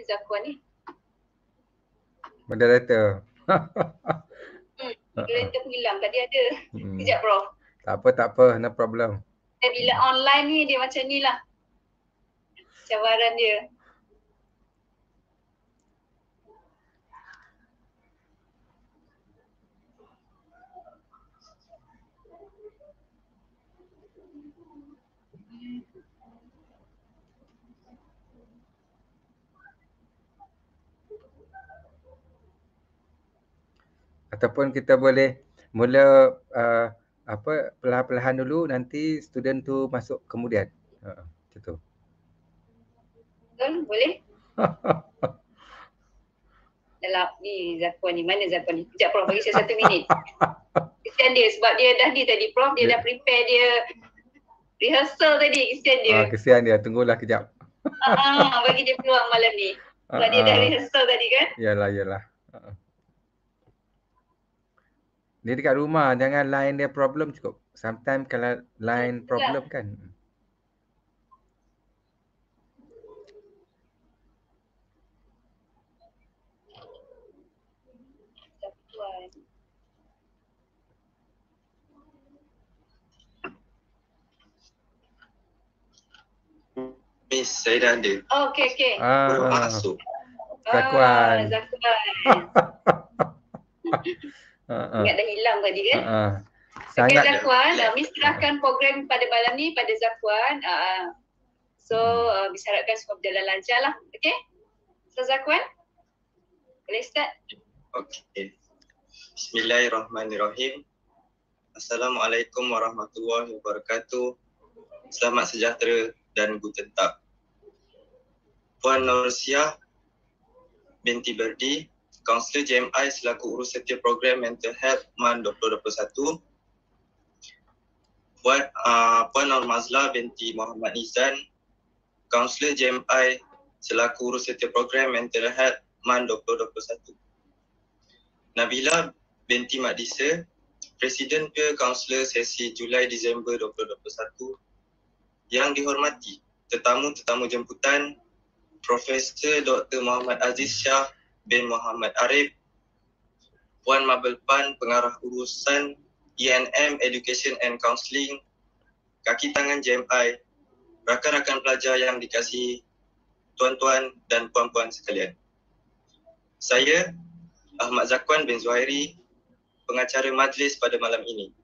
Zakwan ni. Moderator. Moderator pun hilang. Tadi ada. Sekejap Prof. Tak apa, no problem. Bila online ni dia macam ni lah. Cabaran dia. Ataupun kita boleh mula perlahan-lahan dulu, nanti student tu masuk kemudian. Macam tu. Betul? Boleh? Dalam ni Zakwan ni. Mana Zakwan ni? Sekejap Prof, bagi saya 1 minit. Kesian dia sebab dia dah ni tadi Prof, dia dah prepare dia rehearsal tadi. Kesian dia. Kesian dia, tunggulah kejap. Bagi dia peluang malam ni. Sebab dia dah rehearsal tadi kan? Yalah. Dia dekat rumah, jangan line dia problem cukup. Sometimes kalau line problem kan. Miss, saya dah ada. Okey. Boleh masuk. Zakwan. Ingat dah hilang tadi kan? Sangat. Okay, Zakwan, Miss serahkan program pada malam ni pada Zakwan. So, Miss harapkan semua berjalan lancar lah. Okay? So, Zakwan, boleh start? Okay. Bismillahirrahmanirrahim. Assalamualaikum warahmatullahi wabarakatuh. Selamat sejahtera dan guten tag. Puan Norsiah binti Berdi, Kaunselor JMI selaku urus setiap program Mental Health MAN 2021. Puan Nur-Mazlah binti Muhammad Nizan, Kaunselor JMI selaku urus setiap program Mental Health MAN 2021. Nabila binti Madisa, Presiden Peer Kaunselor sesi Julai-Disember 2021. Yang dihormati tetamu-tetamu jemputan, Profesor Dr. Muhammad Aziz Shah bin Muhammad Arif, Puan Mabel Pan, Pengarah Urusan ENM Education and Counselling, kaki tangan JMI, rakan-rakan pelajar yang dikasihi tuan-tuan dan puan-puan sekalian. Saya, Ahmad Zakwan bin Zuhairi, pengacara majlis pada malam ini.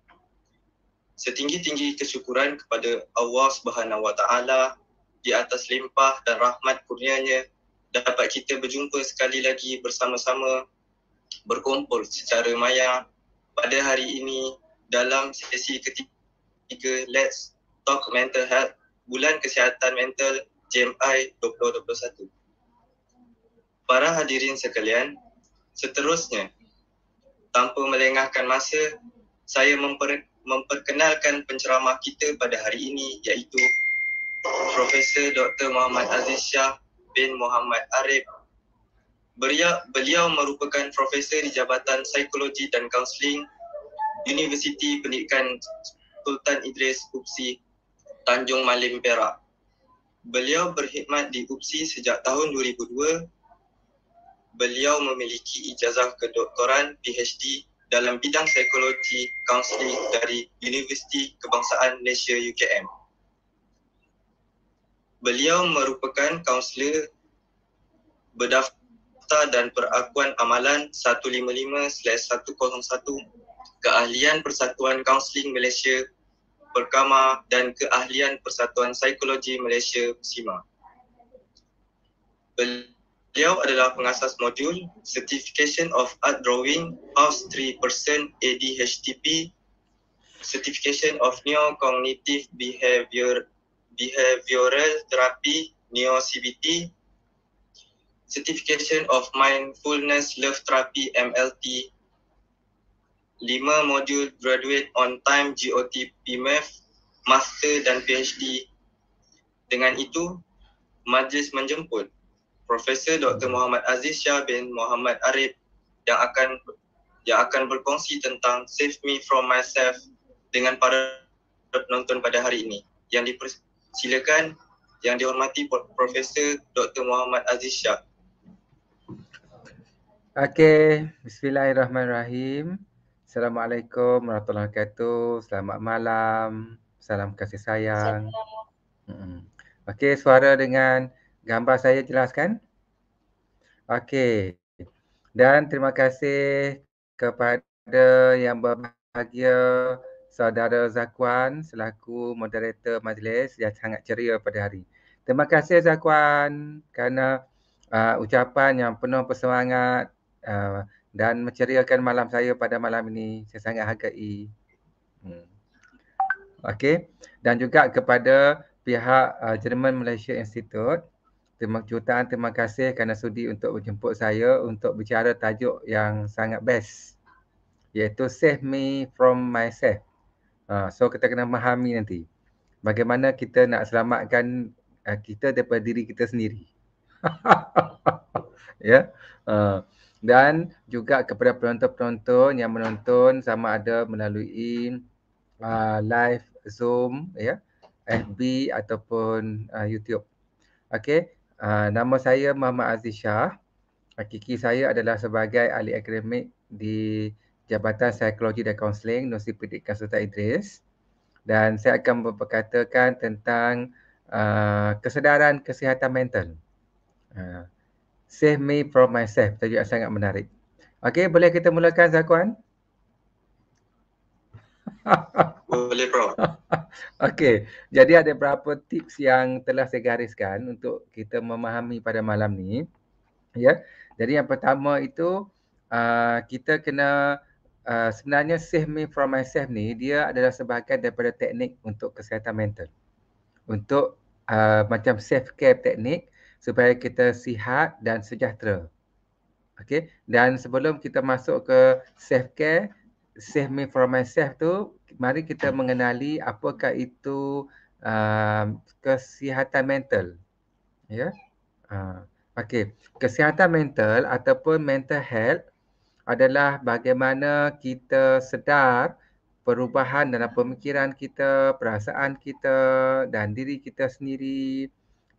Setinggi-tinggi kesyukuran kepada Allah Subhanahu Wa Taala di atas limpah dan rahmat kurnianya dapat kita berjumpa sekali lagi bersama-sama berkumpul secara maya pada hari ini dalam sesi ketiga Let's Talk Mental Health Bulan Kesihatan Mental JMI 2021. Para hadirin sekalian, seterusnya tanpa melengahkan masa, saya memperkenalkan penceramah kita pada hari ini iaitu Profesor Dr. Muhammad Aziz Shah bin Muhammad Arif. Beliau merupakan profesor di Jabatan Psikologi dan Kaunseling Universiti Pendidikan Sultan Idris UPSI Tanjung Malim Perak. Beliau berkhidmat di UPSI sejak tahun 2002. Beliau memiliki ijazah kedoktoran PhD dalam bidang psikologi kaunseling dari Universiti Kebangsaan Malaysia UKM. Beliau merupakan kaunselor berdaftar dan perakuan amalan 155/101 Keahlian Persatuan Kaunseling Malaysia Perkama dan Keahlian Persatuan Psikologi Malaysia PSIMA. Beliau adalah pengasas modul Certification of Art Drawing House 3% ADHTP, Certification of Neo-Cognitive Behavioral Therapy Neo-CBT, Certification of Mindfulness Love Therapy MLT, 5 modul Graduate on Time GOT PMF, Master dan PhD. Dengan itu, majlis menjemput Profesor Dr. Muhammad Aziz Shah bin Muhammad Arif yang akan berkongsi tentang Save Me From Myself dengan para penonton pada hari ini. Yang dipersilakan yang dihormati Profesor Dr. Muhammad Aziz Shah. Okey, bismillahirrahmanirrahim. Assalamualaikum warahmatullahi wabarakatuh. Selamat malam. Salam kasih sayang. Okey, suara dengan gambar saya jelas kan? Okey. Dan terima kasih kepada yang berbahagia Saudara Zakwan selaku moderator majlis yang sangat ceria pada hari. Terima kasih Zakwan kerana ucapan yang penuh bersemangat dan menceriakan malam saya pada malam ini. Saya sangat hargai. Okey. Dan juga kepada pihak German Malaysia Institute, jutaan terima kasih kerana sudi untuk menjemput saya untuk bicara tajuk yang sangat best, iaitu Save Me From Myself. So kita kena memahami nanti bagaimana kita nak selamatkan kita daripada diri kita sendiri. Ya. Dan juga kepada penonton-penonton yang menonton sama ada melalui live Zoom, ya, FB ataupun YouTube. Okey. Nama saya Muhammad Aziz Shah. Hakiki saya adalah sebagai ahli akademik di Jabatan Psikologi dan Kaunseling Universiti Pendidikan Sultan Idris, dan saya akan berkatakan tentang kesedaran kesihatan mental. Save Me From Myself, tajuk yang sangat menarik. Okey, boleh kita mulakan Zakwan? Boleh Prof. Okey, jadi ada beberapa tips yang telah saya gariskan untuk kita memahami pada malam ni. Ya, jadi yang pertama itu kita kena sebenarnya Save Me From Myself ni dia adalah sebahagian daripada teknik untuk kesihatan mental. Untuk macam self care teknik supaya kita sihat dan sejahtera. Okey, dan sebelum kita masuk ke self care, Save Me From Myself tu, mari kita mengenali apakah itu kesihatan mental. Ya. Okey, kesihatan mental ataupun mental health adalah bagaimana kita sedar perubahan dalam pemikiran kita, perasaan kita dan diri kita sendiri.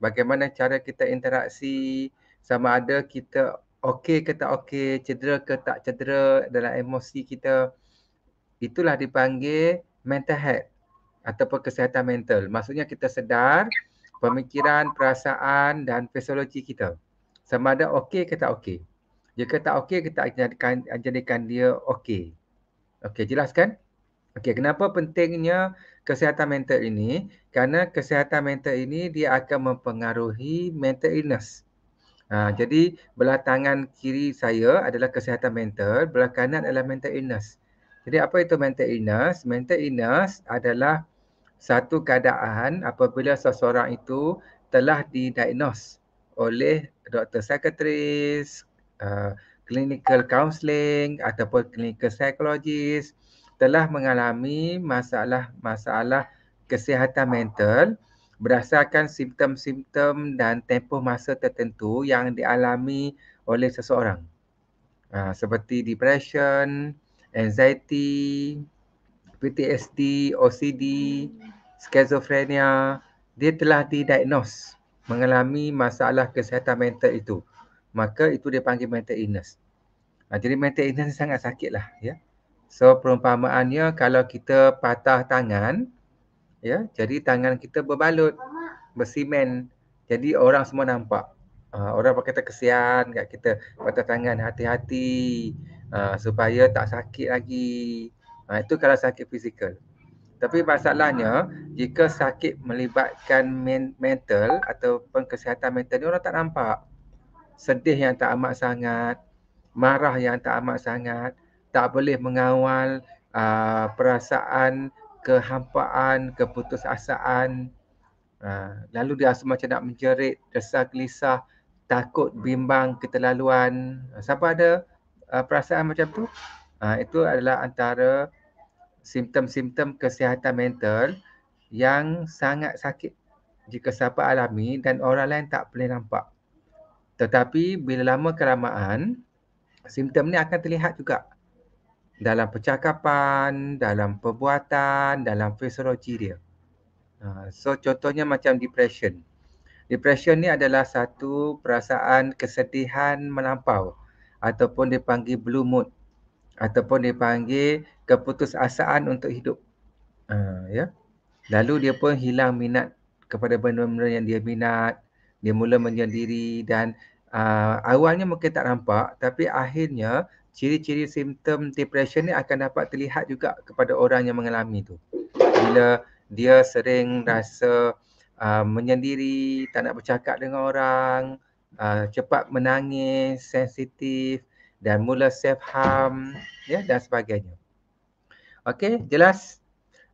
Bagaimana cara kita interaksi, sama ada kita okey ke tak okey, cedera ke tak cedera dalam emosi kita. Itulah dipanggil mental health ataupun kesihatan mental. Maksudnya kita sedar pemikiran, perasaan dan fisiologi kita. Sama ada okey ke tak okey. Jika tak okey, kita jadikan dia okey. Okey, jelas kan? Okey, kenapa pentingnya kesihatan mental ini? Kerana kesihatan mental ini dia akan mempengaruhi mental illness. Jadi belah tangan kiri saya adalah kesihatan mental, belah kanan adalah mental illness. Jadi apa itu mental illness? Mental illness adalah satu keadaan apabila seseorang itu telah didiagnose oleh doktor psikiatris, clinical counselling ataupun clinical psychologist, telah mengalami masalah kesihatan mental berdasarkan simptom-simptom dan tempoh masa tertentu yang dialami oleh seseorang. Seperti depression, anxiety, PTSD, OCD, skizofrenia, dia telah didiagnose mengalami masalah kesihatan mental itu. Maka itu dia panggil mental illness. Jadi mental illness sangat sakit lah, ya. So perumpamaannya kalau kita patah tangan, ya, jadi tangan kita berbalut, bersimen. Jadi orang semua nampak. Orang berkata kesian kat kita, patah tangan, hati-hati supaya tak sakit lagi. Itu kalau sakit fizikal. Tapi masalahnya, jika sakit melibatkan mental ataupun kesihatan mental ni orang tak nampak. Sedih yang tak amat sangat, marah yang tak amat sangat, tak boleh mengawal perasaan kehampaan, keputusasaan. Lalu dia rasa macam nak menjerit, resah gelisah, takut, bimbang, keterlaluan. Siapa ada perasaan macam tu? Itu adalah antara simptom-simptom kesihatan mental yang sangat sakit jika siapa alami dan orang lain tak boleh nampak. Tetapi bila lama kelamaan, simptom ni akan terlihat juga dalam percakapan, dalam perbuatan, dalam fisiologi dia. So contohnya macam depression. Depression ni adalah satu perasaan kesedihan melampau ataupun dipanggil blue mood ataupun dipanggil keputusasaan untuk hidup. Ya. Lalu dia pun hilang minat kepada benda-benda yang dia minat, dia mula menyendiri dan awalnya mungkin tak nampak tapi akhirnya ciri-ciri simptom depression ni akan dapat terlihat juga kepada orang yang mengalami tu. Bila dia sering rasa menyendiri, tak nak bercakap dengan orang, cepat menangis, sensitif dan mula self-harm ya, dan sebagainya. Okey, jelas?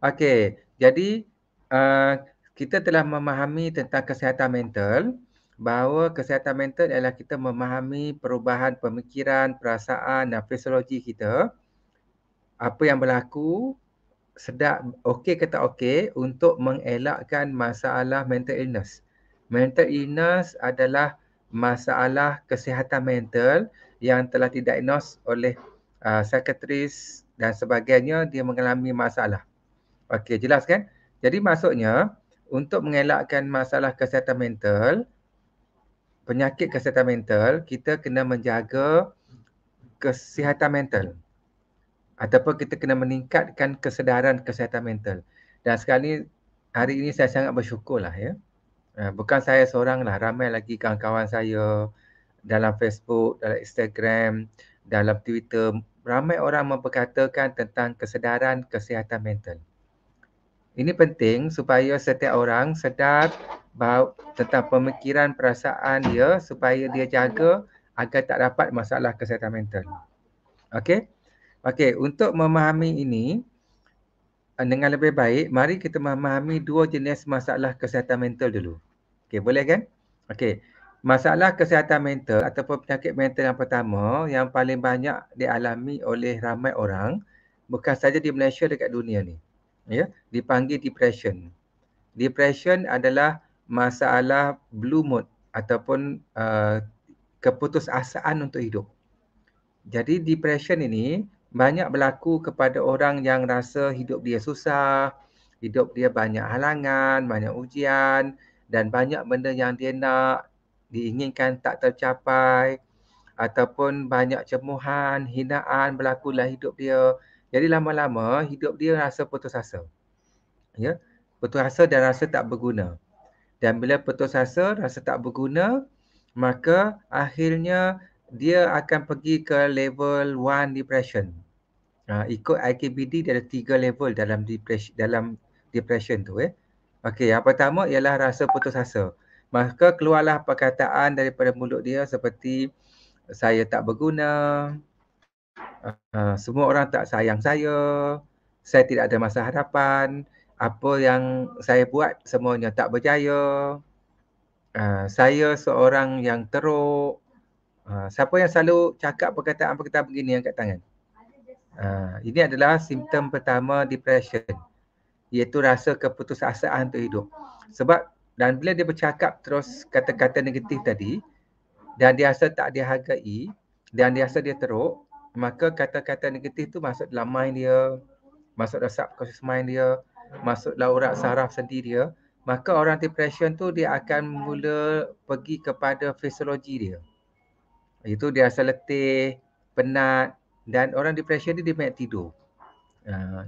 Okey, jadi kita telah memahami tentang kesihatan mental, bahawa kesihatan mental adalah kita memahami perubahan pemikiran, perasaan dan fisiologi kita, apa yang berlaku, sedap, okey ke tak okey untuk mengelakkan masalah mental illness. Mental illness adalah masalah kesihatan mental yang telah didiagnos oleh psikiatris dan sebagainya, dia mengalami masalah. Okey, jelas kan? Jadi maksudnya untuk mengelakkan masalah kesihatan mental, penyakit kesihatan mental, kita kena menjaga kesihatan mental. Ataupun kita kena meningkatkan kesedaran kesihatan mental. Dan sekali hari ini saya sangat bersyukurlah ya. Bukan saya seorang lah, ramai lagi kawan-kawan saya dalam Facebook, dalam Instagram, dalam Twitter, ramai orang memperkatakan tentang kesedaran kesihatan mental. Ini penting supaya setiap orang sedar bahawa tentang pemikiran perasaan dia supaya dia jaga agar tak dapat masalah kesihatan mental. Okey? Okey, untuk memahami ini dengan lebih baik, mari kita memahami dua jenis masalah kesihatan mental dulu. Okey, boleh kan? Okey. Masalah kesihatan mental ataupun penyakit mental yang pertama yang paling banyak dialami oleh ramai orang, bukan saja di Malaysia, dekat dunia ni. Ya, dipanggil depression. Depression adalah masalah blue mood ataupun keputusasaan untuk hidup. Jadi depression ini banyak berlaku kepada orang yang rasa hidup dia susah, hidup dia banyak halangan, banyak ujian dan banyak benda yang dia nak, diinginkan tak tercapai ataupun banyak cemuhan, hinaan berlaku dalam hidup dia. Jadi lama-lama hidup dia rasa putus asa. Ya, putus asa dan rasa tak berguna. Dan bila putus asa, rasa tak berguna, maka akhirnya dia akan pergi ke level 1 depression. Ikut IKBD dia ada 3 level dalam depression tu. Okey, yang pertama ialah rasa putus asa. Maka keluarlah perkataan daripada mulut dia seperti saya tak berguna, semua orang tak sayang saya tidak ada masa hadapan, apa yang saya buat semuanya tak berjaya, saya seorang yang teruk. Siapa yang selalu cakap perkataan-perkataan begini angkat tangan? Ini adalah simptom pertama depression, iaitu rasa keputusasaan untuk hidup. Sebab dan bila dia bercakap terus kata-kata negatif tadi dan dia rasa tak dihargai dan dia rasa dia teruk, maka kata-kata negatif tu masuk dalam mind dia, masuk dalam subconscious mind dia, masuk dalam urat saraf sendi dia, maka orang depression tu dia akan mula pergi kepada fisiologi dia. Itu dia rasa letih, penat dan orang depression ni dia banyak tidur.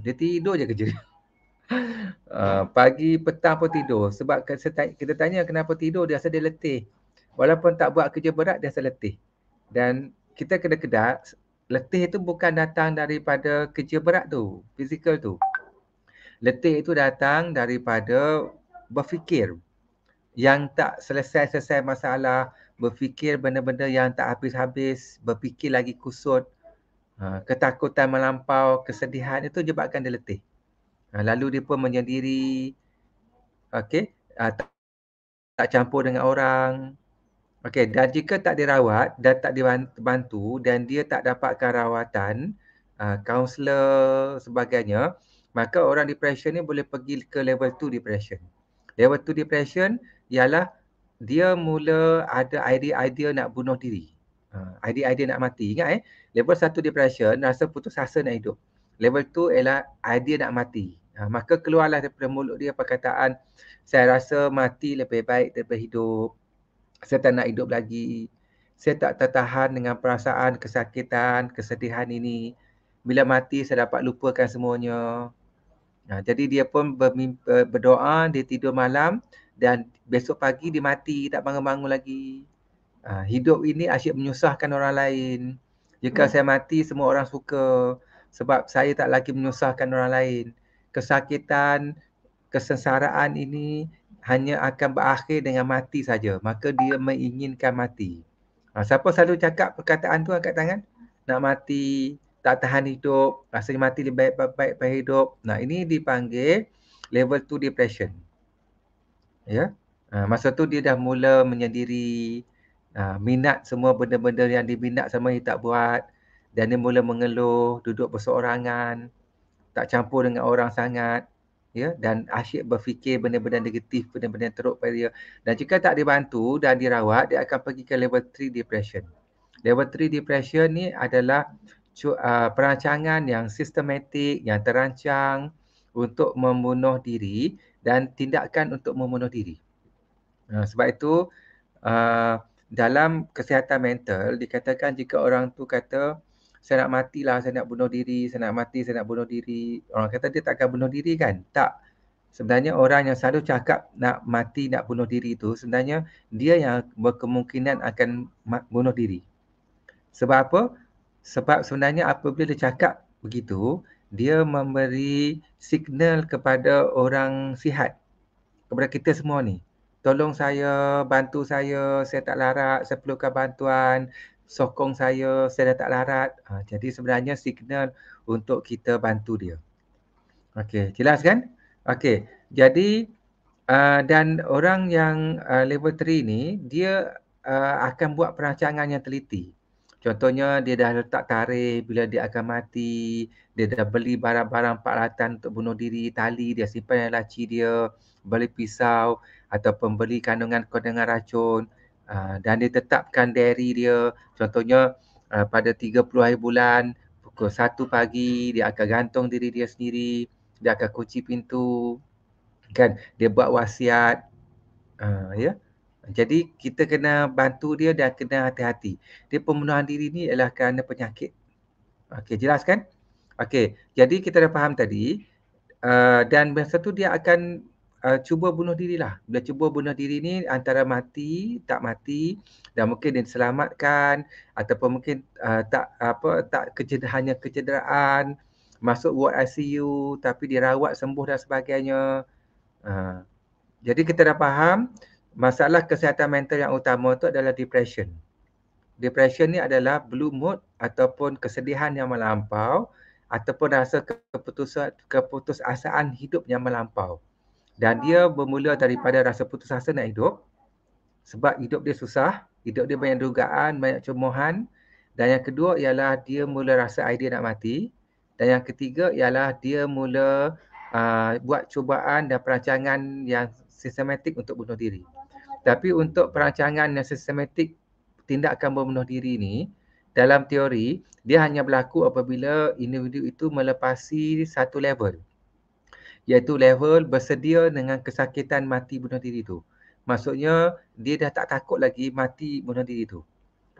Dia tidur je kerja dia. Pagi, petang pun tidur. Sebab kita tanya kenapa tidur, dia rasa dia letih. Walaupun tak buat kerja berat, dia rasa letih. Dan kita kena kedar, letih itu bukan datang daripada kerja berat tu, fizikal tu. Letih itu datang daripada berfikir yang tak selesai-selesai masalah, berfikir benda-benda yang tak habis-habis, berfikir lagi kusut, ketakutan melampau, kesedihan, itu menyebabkan dia letih. Lalu dia pun menyendiri, tak campur dengan orang. Dan jika tak dirawat dan tak dibantu dan dia tak dapatkan rawatan, kaunselor sebagainya, maka orang depression ni boleh pergi ke level 2 depression. Level 2 depression ialah dia mula ada idea-idea nak bunuh diri. Idea-idea nak mati. Ingat level 1 depression rasa putus asa nak hidup. Level 2 ialah idea nak mati. Maka keluarlah daripada mulut dia perkataan, saya rasa mati lebih baik daripada hidup. Saya tak nak hidup lagi. saya tak tertahan dengan perasaan kesakitan, kesedihan ini. Bila mati saya dapat lupakan semuanya. Jadi dia pun berdoa, dia tidur malam dan besok pagi dia mati, tak bangun-bangun lagi. Hidup ini asyik menyusahkan orang lain. Jika saya mati, semua orang suka sebab saya tak lagi menyusahkan orang lain. Kesakitan, kesengsaraan ini hanya akan berakhir dengan mati saja. Maka dia menginginkan mati. Siapa selalu cakap perkataan tu angkat tangan? Nak mati, tak tahan hidup, rasanya mati lebih baik hidup. Ini dipanggil level 2 depression. Ya. Masa tu dia dah mula menyendiri, minat semua benda-benda yang diminat sama dia tak buat, dan dia mula mengeluh, duduk berseorangan, tak campur dengan orang sangat, ya, dan asyik berfikir benda-benda negatif, benda-benda teruk pada dia. Dan jika tak dibantu dan dirawat, dia akan pergi ke level 3 depression. Level 3 depression ni adalah perancangan yang sistematik, yang terancang untuk membunuh diri dan tindakan untuk membunuh diri. Sebab itu dalam kesihatan mental dikatakan jika orang tu kata saya nak matilah, saya nak bunuh diri, saya nak mati, saya nak bunuh diri. Orang kata dia tak akan bunuh diri kan? Tak. Sebenarnya orang yang selalu cakap nak mati, nak bunuh diri itu sebenarnya dia yang berkemungkinan akan bunuh diri. Sebab apa? Sebab sebenarnya apabila dia cakap begitu, dia memberi signal kepada orang sihat, kepada kita semua ni. Tolong saya, bantu saya tak larat, saya perlukan bantuan, sokong saya dah tak larat. Jadi sebenarnya signal untuk kita bantu dia. Okey, jelas kan? Okey, jadi dan orang yang level 3 ni, dia akan buat perancangan yang teliti. Contohnya dia dah letak tarikh bila dia akan mati, dia dah beli barang-barang peralatan untuk bunuh diri, tali dia simpan dalam laci dia, beli pisau ataupun beli kandungan racun, dan dia tetapkan diary dia. Contohnya pada 30 hari bulan, pukul 1 pagi dia akan gantung diri dia sendiri, dia akan kunci pintu, kan, dia buat wasiat, ya. Jadi kita kena bantu dia dan kena hati-hati. Dia pembunuhan diri ni adalah kerana penyakit. Okey, jelas kan? Okey, jadi kita dah faham tadi, dan masa tu dia akan cuba bunuh dirilah. Bila cuba bunuh diri ni antara mati, tak mati, dan mungkin dia diselamatkan ataupun mungkin hanya kecederaan, masuk ward ICU tapi dirawat sembuh dan sebagainya. Jadi kita dah faham masalah kesihatan mental yang utama tu adalah depression. Depression ni adalah blue mood ataupun kesedihan yang melampau ataupun rasa keputusasaan hidup yang melampau. Dan dia bermula daripada rasa putus asa nak hidup sebab hidup dia susah, hidup dia banyak dugaan, banyak cemohan. Dan yang kedua ialah dia mula rasa idea nak mati. Dan yang ketiga ialah dia mula buat cubaan dan perancangan yang sistematik untuk bunuh diri. Tapi untuk perancangan yang sistematik tindakan membunuh diri ni, dalam teori, dia hanya berlaku apabila individu itu melepasi satu level, iaitu level bersedia dengan kesakitan mati bunuh diri itu. Maksudnya, dia dah tak takut lagi mati bunuh diri itu.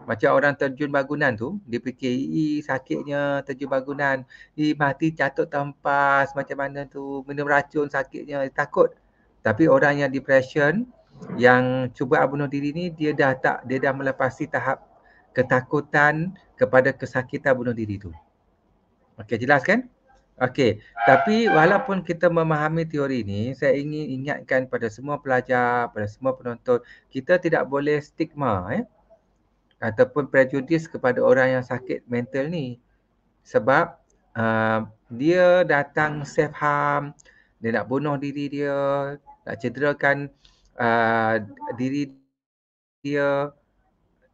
Macam orang terjun bangunan tu, dia fikir, sakitnya terjun bangunan, mati jatuh tempas, macam mana tu, minum racun sakitnya, dia takut. Tapi orang yang depression, yang cuba bunuh diri ni, dia dah melepasi tahap ketakutan kepada kesakitan bunuh diri tu. Okey, jelas kan? Okey, tapi walaupun kita memahami teori ni, saya ingin ingatkan pada semua pelajar, pada semua penonton, kita tidak boleh stigma ataupun prejudis kepada orang yang sakit mental ni. Sebab dia datang self harm, dia nak bunuh diri dia, nak cederakan diri dia.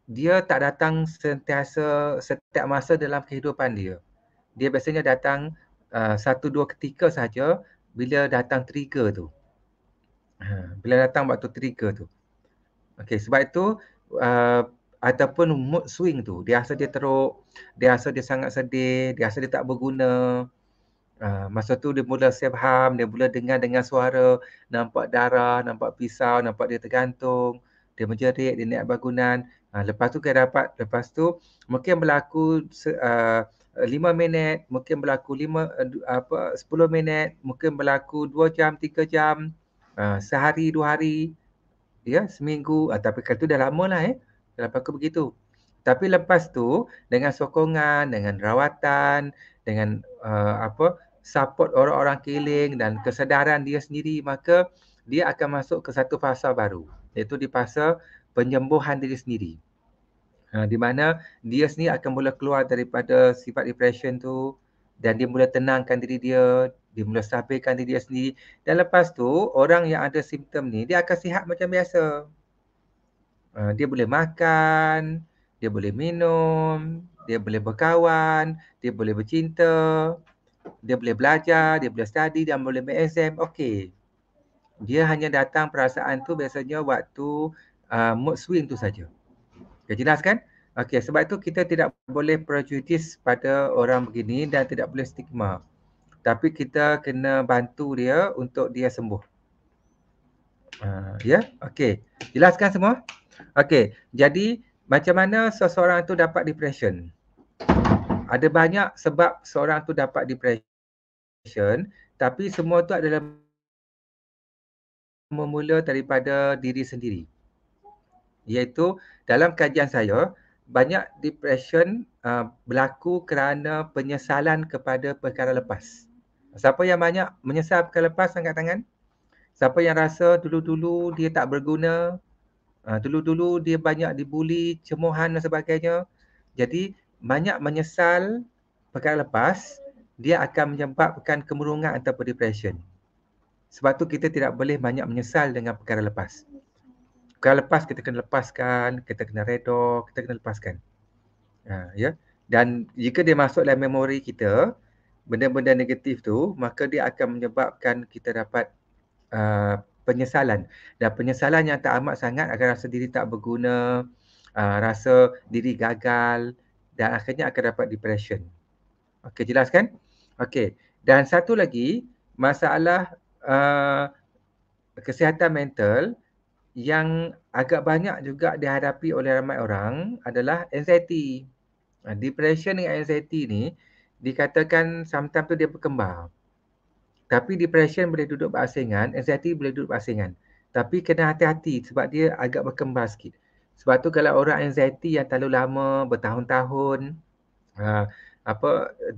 Dia tak datang sentiasa setiap masa dalam kehidupan dia. Dia biasanya datang 1-2 ketika saja bila datang trigger tu. Bila datang waktu trigger tu. Okey, sebab itu ataupun mood swing tu, dia rasa dia teruk, dia rasa dia sangat sedih, dia rasa dia tak berguna. Masa tu dia mula self harm, dia mula dengar suara, nampak darah, nampak pisau, nampak dia tergantung, dia menjerit, dia naik bangunan. Lepas tu lepas tu mungkin berlaku 5 minit, mungkin berlaku 10 minit, mungkin berlaku 2 jam, 3 jam, sehari, 2 hari, ya, seminggu, tapi kalau tu dah lama lah kalau berlaku begitu. Tapi lepas tu dengan sokongan, dengan rawatan, dengan support orang-orang keliling dan kesedaran dia sendiri, maka dia akan masuk ke satu fasa baru, iaitu di fasa penyembuhan diri sendiri. Di mana dia sendiri akan mula keluar daripada sifat depression tu dan dia mula tenangkan diri dia mula stabilkan diri dia sendiri, dan lepas tu orang yang ada simptom ni dia akan sihat macam biasa. Dia boleh makan, dia boleh minum, dia boleh berkawan, dia boleh bercinta, dia boleh belajar, dia boleh study, dia boleh make exam, okey. Dia hanya datang perasaan tu biasanya waktu mood swing tu saja. Okay, jelas kan? Okey, sebab itu kita tidak boleh prejudis pada orang begini dan tidak boleh stigma. Tapi kita kena bantu dia untuk dia sembuh. Ya, okey. Jelaskan semua? Okey, jadi macam mana seseorang tu dapat depression? Ada banyak sebab seorang tu dapat depression, tapi semua tu adalah bermula daripada diri sendiri. Iaitu dalam kajian saya, banyak depression berlaku kerana penyesalan kepada perkara lepas. Siapa yang banyak menyesal perkara lepas, angkat tangan. Siapa yang rasa dulu-dulu dia tak berguna, dulu-dulu dia banyak dibuli, cemuhan dan sebagainya. Jadi banyak menyesal perkara lepas, dia akan menyebabkan kemurungan ataupun depression. Sebab tu kita tidak boleh banyak menyesal dengan perkara lepas. Perkara lepas kita kena lepaskan, kita kena redha, kita kena lepaskan. Ya. Dan jika dia masuk dalam memori kita, benda-benda negatif tu, maka dia akan menyebabkan kita dapat penyesalan. Dan penyesalan yang tak amat sangat akan rasa diri tak berguna, rasa diri gagal dan akhirnya akan dapat depression. Okey, jelas kan? Okey. Dan satu lagi, masalah kesihatan mental yang agak banyak juga dihadapi oleh ramai orang adalah anxiety. Depression dengan anxiety ni dikatakan sometimes tu dia berkembar. Tapi depression boleh duduk berasingan, anxiety boleh duduk berasingan. Tapi kena hati-hati sebab dia agak berkembar sikit. Sebab tu kalau orang anxiety yang terlalu lama, bertahun-tahun,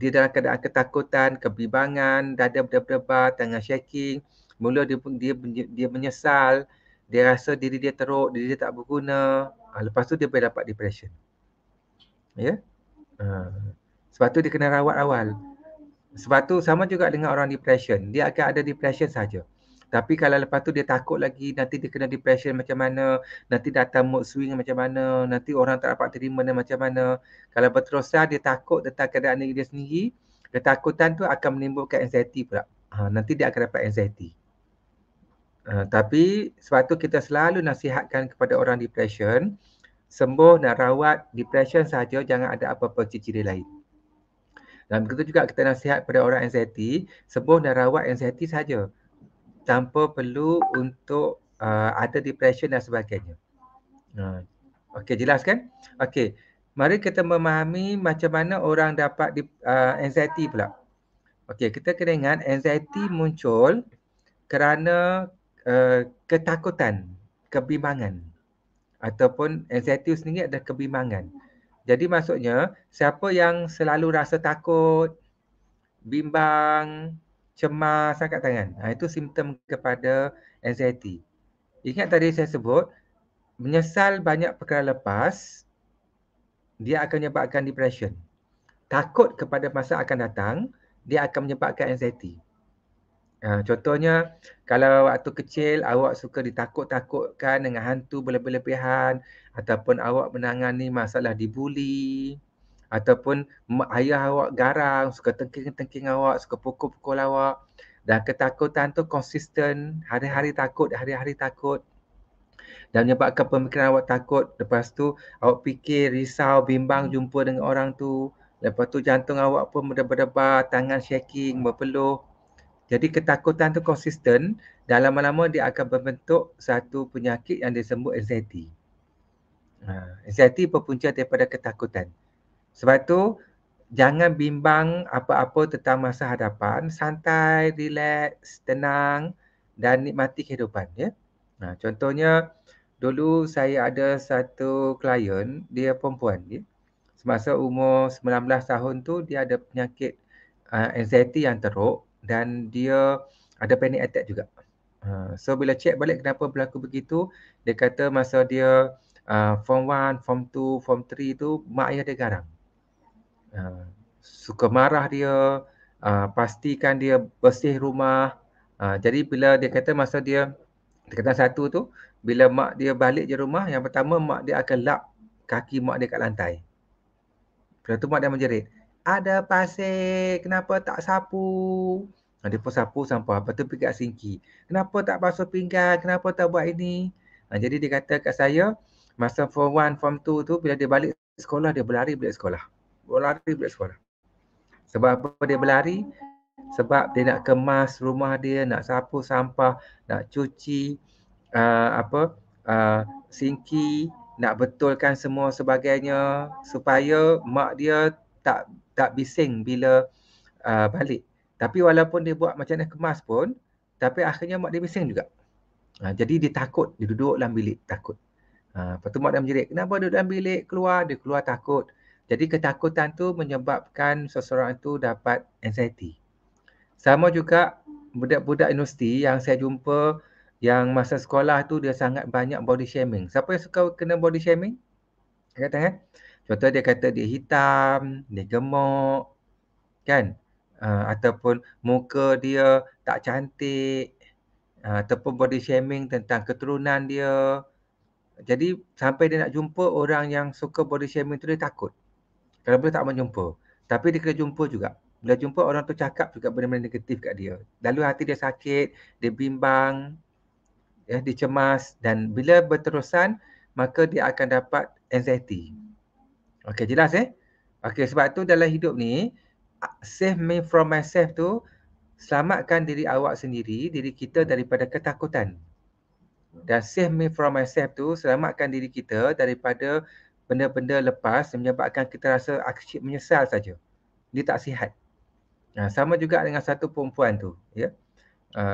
dia dalam keadaan ketakutan, kebimbangan, dada berdebar, tangan shaking, mula dia menyesal, dia rasa diri dia teruk, diri dia tak berguna, lepas tu dia boleh dapat depression. Ya. Sebab tu dia kena rawat awal. Sebab tu sama juga dengan orang depression, dia akan ada depression saja. Tapi kalau lepas tu dia takut lagi, nanti dia kena depression macam mana, nanti datang mood swing macam mana, nanti orang tak dapat terima dia macam mana. Kalau berterusan dia takut tentang keadaan diri dia sendiri, ketakutan tu akan menimbulkan anxiety pula. Nanti dia akan dapat anxiety. Tapi sebab tu kita selalu nasihatkan kepada orang depression, sembuh dan rawat depression saja, jangan ada apa-apa ciri-ciri lain. Dan begitu juga kita nasihat pada orang anxiety, sembuh dan rawat anxiety saja, tanpa perlu untuk ada depression dan sebagainya. Okey, jelas kan? Okey, mari kita memahami macam mana orang dapat anxiety pula. Okey, kita kena ingat anxiety muncul kerana ketakutan, kebimbangan, ataupun anxiety sendiri adalah kebimbangan. Jadi maksudnya, siapa yang selalu rasa takut, bimbang, cemas, angkat tangan. Itu simptom kepada anxiety. Ingat tadi saya sebut, menyesal banyak perkara lepas, dia akan menyebabkan depression. Takut kepada masa akan datang, dia akan menyebabkan anxiety. Contohnya, kalau waktu kecil awak suka ditakut-takutkan dengan hantu berlebihan, ataupun awak menangani masalah dibuli, ataupun ayah awak garang, suka tengking-tengking awak, suka pukul-pukul awak, dan ketakutan tu konsisten, hari-hari takut, dan menyebabkan pemikiran awak takut. Lepas tu awak fikir, risau, bimbang jumpa dengan orang tu. Lepas tu jantung awak pun berdebar-debar, tangan shaking, berpeluh. Jadi ketakutan tu konsisten dan lama-lama dia akan membentuk satu penyakit yang disebut anxiety. Anxiety berpunca daripada ketakutan. Sebab tu jangan bimbang apa-apa tentang masa hadapan, santai, relax, tenang dan nikmati kehidupan, ya. Contohnya dulu saya ada satu klien, dia perempuan, ya. Semasa umur 19 tahun tu dia ada penyakit anxiety yang teruk dan dia ada panic attack juga. So bila check balik kenapa berlaku begitu, dia kata masa dia form 1, form 2, form 3 tu mak ayah dia garang. Suka marah dia, pastikan dia bersih rumah. Jadi bila dia kata masa dia tingkatan 1 tu, bila mak dia balik je rumah, yang pertama mak dia akan lap kaki mak dia kat lantai. Lepas tu mak dia menjerit, ada pasir, kenapa tak sapu? Dia pun sapu sampah, lepas tu pergi kat sinki. Kenapa tak basuh pinggan, kenapa tak buat ini? Jadi dia kata kat saya, masa form 1, form 2 tu, bila dia balik sekolah, dia berlari balik sekolah. Sebab apa dia berlari? Sebab dia nak kemas rumah dia, nak sapu sampah, nak cuci sinki, nak betulkan semua sebagainya supaya mak dia tak bising bila balik. Tapi walaupun dia buat macam mana kemas pun, tapi akhirnya mak dia bising juga. Jadi dia takut, dia duduk dalam bilik takut. Lepas tu mak dia menjerit, kenapa duduk dalam bilik? Keluar, dia keluar takut. Jadi ketakutan tu menyebabkan seseorang itu dapat anxiety. Sama juga budak-budak universiti yang saya jumpa yang masa sekolah tu dia sangat banyak body shaming. Siapa yang suka kena body shaming? Angkat tangan. Contoh dia kata dia hitam, dia gemuk, kan? Ataupun muka dia tak cantik, ataupun body shaming tentang keturunan dia. Jadi sampai dia nak jumpa orang yang suka body shaming tu dia takut. Kalau boleh tak menjumpa. Tapi dia kena jumpa juga. Bila jumpa orang tu cakap juga benda-benda negatif kat dia. Lalu hati dia sakit, dia bimbang, dia cemas dan bila berterusan maka dia akan dapat anxiety. Okey, jelas Okey, sebab tu dalam hidup ni save me from myself tu selamatkan diri awak sendiri, diri kita daripada ketakutan. Dan save me from myself tu selamatkan diri kita daripada benda-benda lepas yang menyebabkan kita rasa asyik menyesal saja. Dia tak sihat. Sama juga dengan satu perempuan tu, ya.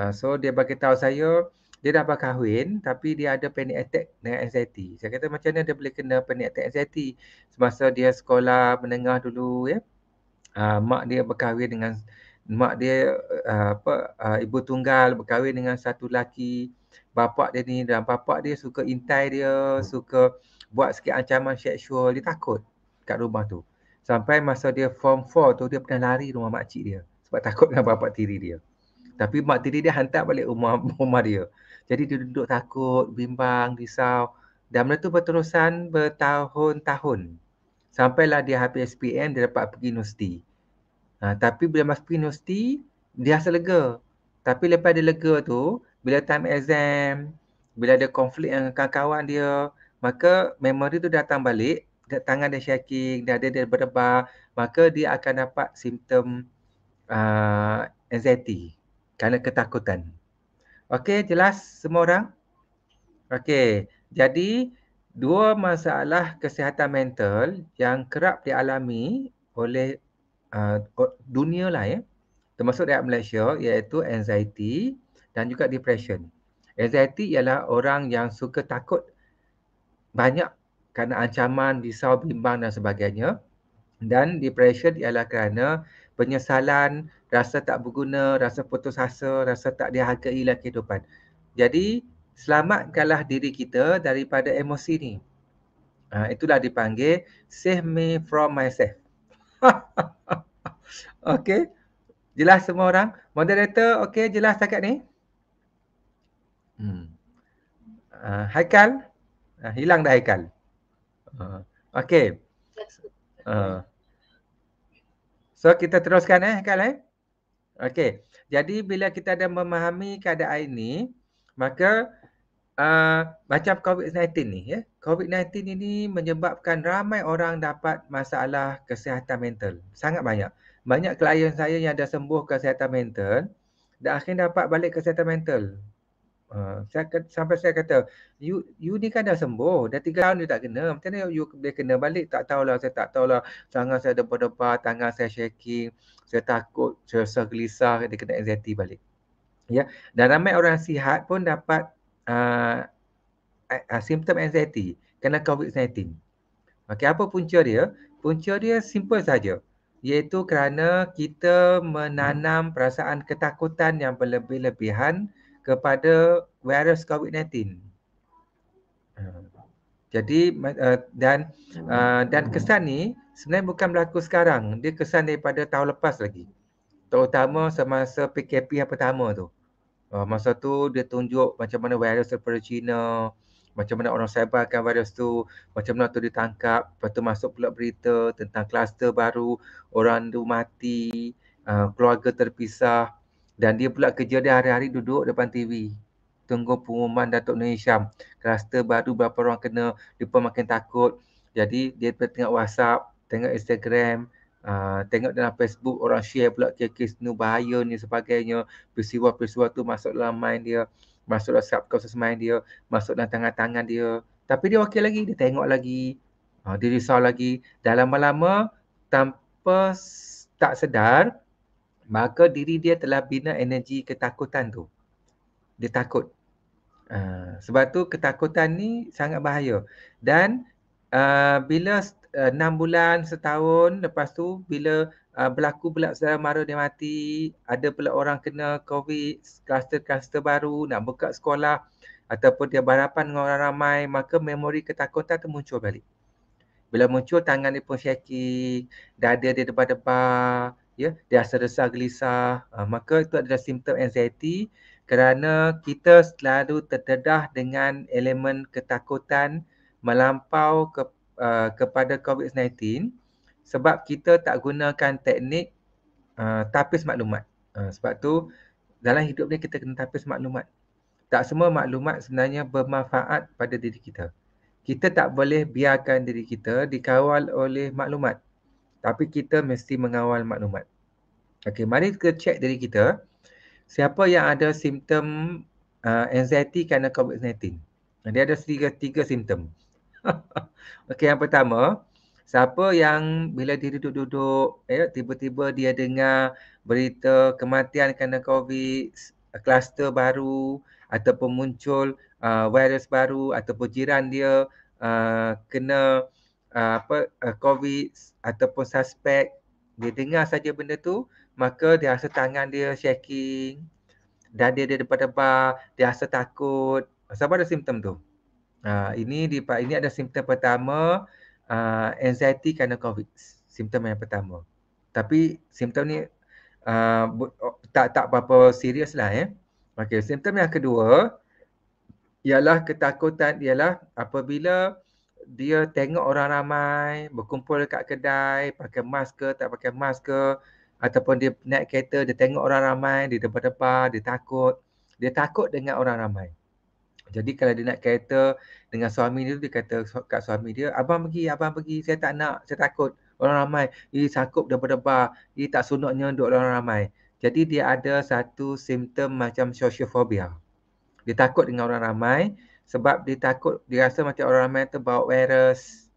So dia bagi tahu saya dia dah berkahwin tapi dia ada panic attack dengan anxiety. Saya kata macam mana dia boleh kena panic attack anxiety semasa dia sekolah menengah dulu, ya. Mak dia berkahwin dengan ibu tunggal berkahwin dengan satu lelaki. Bapak dia ni dan bapak dia suka intai dia, suka buat sikit ancaman seksual, dia takut kat rumah tu. Sampai masa dia form 4 tu dia pernah lari rumah makcik dia sebab takut dengan bapak tiri dia. Tapi mak tiri dia hantar balik rumah dia. Jadi dia duduk takut, bimbang, risau. Dan benda tu berterusan bertahun-tahun. Sampailah dia habis SPM, dia dapat pergi universiti. Tapi bila masuk universiti, dia rasa lega. Tapi lepas dia lega tu, bila time exam, bila ada konflik dengan kawan-kawan dia, maka memori tu datang balik, tangan dia shaking, dada dia berdebar, maka dia akan dapat simptom anxiety kerana ketakutan. Okey, jelas semua orang? Okey, jadi dua masalah kesihatan mental yang kerap dialami oleh dunia lah, ya, termasuk rakyat Malaysia, iaitu anxiety dan juga depression. Anxiety ialah orang yang suka takut banyak kerana ancaman, risau, bimbang dan sebagainya. Dan depression ialah kerana penyesalan, rasa tak berguna, rasa putus asa, rasa tak dihargai dalam kehidupan. Jadi, selamatkanlah diri kita daripada emosi ni. Itulah dipanggil save me from myself. Okey. Jelas semua orang? Moderator, okey, jelas setakat ni? Haikal? Hilang dah Haikal. Okey. So kita teruskan Haikal Okey. Jadi bila kita dah memahami keadaan ini, maka macam COVID-19 ni, ya. COVID-19 ini menyebabkan ramai orang dapat masalah kesihatan mental. Sangat banyak. Banyak klien saya yang dah sembuh kesihatan mental dan akhirnya dapat balik kesihatan mental. Sampai saya kata, you ni kan dah sembuh, dah 3 tahun you tak kena. Macam mana you boleh kena balik? Tak tahulah, saya tak tahulah. Tangan saya debar-debar, tangan saya shaking. Saya takut, saya rasa gelisah, dia kena anxiety balik. Ya, dan ramai orang sihat pun dapat simptom anxiety kena COVID-19. Okey, apa punca dia? Punca dia simple saja. Iaitu kerana kita menanam perasaan ketakutan yang berlebih-lebihan kepada virus COVID-19. Jadi dan kesan ni sebenarnya bukan berlaku sekarang. Dia kesan daripada tahun lepas lagi. Terutama semasa PKP yang pertama tu. Masa tu dia tunjuk macam mana virus daripada China, macam mana orang sebarkan virus tu, macam mana tu ditangkap, lepas tu masuk pula berita tentang kluster baru, orang tu mati, keluarga terpisah, dan dia pula kerja dia hari-hari duduk depan TV. Tunggu pengumuman Datuk Nur Hisham. Kluster baru berapa orang kena, dia pun makin takut. Jadi dia tengok WhatsApp, tengok Instagram, tengok dalam Facebook orang share pula kes-kes ni bahaya ni sebagainya. Peristiwa-peristiwa tu masuk dalam mind dia, masuk dalam subconscious mind dia, masuk dalam tangan-tangan dia. Tapi dia okey lagi, dia tengok lagi, dia risau lagi. Dan lama-lama tanpa tak sedar, maka diri dia telah bina energi ketakutan tu. Dia takut. Sebab tu ketakutan ni sangat bahaya. Dan bila 6 bulan, setahun, lepas tu bila berlaku pula saudara mara dia mati, ada pula orang kena COVID, kluster-kluster baru, nak buka sekolah ataupun dia berhadapan dengan orang ramai, maka memori ketakutan tu muncul balik. Bila muncul, tangan dia pun shaking, dada dia debar-debar, ya, dia rasa resah, gelisah, maka itu adalah simptom anxiety kerana kita selalu terdedah dengan elemen ketakutan melampau kepada COVID-19 sebab kita tak gunakan teknik tapis maklumat. Sebab tu dalam hidup ni kita kena tapis maklumat. Tak semua maklumat sebenarnya bermanfaat pada diri kita. Kita tak boleh biarkan diri kita dikawal oleh maklumat. Tapi kita mesti mengawal maklumat. Okey, mari kita cek diri kita. Siapa yang ada simptom anxiety kerana COVID-19? Dia ada tiga simptom. Okey, yang pertama, siapa yang bila dia duduk-duduk, tiba-tiba dia dengar berita kematian kerana COVID, kluster baru ataupun muncul virus baru ataupun jiran dia kena COVID ataupun suspek, dia dengar saja benda tu, maka dia rasa tangan dia shaking, dada dia debar-debar, dia rasa takut. Siapa ada simptom tu? Ini ada simptom pertama, anxiety kerana COVID. Simptom yang pertama. Tapi simptom ni tak berapa serius lah. Okey, simptom yang kedua ialah ketakutan, ialah apabila dia tengok orang ramai berkumpul dekat kedai, pakai mask ke, tak pakai mask ke, ataupun dia naik kereta, dia tengok orang ramai, dia debar-debar, dia takut dengan orang ramai. Jadi kalau dia naik kereta dengan suami dia, dia kata kat suami dia, abang pergi, saya tak nak, saya takut orang ramai. Takut debar-debar, tak sunuknya duduk orang ramai. Jadi dia ada satu simptom macam social phobia. Dia takut dengan orang ramai sebab dia takut, dia rasa macam orang ramai tu bawa virus,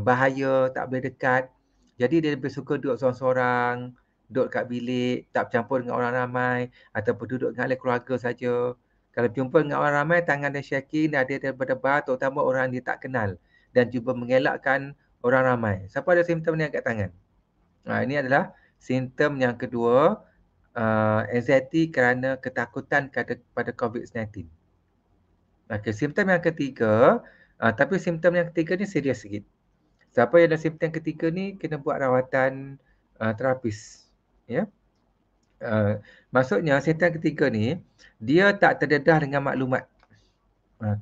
bahaya, tak boleh dekat. Jadi dia lebih suka duduk seorang-seorang, duduk kat bilik, tak bercampur dengan orang ramai ataupun duduk dengan ahli keluarga saja. Kalau jumpa dengan orang ramai, tangan dia shaking, dia berdebar, terutama orang dia tak kenal dan cuba mengelakkan orang ramai. Siapa ada simptom ni angkat tangan? Ini adalah simptom yang kedua, anxiety kerana ketakutan pada COVID-19. Okey, simptom yang ketiga, tapi simptom yang ketiga ni serius sikit. Siapa yang ada simptom yang ketiga ni kena buat rawatan terapis. Ya. Maksudnya simptom yang ketiga ni dia tak terdedah dengan maklumat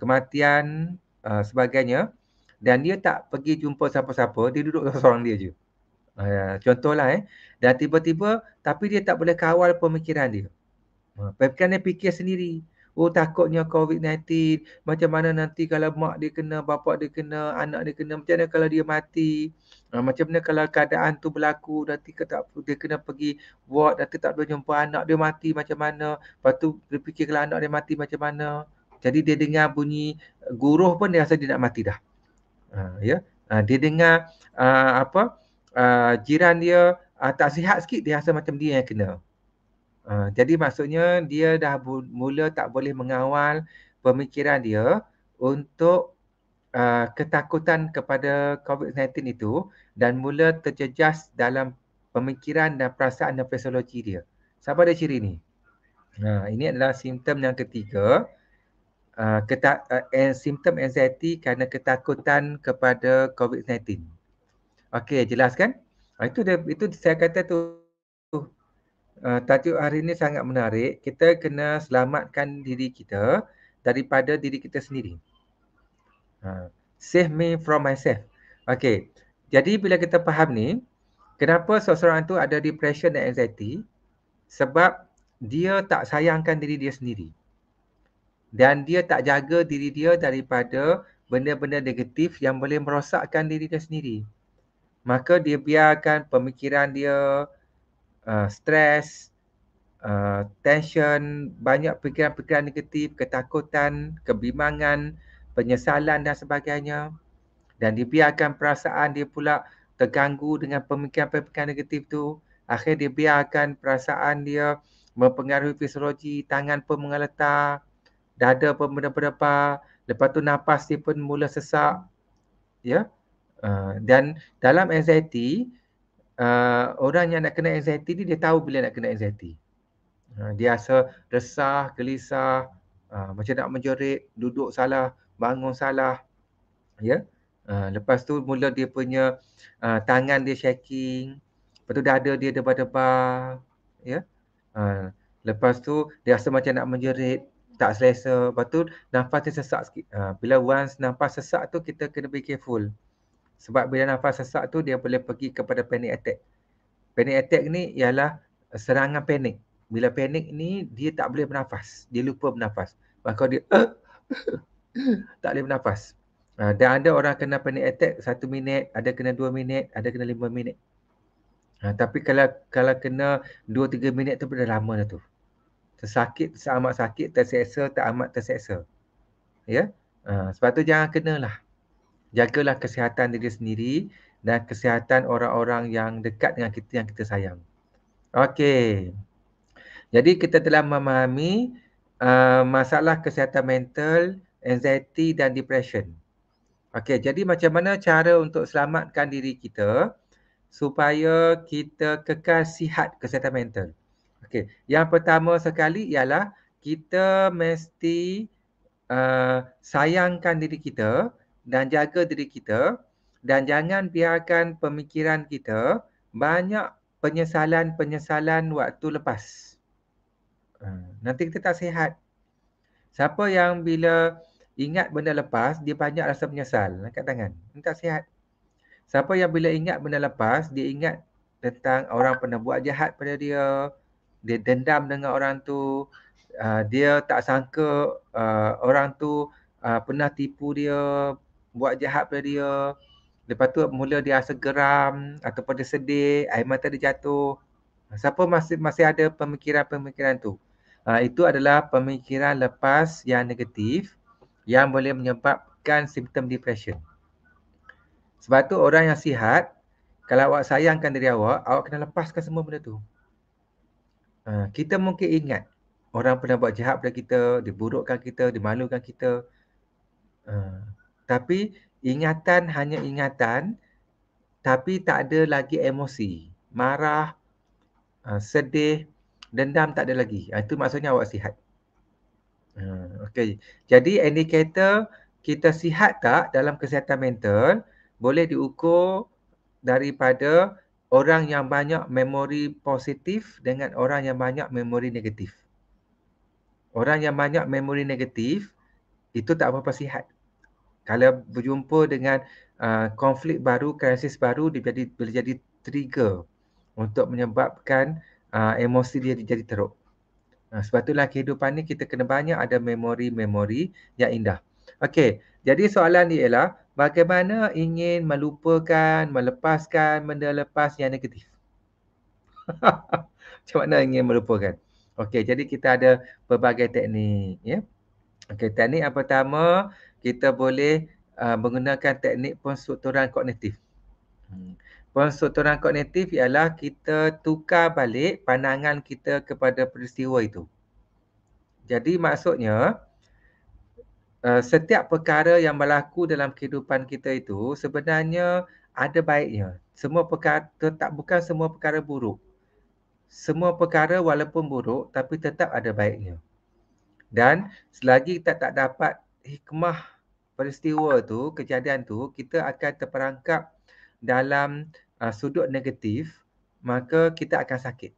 kematian sebagainya, dan dia tak pergi jumpa siapa-siapa, dia duduk seorang dia je. Contohlah dan tiba-tiba tapi dia tak boleh kawal pemikiran dia. Pemikiran dia fikir sendiri. Oh takutnya COVID-19, macam mana nanti kalau mak dia kena, bapa dia kena, anak dia kena, macam mana kalau dia mati, macam mana kalau keadaan tu berlaku, nanti dia kena pergi ward, nanti tak boleh jumpa anak dia mati macam mana, lepas tu dia fikir kalau anak dia mati macam mana. Jadi dia dengar bunyi guruh pun dia rasa dia nak mati dah. Ya, dia dengar jiran dia tak sihat sikit, dia rasa macam dia yang kena. Jadi maksudnya dia dah mula tak boleh mengawal pemikiran dia untuk ketakutan kepada COVID-19 itu dan mula terjejas dalam pemikiran dan perasaan dan fisiologi dia. Siapa ada ciri ni? Ini adalah simptom yang ketiga. Simptom anxiety kerana ketakutan kepada COVID-19. Okey, jelas kan? Itu saya kata tu tajuk hari ini sangat menarik. Kita kena selamatkan diri kita daripada diri kita sendiri. Save me from myself. Okey. Jadi bila kita faham ni, kenapa seseorang tu ada depression dan anxiety? Sebab dia tak sayangkan diri dia sendiri. Dan dia tak jaga diri dia daripada benda-benda negatif yang boleh merosakkan diri dia sendiri. Maka dia biarkan pemikiran dia stres, tension, banyak fikiran-fikiran negatif, ketakutan, kebimbangan, penyesalan dan sebagainya. Dan dia biarkan perasaan dia pula terganggu dengan pemikiran-pemikiran negatif tu. Akhirnya dia biarkan perasaan dia mempengaruhi fisiologi, tangan pun mengeletar, dada pun berdebar, lepas tu nafas dia pun mula sesak. Ya. Dan dalam anxiety, orang yang nak kena anxiety ni dia tahu bila nak kena anxiety. Dia rasa resah, gelisah, macam nak menjerit, duduk salah, bangun salah. Ya. Lepas tu mula dia punya tangan dia shaking, lepas tu dada dia debar-debar. Ya. Lepas tu dia rasa macam nak menjerit, tak selesa. Lepas tu nafas dia sesak sikit. Bila once nafas sesak tu kita kena be careful. Sebab bila nafas sesak tu dia boleh pergi kepada panic attack. Panic attack ni ialah serangan panik. Bila panik ni dia tak boleh bernafas. Dia lupa bernafas. Maka dia tak boleh bernafas. Dan ada orang kena panic attack 1 minit, ada kena 2 minit, ada kena 5 minit. Tapi kalau kena 2-3 minit tu dah lama dah tu. Tersakit, amat sakit, terseksa, tak amat terseksa. Ya. Sebab tu jangan kenalah. Jagalah kesihatan diri sendiri dan kesihatan orang-orang yang dekat dengan kita yang kita sayang. Okey. Jadi kita telah memahami masalah kesihatan mental, anxiety dan depression. Okey, jadi macam mana cara untuk selamatkan diri kita supaya kita kekal sihat kesihatan mental? Okey, yang pertama sekali ialah kita mesti sayangkan diri kita dan jaga diri kita dan jangan biarkan pemikiran kita banyak penyesalan-penyesalan waktu lepas. Nanti kita tak sihat. Siapa yang bila ingat benda lepas, dia banyak rasa menyesal angkat tangan. Ini tak sihat. Siapa yang bila ingat benda lepas, dia ingat tentang orang pernah buat jahat pada dia, dia dendam dengan orang tu, dia tak sangka orang tu pernah tipu dia, buat jahat pada dia. Lepas tu mula dia rasa geram ataupun dia sedih, air mata dia jatuh. Siapa masih ada pemikiran-pemikiran tu? Itu adalah pemikiran lepas yang negatif yang boleh menyebabkan simptom depression. Sebab tu orang yang sihat, kalau awak sayangkan diri awak kena lepaskan semua benda tu. Kita mungkin ingat orang pernah buat jahat pada kita, diburukkan kita, dimalukan kita. Tapi ingatan hanya ingatan, tapi tak ada lagi emosi. Marah, sedih, dendam tak ada lagi. Itu maksudnya awak sihat. Okey. Jadi indikator kita sihat tak dalam kesihatan mental boleh diukur daripada orang yang banyak memori positif dengan orang yang banyak memori negatif. Orang yang banyak memori negatif itu tak apa-apa sihat. Kalau berjumpa dengan konflik baru, krisis baru, dia boleh jadi trigger untuk menyebabkan emosi dia jadi teruk. Sebab itulah kehidupan ni kita kena banyak ada memori-memori yang indah. Okey, jadi soalan ni ialah bagaimana ingin melupakan, melepaskan benda lepas yang negatif? Macam mana ingin melupakan? Okey, jadi kita ada pelbagai teknik, ya. Okey, teknik yang pertama, kita boleh menggunakan teknik penstrukturan kognitif. Penstrukturan kognitif ialah kita tukar balik pandangan kita kepada peristiwa itu. Jadi maksudnya, setiap perkara yang berlaku dalam kehidupan kita itu sebenarnya ada baiknya. Semua perkara, bukan semua perkara buruk. Semua perkara walaupun buruk tapi tetap ada baiknya. Dan selagi kita tak dapat hikmah peristiwa tu, kejadian tu, kita akan terperangkap dalam sudut negatif, maka kita akan sakit.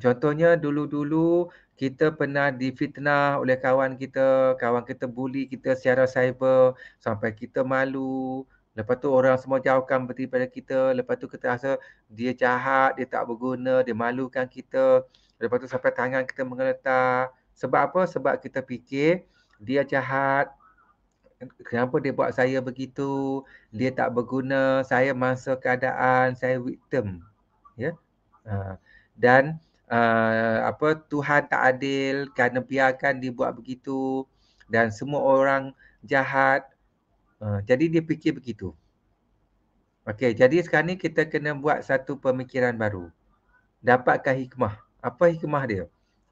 Contohnya dulu-dulu kita pernah difitnah oleh kawan kita bully kita secara cyber sampai kita malu. Lepas tu orang semua jauhkan daripada kita. Lepas tu kita rasa dia jahat, dia tak berguna, dia malukan kita. Lepas tu sampai tangan kita menggeletar. Sebab apa? Sebab kita fikir dia jahat. Kenapa dia buat saya begitu? Dia tak berguna, saya mangsa keadaan, saya victim. Ya. Dan Tuhan tak adil kerana biarkan dia buat begitu dan semua orang jahat. Jadi dia fikir begitu. Okey, jadi sekarang ni kita kena buat satu pemikiran baru. Dapatkan hikmah. Apa hikmah dia?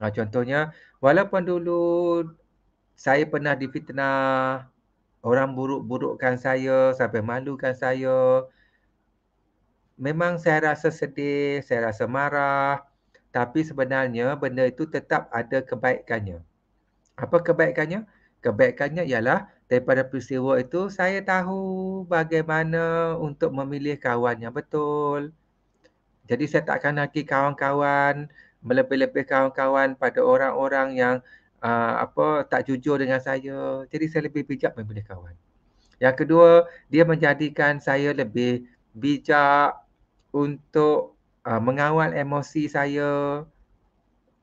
Contohnya, walaupun dulu saya pernah difitnah, orang buruk-burukkan saya sampai malukan saya, memang saya rasa sedih, saya rasa marah, tapi sebenarnya benda itu tetap ada kebaikannya. Apa kebaikannya? Kebaikannya ialah daripada peristiwa itu saya tahu bagaimana untuk memilih kawan yang betul. Jadi saya tak akan lagi kawan-kawan, melebih-lebih kawan-kawan pada orang-orang yang tak jujur dengan saya. Jadi saya lebih bijak memilih kawan. Yang kedua, dia menjadikan saya lebih bijak untuk mengawal emosi saya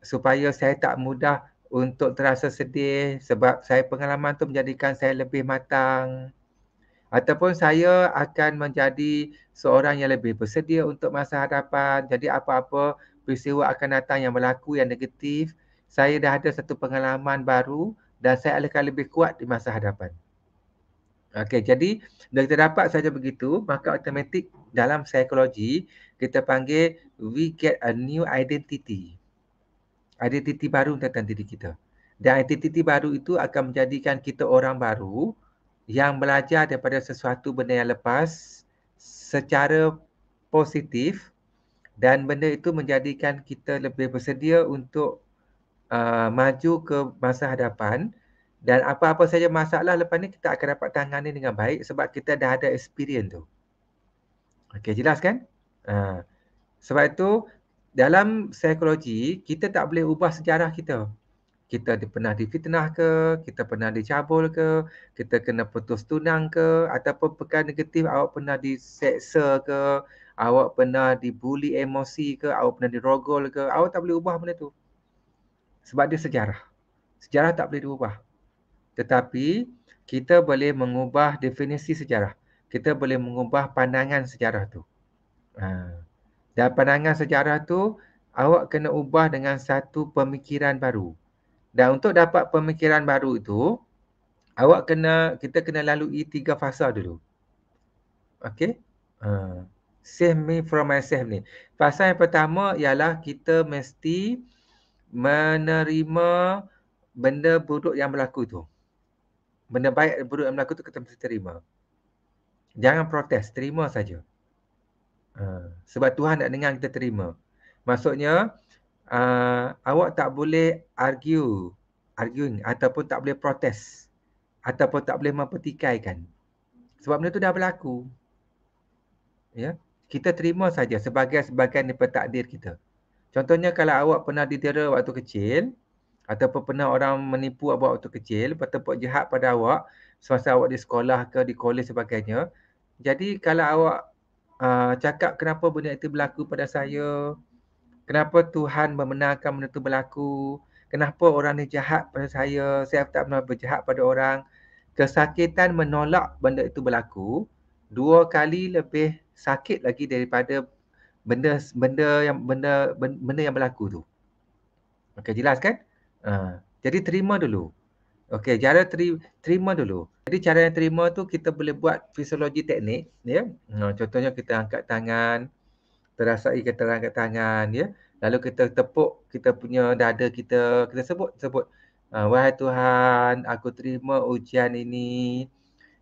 supaya saya tak mudah untuk terasa sedih sebab saya pengalaman tu menjadikan saya lebih matang. Ataupun saya akan menjadi seorang yang lebih bersedia untuk masa hadapan. Jadi apa-apa peristiwa akan datang yang berlaku yang negatif, saya dah ada satu pengalaman baru dan saya akan lebih kuat di masa hadapan. Okey, jadi bila kita dapat saja begitu, maka automatik dalam psikologi kita panggil we get a new identity. Identiti baru tentang diri kita. Dan identiti baru itu akan menjadikan kita orang baru yang belajar daripada sesuatu benda yang lepas secara positif dan benda itu menjadikan kita lebih bersedia untuk maju ke masa hadapan dan apa-apa saja masalah lepas ni kita akan dapat tangani dengan baik sebab kita dah ada experience tu. Okey, jelas kan? Sebab itu dalam psikologi kita tak boleh ubah sejarah kita. Kita pernah difitnah ke, kita pernah dicabul ke, kita kena putus tunang ke, ataupun perkara negatif awak pernah diseksa ke, awak pernah dibuli emosi ke, awak pernah dirogol ke, awak tak boleh ubah benda tu. Sebab dia sejarah. Sejarah tak boleh diubah. Tetapi kita boleh mengubah definisi sejarah. Kita boleh mengubah pandangan sejarah tu. Dan pandangan sejarah tu awak kena ubah dengan satu pemikiran baru. Dan untuk dapat pemikiran baru itu, kita kena lalui 3 fasa dulu. Okey? Save me from myself ni. Fasa yang pertama ialah kita mesti menerima benda buruk yang berlaku tu. Benda baik dan buruk yang berlaku tu kita mesti terima. Jangan protes, terima saja. Sebab Tuhan nak dengar kita terima. Maksudnya, awak tak boleh arguing ataupun tak boleh protes ataupun tak boleh mempertikaikan sebab benda tu dah berlaku. Ya, kita terima saja sebagai sebahagian daripada takdir kita. Contohnya kalau awak pernah didera waktu kecil ataupun pernah orang menipu awak waktu kecil, bertepuk jahat pada awak semasa awak di sekolah ke di kolej sebagainya. Jadi kalau awak cakap kenapa benda itu berlaku pada saya, Kenapa Tuhan membenarkan benda tu berlaku? Kenapa orang ni jahat pada saya tak pernah berjahat pada orang. Kesakitan menolak benda itu berlaku 2 kali lebih sakit lagi daripada benda yang berlaku tu. Okey, jelas kan? Jadi terima dulu. Okey, cara terima dulu. Jadi cara yang terima tu kita boleh buat fisiologi teknik, ya. Contohnya kita angkat tangan, terasai kita angkat tangan, ya. Lalu kita tepuk kita punya dada kita sebut, wahai Tuhan, aku terima ujian ini,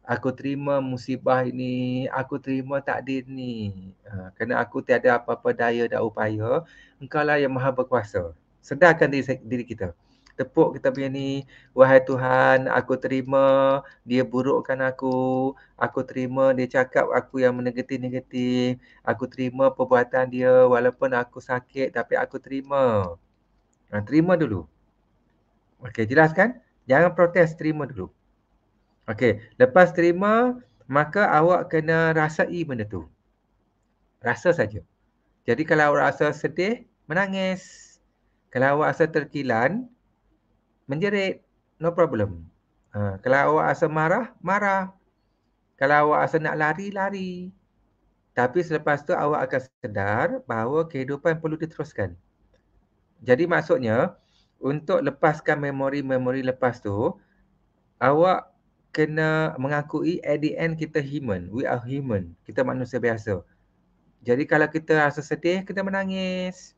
aku terima musibah ini, aku terima takdir ni. Kerana aku tiada apa-apa daya dan upaya, Engkaulah yang Maha Berkuasa. Sedarkan diri kita. Tepuk kita punya ni, wahai Tuhan, aku terima dia burukkan aku terima dia cakap aku yang negatif, aku terima perbuatan dia walaupun aku sakit tapi aku terima. Terima dulu. Okey, jelas kan? Jangan protes, terima dulu. Okey, lepas terima, maka awak kena rasai benda tu. Rasa saja. Jadi kalau awak rasa sedih, menangis. Kalau awak rasa terkilan, menjerit. No problem. Kalau awak rasa marah, marah. Kalau awak rasa nak lari, lari. Tapi selepas tu awak akan sedar bahawa kehidupan perlu diteruskan. Jadi maksudnya, untuk lepaskan memori-memori lepas tu, awak kena mengakui at the end kita human. We are human. Kita manusia biasa. Jadi kalau kita rasa sedih, kita menangis.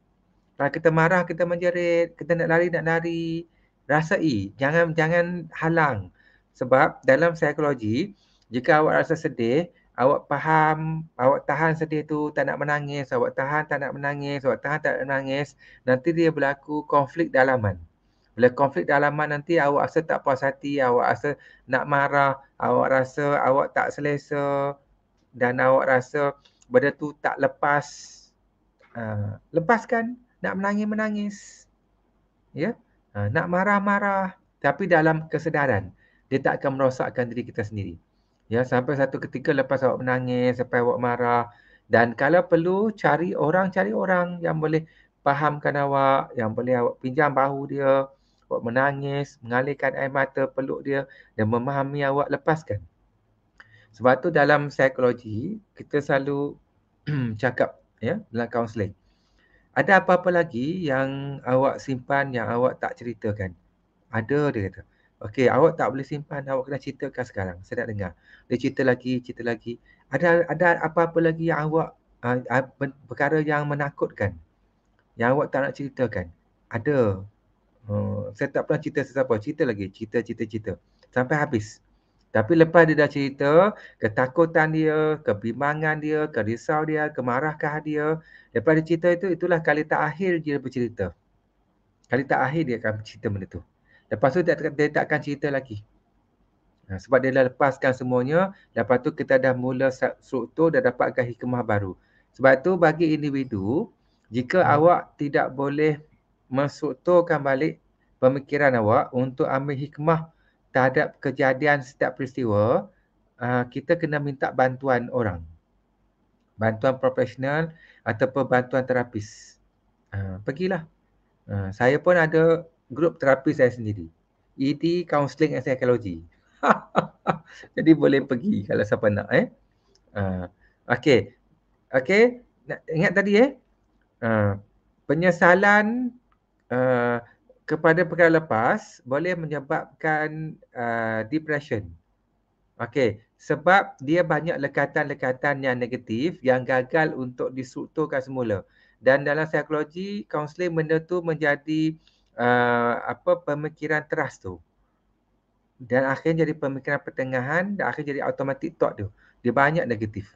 Kalau kita marah, kita menjerit. Kita nak lari. Rasai. Jangan halang. Sebab dalam psikologi, jika awak rasa sedih, awak faham, awak tahan sedih tu, tak nak menangis. Awak tahan tak nak menangis. Awak tahan tak nak menangis. Nanti dia berlaku konflik dalaman. Bila konflik dalaman nanti awak rasa tak puas hati, awak rasa nak marah, awak rasa awak tak selesa dan awak rasa benda tu tak lepas. Lepaskan. Nak menangis. Ya. Nak marah. Tapi dalam kesedaran. Dia tak akan merosakkan diri kita sendiri. Ya, sampai satu ketika lepas awak menangis, sampai awak marah. Dan kalau perlu cari orang yang boleh fahamkan awak, yang boleh awak pinjam bahu dia, awak menangis, mengalirkan air mata, peluk dia dan memahami awak, lepaskan. Sebab tu dalam psikologi kita selalu cakap, ya, dalam kaunseling. Ada apa-apa lagi yang awak simpan yang awak tak ceritakan? Ada, dia kata. Okey, awak tak boleh simpan, awak kena ceritakan sekarang. Saya nak dengar. Dia cerita lagi. Ada apa-apa lagi yang awak perkara yang menakutkan yang awak tak nak ceritakan? Ada. Saya tak pernah cerita sesiapa. Cerita lagi. Cerita. Sampai habis. Tapi lepas dia dah cerita, ketakutan dia, kebimbangan dia, kerisau dia, kemarahkah dia, lepas dia cerita itu, itulah kali tak akhir dia bercerita. Kali tak akhir dia akan cerita benda tu. Lepas tu dia tak akan cerita lagi. Sebab dia dah lepaskan semuanya, lepas tu kita dah mula struktur, dah dapatkan hikmah baru. Sebab tu bagi individu, jika awak tidak boleh menstrukturkan balik pemikiran awak untuk ambil hikmah terhadap kejadian setiap peristiwa, kita kena minta bantuan orang. Bantuan profesional ataupun bantuan terapis. Pergilah. Saya pun ada grup terapi saya sendiri. ED Counselling and Psychology. Jadi boleh pergi kalau siapa nak. Okey. Ingat tadi penyesalan kepada perkara lepas boleh menyebabkan depression. Okey, sebab dia banyak lekatan-lekatan yang negatif yang gagal untuk distrukturkan semula. Dan dalam psikologi, kaunseling benda tu menjadi pemikiran teras tu. Dan akhirnya jadi pemikiran pertengahan dan akhirnya jadi automatic thought tu. Dia banyak negatif.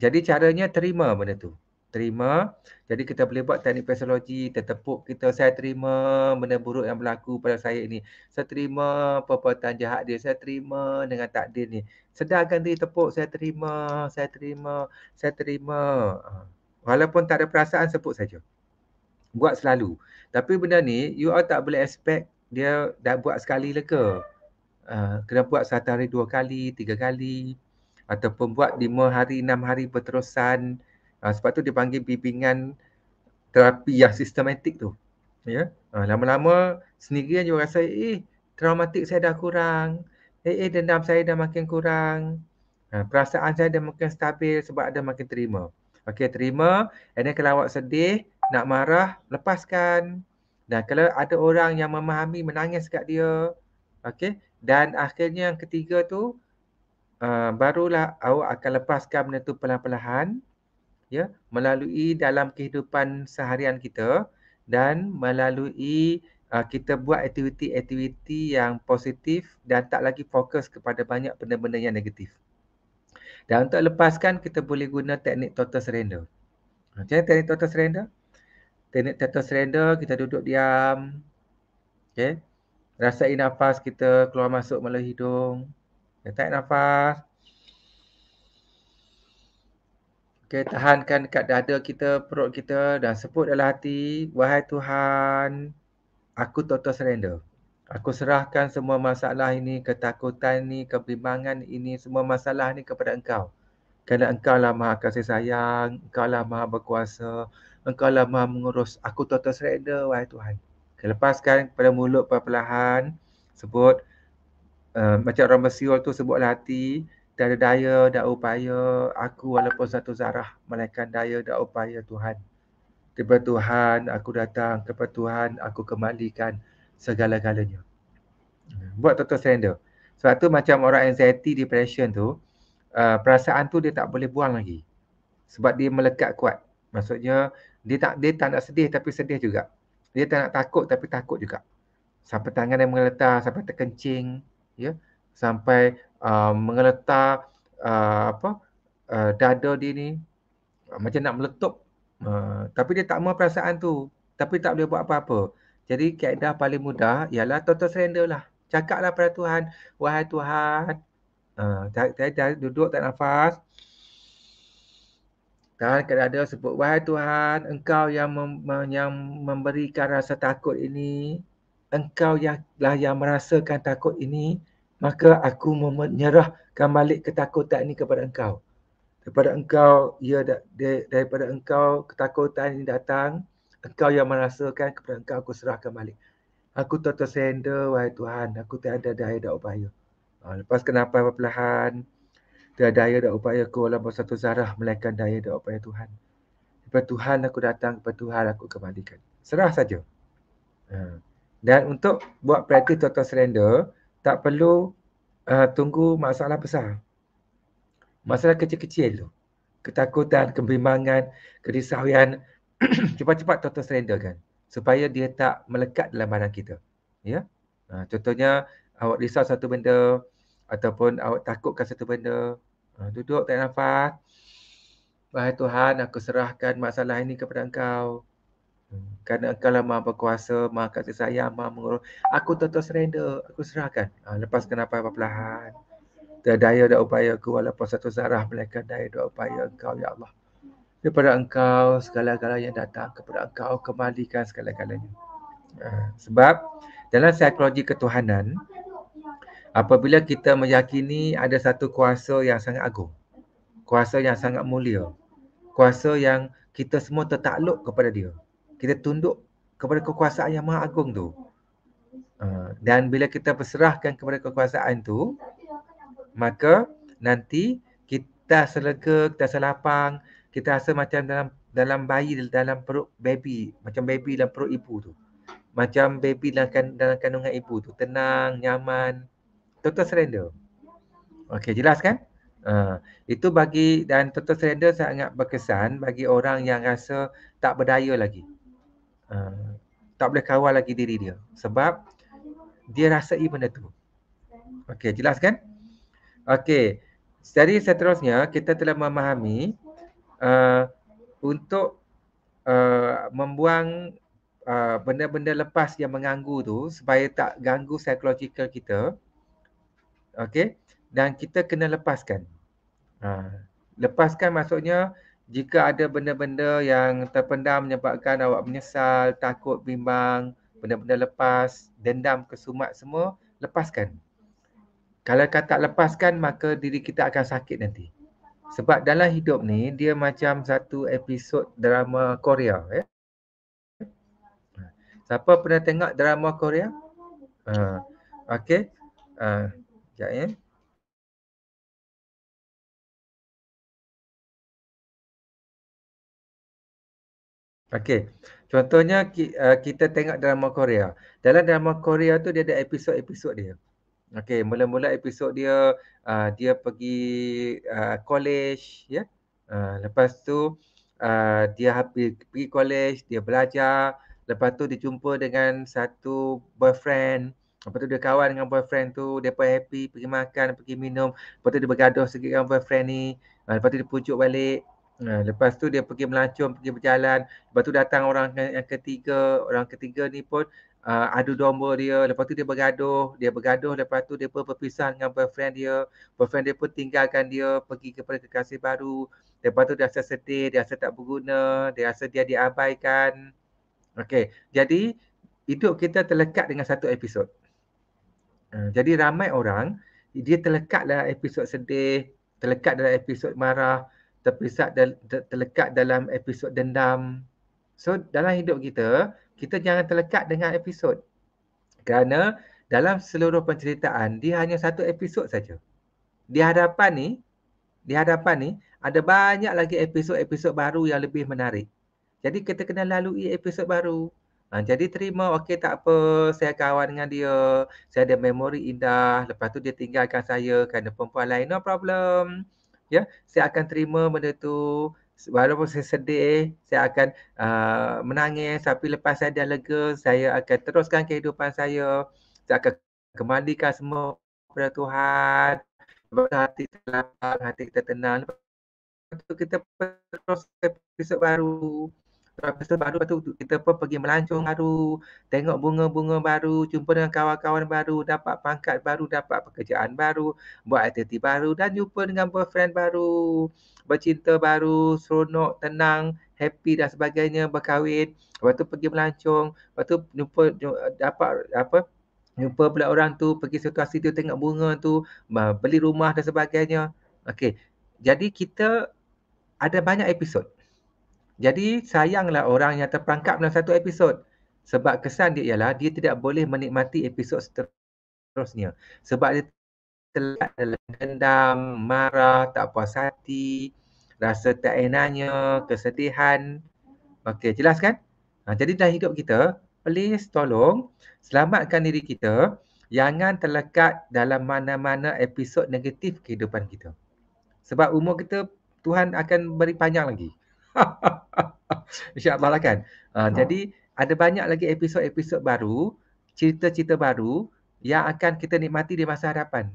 Jadi caranya terima benda tu. Terima. Jadi kita boleh buat teknik psikologi, tertepuk kita, saya terima benda buruk yang berlaku pada saya ini. Saya terima perbuatan jahat dia, saya terima dengan takdir ni. Sedarkan diri, tepuk, saya terima. Walaupun tak ada perasaan, sebut saja. Buat selalu. Tapi benda ni, you all tak boleh expect dia dah buat sekali lega. Kena buat 1 hari 2 kali, 3 kali. Ataupun buat 5 hari, 6 hari berterusan. Sebab tu dipanggil bimbingan terapi yang sistematik tu. Ya. Lama-lama sendirian juga rasa traumatik saya dah kurang. Dendam saya dah makin kurang. Perasaan saya dah makin stabil sebab ada makin terima. Okey, terima. And then kalau awak sedih, nak marah, lepaskan. Dan kalau ada orang yang memahami, menangis kat dia. Okey. Dan akhirnya yang ketiga tu, barulah awak akan lepaskan benda tu perlahan-lahan. Ya, melalui dalam kehidupan seharian kita dan melalui kita buat aktiviti-aktiviti yang positif dan tak lagi fokus kepada banyak benda-benda yang negatif. Dan untuk lepaskan, kita boleh guna teknik total surrender. Macam mana teknik total surrender? Teknik total surrender, kita duduk diam. Okay. Rasai nafas kita keluar masuk melalui hidung. Tarik nafas. Okay, tahankan dekat dada kita, perut kita dan sebut dalam hati, wahai Tuhan, aku total surrender. Aku serahkan semua masalah ini, ketakutan ini, kebimbangan ini, semua masalah ini kepada Engkau. Kerana Engkau lah Maha Kasih Sayang, Engkau lah Maha Berkuasa, Engkau lah Maha Mengurus. Aku total surrender, wahai Tuhan. Lepaskan pada mulut perlahan, sebut macam orang bersiul tu, sebutlah hati. Tak ada daya, tak upaya, aku walaupun satu zarah, melainkan daya dan upaya Tuhan. Kepada Tuhan aku datang, kepada Tuhan aku kembalikan segala-galanya. Buat total surrender. Sebab tu macam orang anxiety, depression tu, perasaan tu dia tak boleh buang lagi. Sebab dia melekat kuat. Maksudnya dia tak nak sedih tapi sedih juga. Dia tak nak takut tapi takut juga. Sampai tangan dia mengeletar, sampai terkencing, ya. Sampai mengeletar dada dia ni macam nak meletup. Tapi dia tak mahu perasaan tu. Tapi tak boleh buat apa-apa. Jadi kaedah paling mudah ialah total surrender lah. Cakaplah pada Tuhan, wahai Tuhan. Duduk, tarik nafas. Tahan kat dada, sebut, wahai Tuhan, Engkau yang memberikan rasa takut ini. Engkau lah yang merasakan takut ini. Maka aku menyerahkan balik ketakutan ini kepada Engkau. Daripada Engkau ketakutan ini datang, Engkau yang merasakan, kepada Engkau aku serahkan balik. Aku total surrender, wahai Tuhan, aku tiada daya dan upaya. Lepaskan nafas perlahan. Tiada daya dan upaya aku walaupun satu zarah, melainkan daya dan upaya Tuhan. Kepada Tuhan aku datang, kepada Tuhan aku kembalikan. Serah saja. Dan untuk buat praktis total surrender, tak perlu tunggu masalah besar. Masalah kecil-kecil tu. Ketakutan, kebimbangan, kerisauan, cepat-cepat total surrender kan. Supaya dia tak melekat dalam badan kita. Ya. Contohnya, awak risau satu benda, ataupun awak takutkan satu benda. Duduk, tarik nafas. Wahai Tuhan, aku serahkan masalah ini kepada Engkau. Kerana Engkau lah Maha Berkuasa, Maha Kasih Sayang, Maha Mengurus. Aku total surrender, aku serahkan. Lepaskan nafas perlahan. Tiada daya dan upaya aku walaupun satu zarah, melainkan daya dan upaya Engkau, ya Allah. Daripada Engkau segala-galanya datang, kepada Engkau kembalikan segala-galanya. Sebab dalam psikologi ketuhanan, apabila kita meyakini ada satu kuasa yang sangat agung, kuasa yang sangat mulia, kuasa yang kita semua tertakluk kepada dia, kita tunduk kepada kekuasaan yang maha agung tu. Dan bila kita berserahkan kepada kekuasaan tu, maka nanti kita selega, kita selapang, kita rasa macam dalam bayi dalam perut baby, macam baby dalam perut ibu tu. Macam baby dalam kandungan ibu tu, tenang, nyaman, total surrender. Okey, jelas kan? Itu dan total surrender sangat berkesan bagi orang yang rasa tak berdaya lagi. Tak boleh kawal lagi diri dia. Sebab dia rasai benda tu. Okey, jelas kan? Okey, jadi seterusnya kita telah memahami untuk membuang benda-benda lepas yang mengganggu tu supaya tak ganggu psikologikal kita. Okey, dan kita kena lepaskan. Lepaskan maksudnya jika ada benda-benda yang terpendam menyebabkan awak menyesal, takut, bimbang, benda-benda lepas, dendam, kesumat semua, lepaskan. Kalau tak lepaskan, maka diri kita akan sakit nanti. Sebab dalam hidup ni, dia macam satu episod drama Korea. Siapa pernah tengok drama Korea? Okey. Sekejap ya. Okey. Contohnya kita tengok drama Korea. Dalam drama Korea tu dia ada episod-episod dia. Okey, mula-mula episod dia dia pergi college ya. Lepas tu dia habis pergi college, dia belajar, lepas tu dia jumpa dengan satu boyfriend. Lepas tu dia kawan dengan boyfriend tu, dia pun happy, pergi makan, pergi minum. Lepas tu dia bergaduh sikit dengan boyfriend ni. Lepas tu dia pujuk balik. Lepas tu dia pergi melancong, pergi berjalan. Lepas tu datang orang yang ketiga. Orang ketiga ni pun adu domba dia. Lepas tu dia bergaduh. Lepas tu dia pun berpisah dengan boyfriend dia. Boyfriend dia pun tinggalkan dia, pergi kepada kekasih baru. Lepas tu dia rasa sedih, dia rasa tak berguna, dia rasa dia diabaikan. Okey, jadi hidup kita terlekat dengan satu episod. Jadi ramai orang, dia terlekat dalam episod sedih, terlekat dalam episod marah, terlekat dalam episod dendam. So dalam hidup kita, kita jangan terlekat dengan episod. Kerana dalam seluruh penceritaan, dia hanya satu episod saja. Di hadapan ni ada banyak lagi episod-episod baru yang lebih menarik. Jadi kita kena lalui episod baru. Jadi terima, okey tak apa, saya kawan dengan dia, saya ada memori indah, lepas tu dia tinggalkan saya kerana perempuan lain, no problem. Ya, saya akan terima benda tu. Walaupun saya sedih, saya akan menangis, tapi lepas saya dah lega, saya akan teruskan kehidupan saya. Saya akan kembalikan semua kepada Tuhan. Lepas tu hati kita lapang, hati kita tenang. Lepas tu kita terus episod baru. Episod baru, lepas tu kita pun pergi melancong baru, tengok bunga-bunga baru, jumpa dengan kawan-kawan baru, dapat pangkat baru, dapat pekerjaan baru, buat aktiviti baru dan jumpa dengan boyfriend baru, bercinta baru, seronok, tenang, happy dan sebagainya, berkahwin. Lepas tu pergi melancong, lepas tu jumpa pula orang tu, pergi situasi tu, tengok bunga tu, beli rumah dan sebagainya. Okey, jadi kita ada banyak episod. Jadi sayanglah orang yang terperangkap dalam satu episod. Sebab kesan dia ialah dia tidak boleh menikmati episod seterusnya. Sebab dia terlekat dalam dendam, marah, tak puas hati, rasa tak enaknya, kesedihan. Okey, jelas kan? Jadi dalam hidup kita, please tolong selamatkan diri kita. Jangan terlekat dalam mana-mana episod negatif kehidupan kita. Sebab umur kita, Tuhan akan beri panjang lagi. InsyaAllah lah kan. Jadi ada banyak lagi episod-episod baru, cerita-cerita baru yang akan kita nikmati di masa hadapan.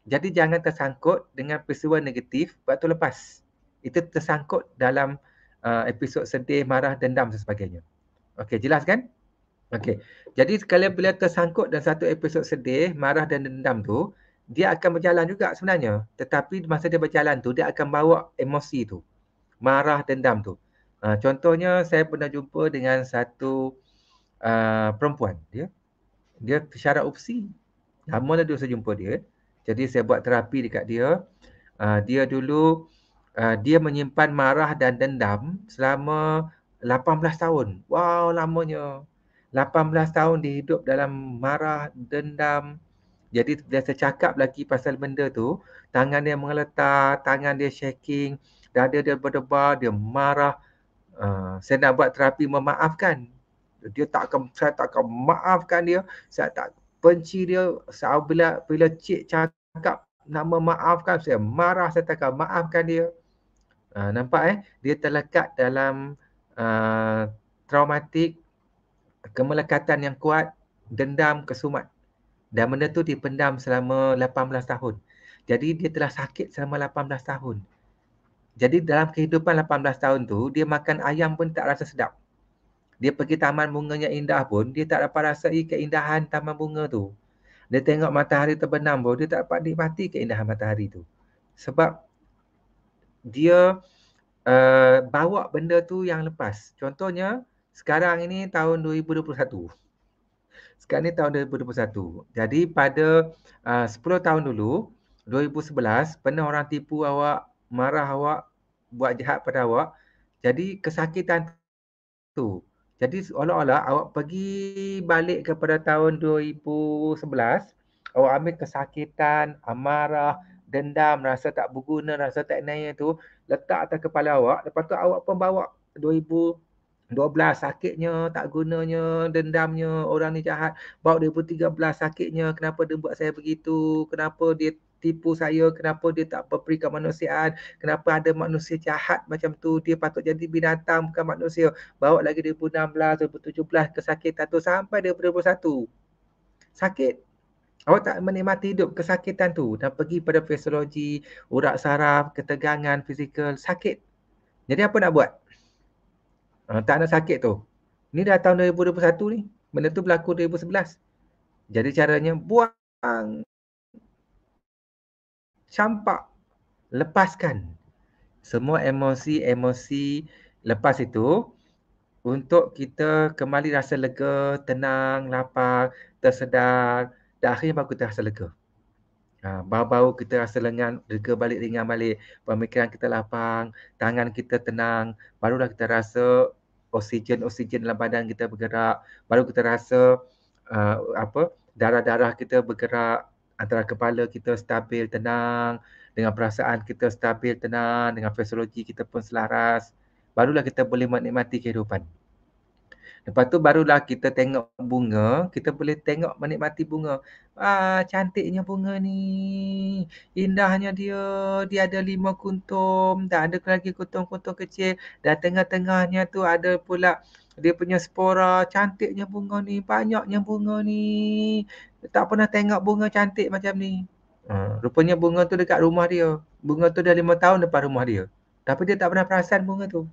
Jadi jangan tersangkut dengan peristiwa negatif waktu lepas. Itu tersangkut dalam episod sedih, marah, dendam dan sebagainya. Okey, jelas kan? Okey. Jadi kalau bila tersangkut dalam satu episod sedih, marah dan dendam tu, dia akan berjalan juga sebenarnya. Tetapi masa dia berjalan tu, dia akan bawa emosi tu. Marah, dendam tu. Contohnya saya pernah jumpa dengan satu perempuan. Dia tersyaraf opsi. Lama dah saya jumpa dia. Jadi saya buat terapi dekat dia. Dia dulu dia menyimpan marah dan dendam selama 18 tahun. Wow, lamanya. 18 tahun dia hidup dalam marah, dendam. Jadi bila saya cakap lagi pasal benda tu, tangan dia mengeletar, tangan dia shaking, dada dia berdebar, dia marah. Saya nak buat terapi memaafkan. Saya tak akan maafkan dia. Saya tak benci dia. Bila cik cakap nak memaafkan, saya marah, saya tak akan maafkan dia. Nampak dia terlekat dalam traumatik, kemelekatan yang kuat, dendam, kesumat. Dan benda tu dipendam selama 18 tahun. Jadi dia telah sakit selama 18 tahun. Jadi dalam kehidupan 18 tahun tu, dia makan ayam pun tak rasa sedap. Dia pergi taman bunganya indah pun, dia tak dapat rasai keindahan taman bunga tu. Dia tengok matahari terbenam pun, dia tak dapat nikmati keindahan matahari tu. Sebab dia bawa benda tu yang lepas. Contohnya, sekarang ini tahun 2021. Sekarang ni tahun 2021. Jadi pada 10 tahun dulu, 2011, pernah orang tipu awak, marah awak, buat jahat pada awak. Jadi kesakitan tu. Jadi seolah-olah awak pergi balik kepada tahun 2011, awak ambil kesakitan, amarah, dendam, rasa tak berguna, rasa tak naya tu, letak atas kepala awak. Lepas tu awak pun bawa 2012 sakitnya, tak gunanya, dendamnya, orang ni jahat. Bawa 2013 sakitnya, kenapa dia buat saya begitu, kenapa dia tipu saya, kenapa dia tak beri kemanusiaan, kenapa ada manusia jahat macam tu, dia patut jadi binatang bukan manusia. Bawa lagi 2016, 2017 kesakitan tu sampai 2021. Sakit. Awak tak menikmati hidup kesakitan tu dan pergi pada fisiologi, urat saraf, ketegangan fizikal, sakit. Jadi apa nak buat? Tak nak sakit tu. Ni dah tahun 2021 ni. Benda tu berlaku 2011. Jadi caranya buang, campak, lepaskan semua emosi-emosi lepas itu untuk kita kembali rasa lega, tenang, lapang, tersedar dan akhirnya baru kita rasa lega. Bau-bau kita rasa lengan, lega balik, ringan balik, pemikiran kita lapang, tangan kita tenang, barulah kita rasa oksigen dalam badan kita bergerak, baru kita rasa darah-darah kita bergerak, antara kepala kita stabil, tenang, dengan perasaan kita stabil, tenang, dengan fisiologi kita pun selaras, barulah kita boleh menikmati kehidupan. Lepas tu barulah kita tengok bunga, kita boleh tengok menikmati bunga. Cantiknya bunga ni. Indahnya dia. Dia ada 5 kuntum. Dan ada lagi kuntum-kuntum kecil. Dan tengah-tengahnya tu ada pula dia punya spora. Cantiknya bunga ni. Banyaknya bunga ni. Tak pernah tengok bunga cantik macam ni. Rupanya bunga tu dekat rumah dia. Bunga tu dah 5 tahun depan rumah dia. Tapi dia tak pernah perasan bunga tu.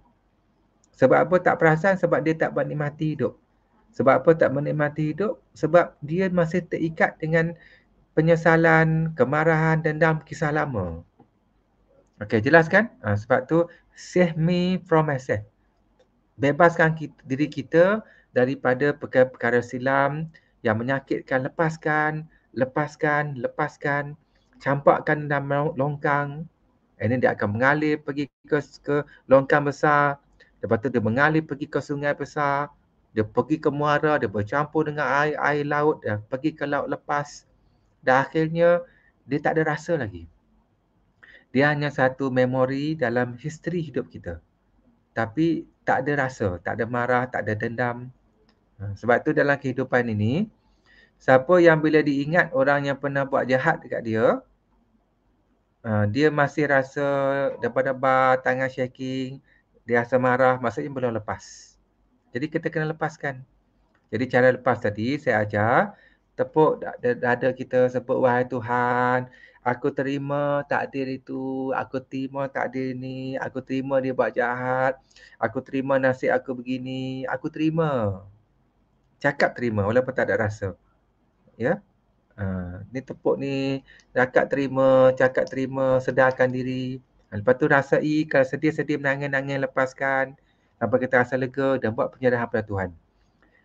Sebab apa tak perasan? Sebab dia tak menikmati hidup. Sebab apa tak menikmati hidup? Sebab dia masih terikat dengan penyesalan, kemarahan, dendam, kisah lama. Okey, jelas kan? Sebab tu, save me from myself. Bebaskan diri kita daripada perkara-perkara silam yang menyakitkan. Lepaskan. Campakkan dalam longkang. Ini dia akan mengalir pergi ke longkang besar. Lepas tu dia mengalir pergi ke sungai besar. Dia pergi ke muara, dia bercampur dengan air laut, dia pergi ke laut lepas. Dan akhirnya dia tak ada rasa lagi. Dia hanya satu memori dalam history hidup kita. Tapi tak ada rasa, tak ada marah, tak ada dendam. Sebab tu dalam kehidupan ini, siapa yang bila diingat orang yang pernah buat jahat dekat dia, dia masih rasa debar-debar, tangan shaking, dia rasa marah, maksudnya belum lepas. Jadi kita kena lepaskan. Jadi cara lepas tadi saya ajar, tepuk dada kita, sebut wahai Tuhan, aku terima takdir itu, aku terima takdir ini, aku terima dia buat jahat, aku terima nasib aku begini, aku terima. Cakap terima walaupun tak ada rasa. Ya. Ni tepuk ni, cakap terima, sedarkan diri. Lepas tu rasai, kalau sedih-sedih, menangis-nangis, lepaskan. Sampai kita rasa lega dan buat penyerahan pada Tuhan.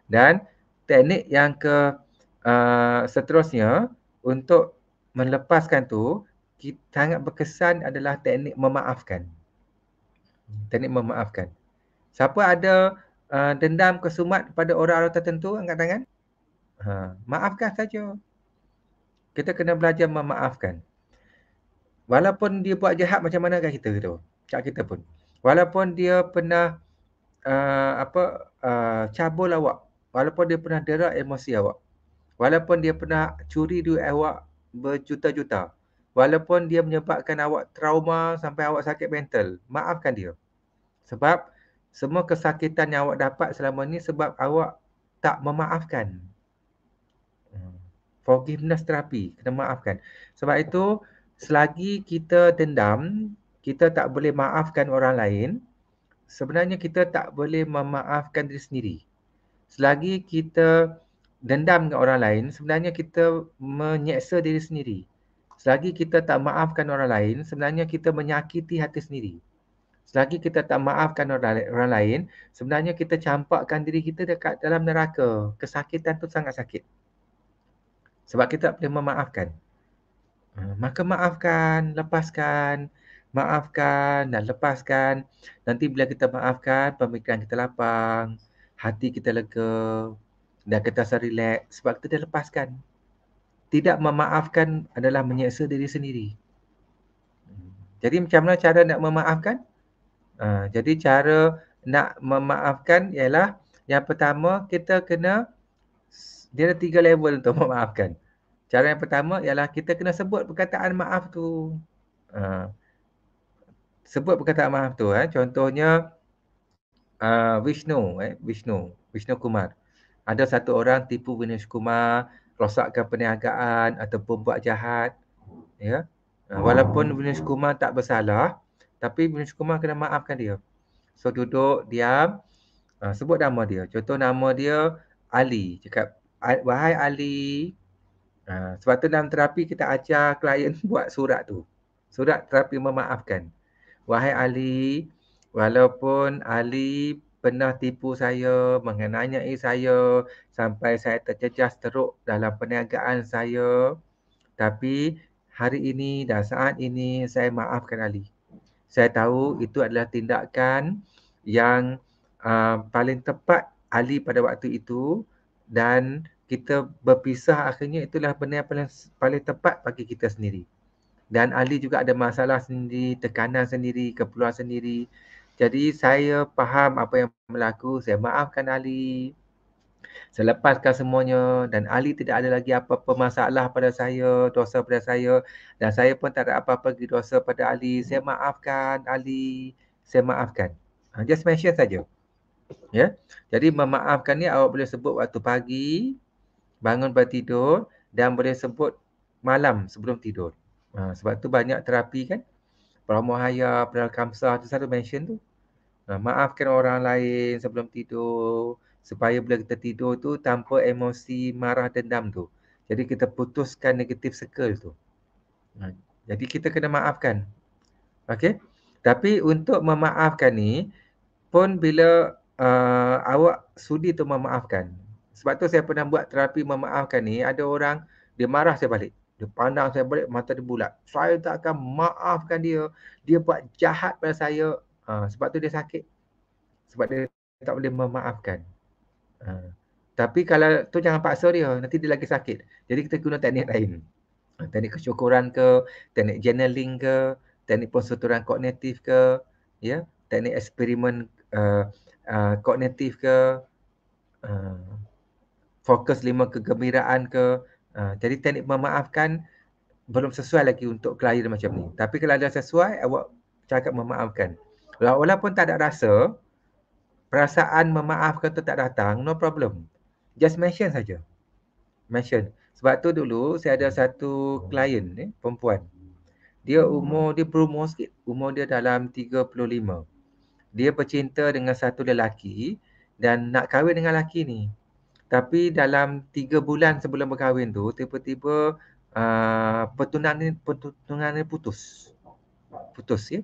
Dan teknik yang seterusnya untuk melepaskan tu, sangat berkesan adalah teknik memaafkan. Teknik memaafkan. Siapa ada dendam kesumat pada orang-orang tertentu, angkat tangan. Maafkan saja. Kita kena belajar memaafkan. Walaupun dia buat jahat macam mana kat kita tu. Kat kita pun. Walaupun dia pernah cabul awak. Walaupun dia pernah derak emosi awak. Walaupun dia pernah curi duit awak berjuta-juta. Walaupun dia menyebabkan awak trauma sampai awak sakit mental. Maafkan dia. Sebab semua kesakitan yang awak dapat selama ni sebab awak tak memaafkan. Forgiveness terapi, kena maafkan. Sebab itu, selagi kita dendam, kita tak boleh maafkan orang lain, sebenarnya kita tak boleh memaafkan diri sendiri. Selagi kita dendam dengan orang lain, sebenarnya kita menyeksa diri sendiri. Selagi kita tak maafkan orang lain, sebenarnya kita menyakiti hati sendiri. Selagi kita tak maafkan orang lain, sebenarnya kita campakkan diri kita dekat dalam neraka. Kesakitan tu sangat sakit. Sebab kita tak boleh memaafkan. Maka maafkan, lepaskan, maafkan dan lepaskan. Nanti bila kita maafkan, pemikiran kita lapang, hati kita lega dan kita rasa relax sebab kita dah lepaskan. Tidak memaafkan adalah menyeksa diri sendiri. Jadi macam mana cara nak memaafkan? Jadi cara nak memaafkan ialah yang pertama kita kena, dia ada 3 level untuk memaafkan. Cara yang pertama ialah kita kena sebut perkataan maaf tu. Sebut perkataan maaf tu. Contohnya Vishnu Kumar. Ada satu orang tipu Vishnu Kumar, rosakkan perniagaan ataupun buat jahat. Ya. Walaupun Vishnu Kumar tak bersalah, tapi Vishnu Kumar kena maafkan dia. So duduk, diam, sebut nama dia. Contoh nama dia Ali. Cakap, wahai Ali. Sebab tu dalam terapi kita ajar klien buat surat tu. Surat terapi memaafkan. Wahai Ali, walaupun Ali pernah tipu saya, menganiayai saya sampai saya terjejas teruk dalam perniagaan saya, tapi hari ini dan saat ini saya maafkan Ali. Saya tahu itu adalah tindakan yang paling tepat Ali pada waktu itu dan kita berpisah akhirnya itulah benda yang paling tepat bagi kita sendiri. Dan Ali juga ada masalah sendiri, tekanan sendiri, keperluan sendiri. Jadi saya faham apa yang berlaku, saya maafkan Ali. Saya lepaskan semuanya dan Ali tidak ada lagi apa-apa masalah pada saya, dosa pada saya dan saya pun tak ada apa-apa lagi dosa pada Ali. Saya maafkan Ali, saya maafkan. Just mention saja. Ya. Jadi memaafkan ni awak boleh sebut waktu pagi, bangun bertidur dan boleh sebut malam sebelum tidur. Sebab tu banyak terapi kan. Pramuhaya, Prakamsa tu selalu mention tu. Maafkan orang lain sebelum tidur supaya bila kita tidur tu tanpa emosi marah dendam tu. Jadi kita putuskan negatif circle tu. Jadi kita kena maafkan. Okey. Tapi untuk memaafkan ni pun bila awak sudi tu memaafkan. Sebab tu saya pernah buat terapi memaafkan ni, ada orang dia marah saya balik. Dia pandang saya balik, mata dia bulat. Saya tak akan maafkan dia. Dia buat jahat pada saya. Sebab tu dia sakit. Sebab dia tak boleh memaafkan. Tapi kalau tu jangan paksa dia, nanti dia lagi sakit. Jadi kita guna teknik lain. Teknik kesyukuran ke, teknik journaling ke, teknik pensuturan kognitif ke, ya, teknik eksperimen kognitif ke, fokus 5 kegembiraan ke. Jadi teknik memaafkan belum sesuai lagi untuk klien macam ni. Tapi kalau ada sesuai, awak cakap memaafkan. Walaupun tak ada rasa, perasaan memaafkan tu tak datang, no problem. Just mention saja. Mention. Sebab tu dulu saya ada satu klien perempuan. Dia berumur sikit. Umur dia dalam 35. Dia bercinta dengan satu lelaki dan nak kahwin dengan lelaki ni. Tapi dalam 3 bulan sebelum berkahwin tu, tiba-tiba pertunangan ni putus. Putus ya.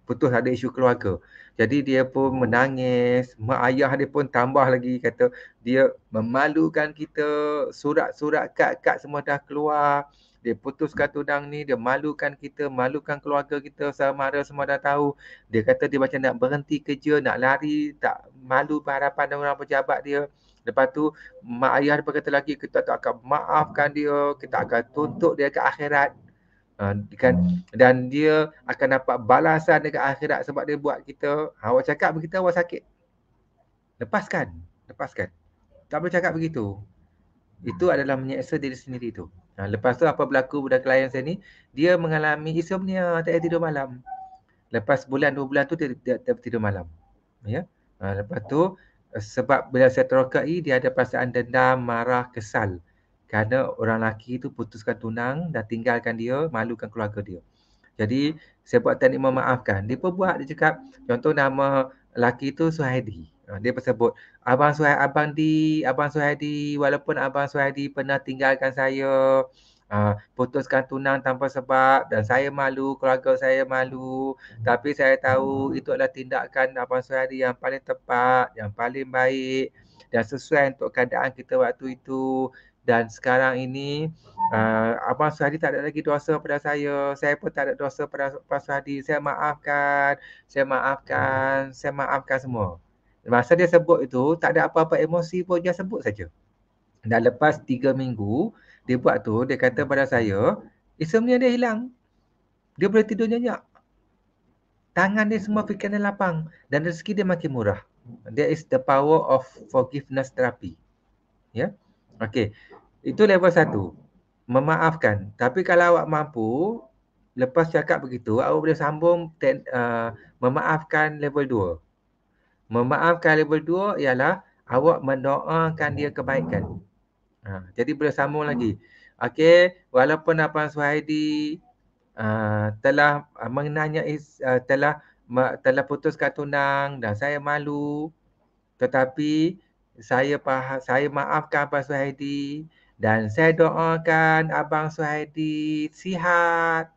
Putus, ada isu keluarga. Jadi dia pun menangis, mak ayah dia pun tambah lagi kata dia memalukan kita, surat-surat kad semua dah keluar. Dia putuskan tunang ni, dia malukan kita, malukan keluarga kita, saudara semua dah tahu. Dia kata dia macam nak berhenti kerja, nak lari, tak malu berhadapan dengan orang pejabat dia. Lepas tu mak ayah dia kata lagi, kita tak akan maafkan dia, kita akan tuntut dia ke akhirat. Dan dia akan dapat balasan dekat akhirat sebab dia buat kita. Awak cakap begitu, awak sakit. Lepaskan. Tak boleh cakap begitu. Itu adalah menyeksa diri sendiri tu. Lepas tu apa berlaku pada klien saya ni, dia mengalami insomnia, tak tidur malam. Lepas bulan 2 bulan tu dia tidur malam. Ya. Lepas tu sebab bila saya terokai, dia ada perasaan dendam, marah, kesal. Kerana orang lelaki tu putuskan tunang dan tinggalkan dia, malukan keluarga dia. Jadi saya buat teknik memaafkan. Dia pun buat, dia cakap, contoh nama lelaki tu Suhaidi. Dia sebut, Abang Suhaidi, walaupun Abang Suhaidi pernah tinggalkan saya, putuskan tunang tanpa sebab dan saya malu, keluarga saya malu, tapi saya tahu itu adalah tindakan Abang Suhaidi yang paling tepat, yang paling baik dan sesuai untuk keadaan kita waktu itu. Dan sekarang ini Abang Suhadi tak ada lagi dosa pada saya pun tak ada dosa pada Abang Suhadi. Saya maafkan semua. Masa dia sebut itu, tak ada apa-apa emosi pun, dia sebut saja. Dan lepas 3 minggu, dia buat tu, dia kata pada saya, insomnia dia hilang. Dia boleh tidur nyenyak. Tangan dia semua fikiran dia lapang. Dan rezeki dia makin murah. That is the power of forgiveness therapy. Ya. Okey. Itu level 1. Memaafkan. Tapi kalau awak mampu, lepas cakap begitu, awak boleh sambung memaafkan level 2. Memaafkan level 2 ialah awak mendoakan dia kebaikan. Jadi boleh sambung lagi. Okey, walaupun Abang Suhaidi telah telah putuskan tunang dan saya malu, tetapi saya maafkan Abang Suhaidi dan saya doakan Abang Suhaidi sihat.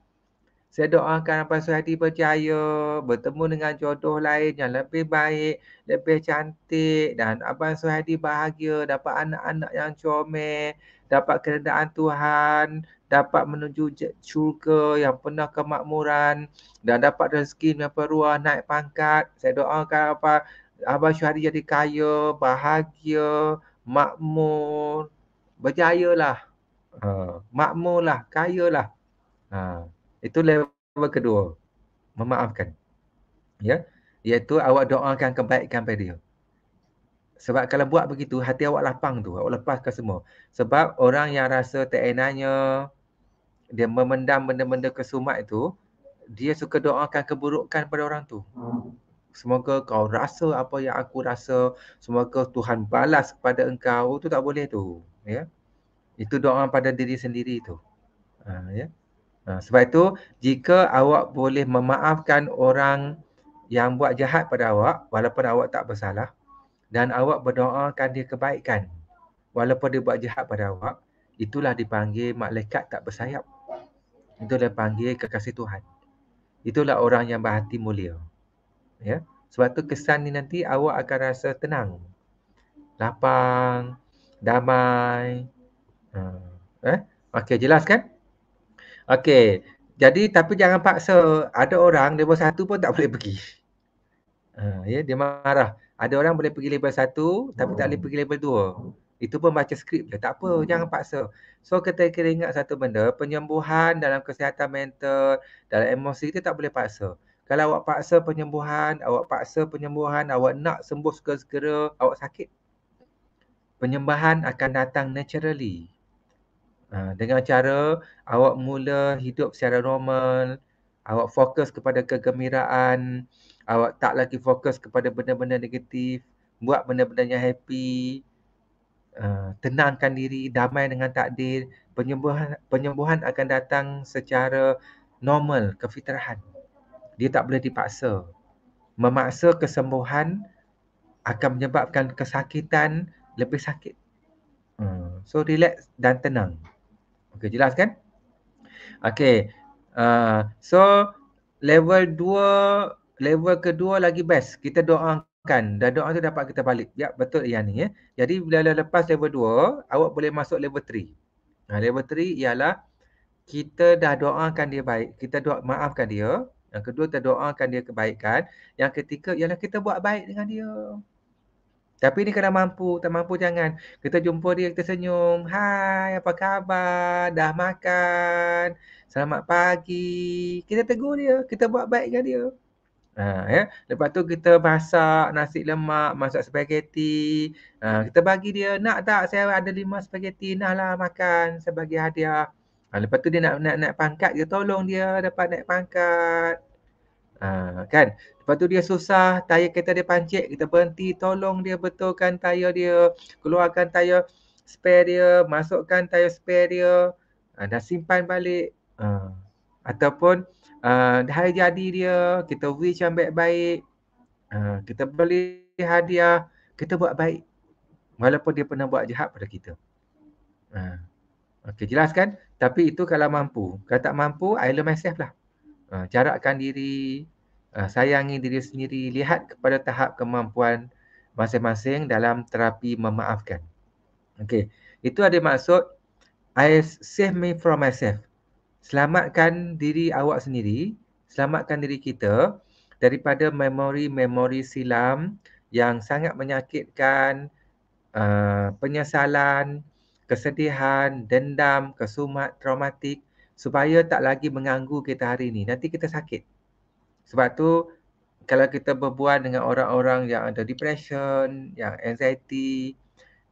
Saya doakan Abang Suhaidi berjaya, bertemu dengan jodoh lain yang lebih baik, lebih cantik dan Abang Suhaidi bahagia, dapat anak-anak yang comel, dapat keredaan Tuhan, dapat menuju syurga yang penuh kemakmuran dan dapat rezeki yang peruah, naik pangkat. Saya doakan Abang Suhaidi jadi kaya, bahagia, makmur, berjayalah. Makmurlah, kayalah. Itu level kedua, memaafkan. Ya, iaitu awak doakan kebaikan pada dia. Sebab kalau buat begitu, hati awak lapang tu, awak lepaskan semua. Sebab orang yang rasa tak enaknya, dia memendam benda-benda kesumat itu, dia suka doakan keburukan pada orang tu. Semoga kau rasa apa yang aku rasa, semoga Tuhan balas kepada engkau. Itu tak boleh tu. Ya, itu doa pada diri sendiri tu. Ya. Sebab itu, jika awak boleh memaafkan orang yang buat jahat pada awak, walaupun awak tak bersalah, dan awak berdoakan dia kebaikan, walaupun dia buat jahat pada awak, itulah dipanggil malaikat tak bersayap. Itulah dipanggil kekasih Tuhan. Itulah orang yang berhati mulia. Ya. Sebab tu kesan ni nanti awak akan rasa tenang, lapang, damai. Okey, jelas kan? Okey. Jadi tapi jangan paksa. Ada orang level 1 pun tak boleh pergi. Ya, dia marah. Ada orang boleh pergi level 1 tapi tak boleh pergi level 2. Itu pun baca skrip je. Tak apa, jangan paksa. So kita kena ingat satu benda, penyembuhan dalam kesihatan mental, dalam emosi kita tak boleh paksa. Kalau awak paksa penyembuhan, awak nak sembuh segera-segera, awak sakit. Penyembuhan akan datang naturally. Dengan cara awak mula hidup secara normal, awak fokus kepada kegembiraan, awak tak lagi fokus kepada benda-benda negatif, buat benda-benda yang happy, tenangkan diri, damai dengan takdir, penyembuhan akan datang secara normal, kefitrahan. Dia tak boleh dipaksa. Memaksa kesembuhan akan menyebabkan kesakitan lebih sakit. So relax dan tenang. Okey, jelas kan? Okey. So level kedua lagi best. Kita doakan dan doa tu dapat kita balik. Ya, betul yang ni ya. Jadi bila lepas level 2, awak boleh masuk level 3. Level 3 ialah kita dah doakan dia baik. Kita maafkan dia. Yang kedua, kita doakan dia kebaikan. Yang ketiga ialah kita buat baik dengan dia. Tapi ni kena mampu, tak mampu jangan. Kita jumpa dia, kita senyum. Hai, apa khabar? Dah makan? Selamat pagi. Kita tegur dia, kita buat baik dengan dia. Ya. Lepas tu kita masak nasi lemak, masak spaghetti. Kita bagi dia, nak tak saya ada 5 spaghetti, nak lah makan, saya bagi hadiah. Lepas tu dia nak naik pangkat, kita tolong dia dapat naik pangkat. Kan? Lepas tu dia susah, tayar kereta dia pancit, kita berhenti, tolong dia betulkan tayar dia, keluarkan tayar spare dia, masukkan tayar spare dia, dan simpan balik. Ataupun hari jadi dia, kita wish yang baik-baik, kita beli hadiah, kita buat baik. Walaupun dia pernah buat jahat pada kita. Okey, jelas kan? Tapi itu kalau mampu. Kalau tak mampu, I love myself lah. Jarakkan diri, sayangi diri sendiri, lihat kepada tahap kemampuan masing-masing dalam terapi memaafkan. Okey, itu ada maksud I save me from myself. Selamatkan diri awak sendiri, selamatkan diri kita daripada memori-memori silam yang sangat menyakitkan, penyesalan, kesedihan, dendam, kesumat, traumatik supaya tak lagi mengganggu kita hari ini. Nanti kita sakit. Sebab tu kalau kita berbual dengan orang-orang yang ada depression, yang anxiety,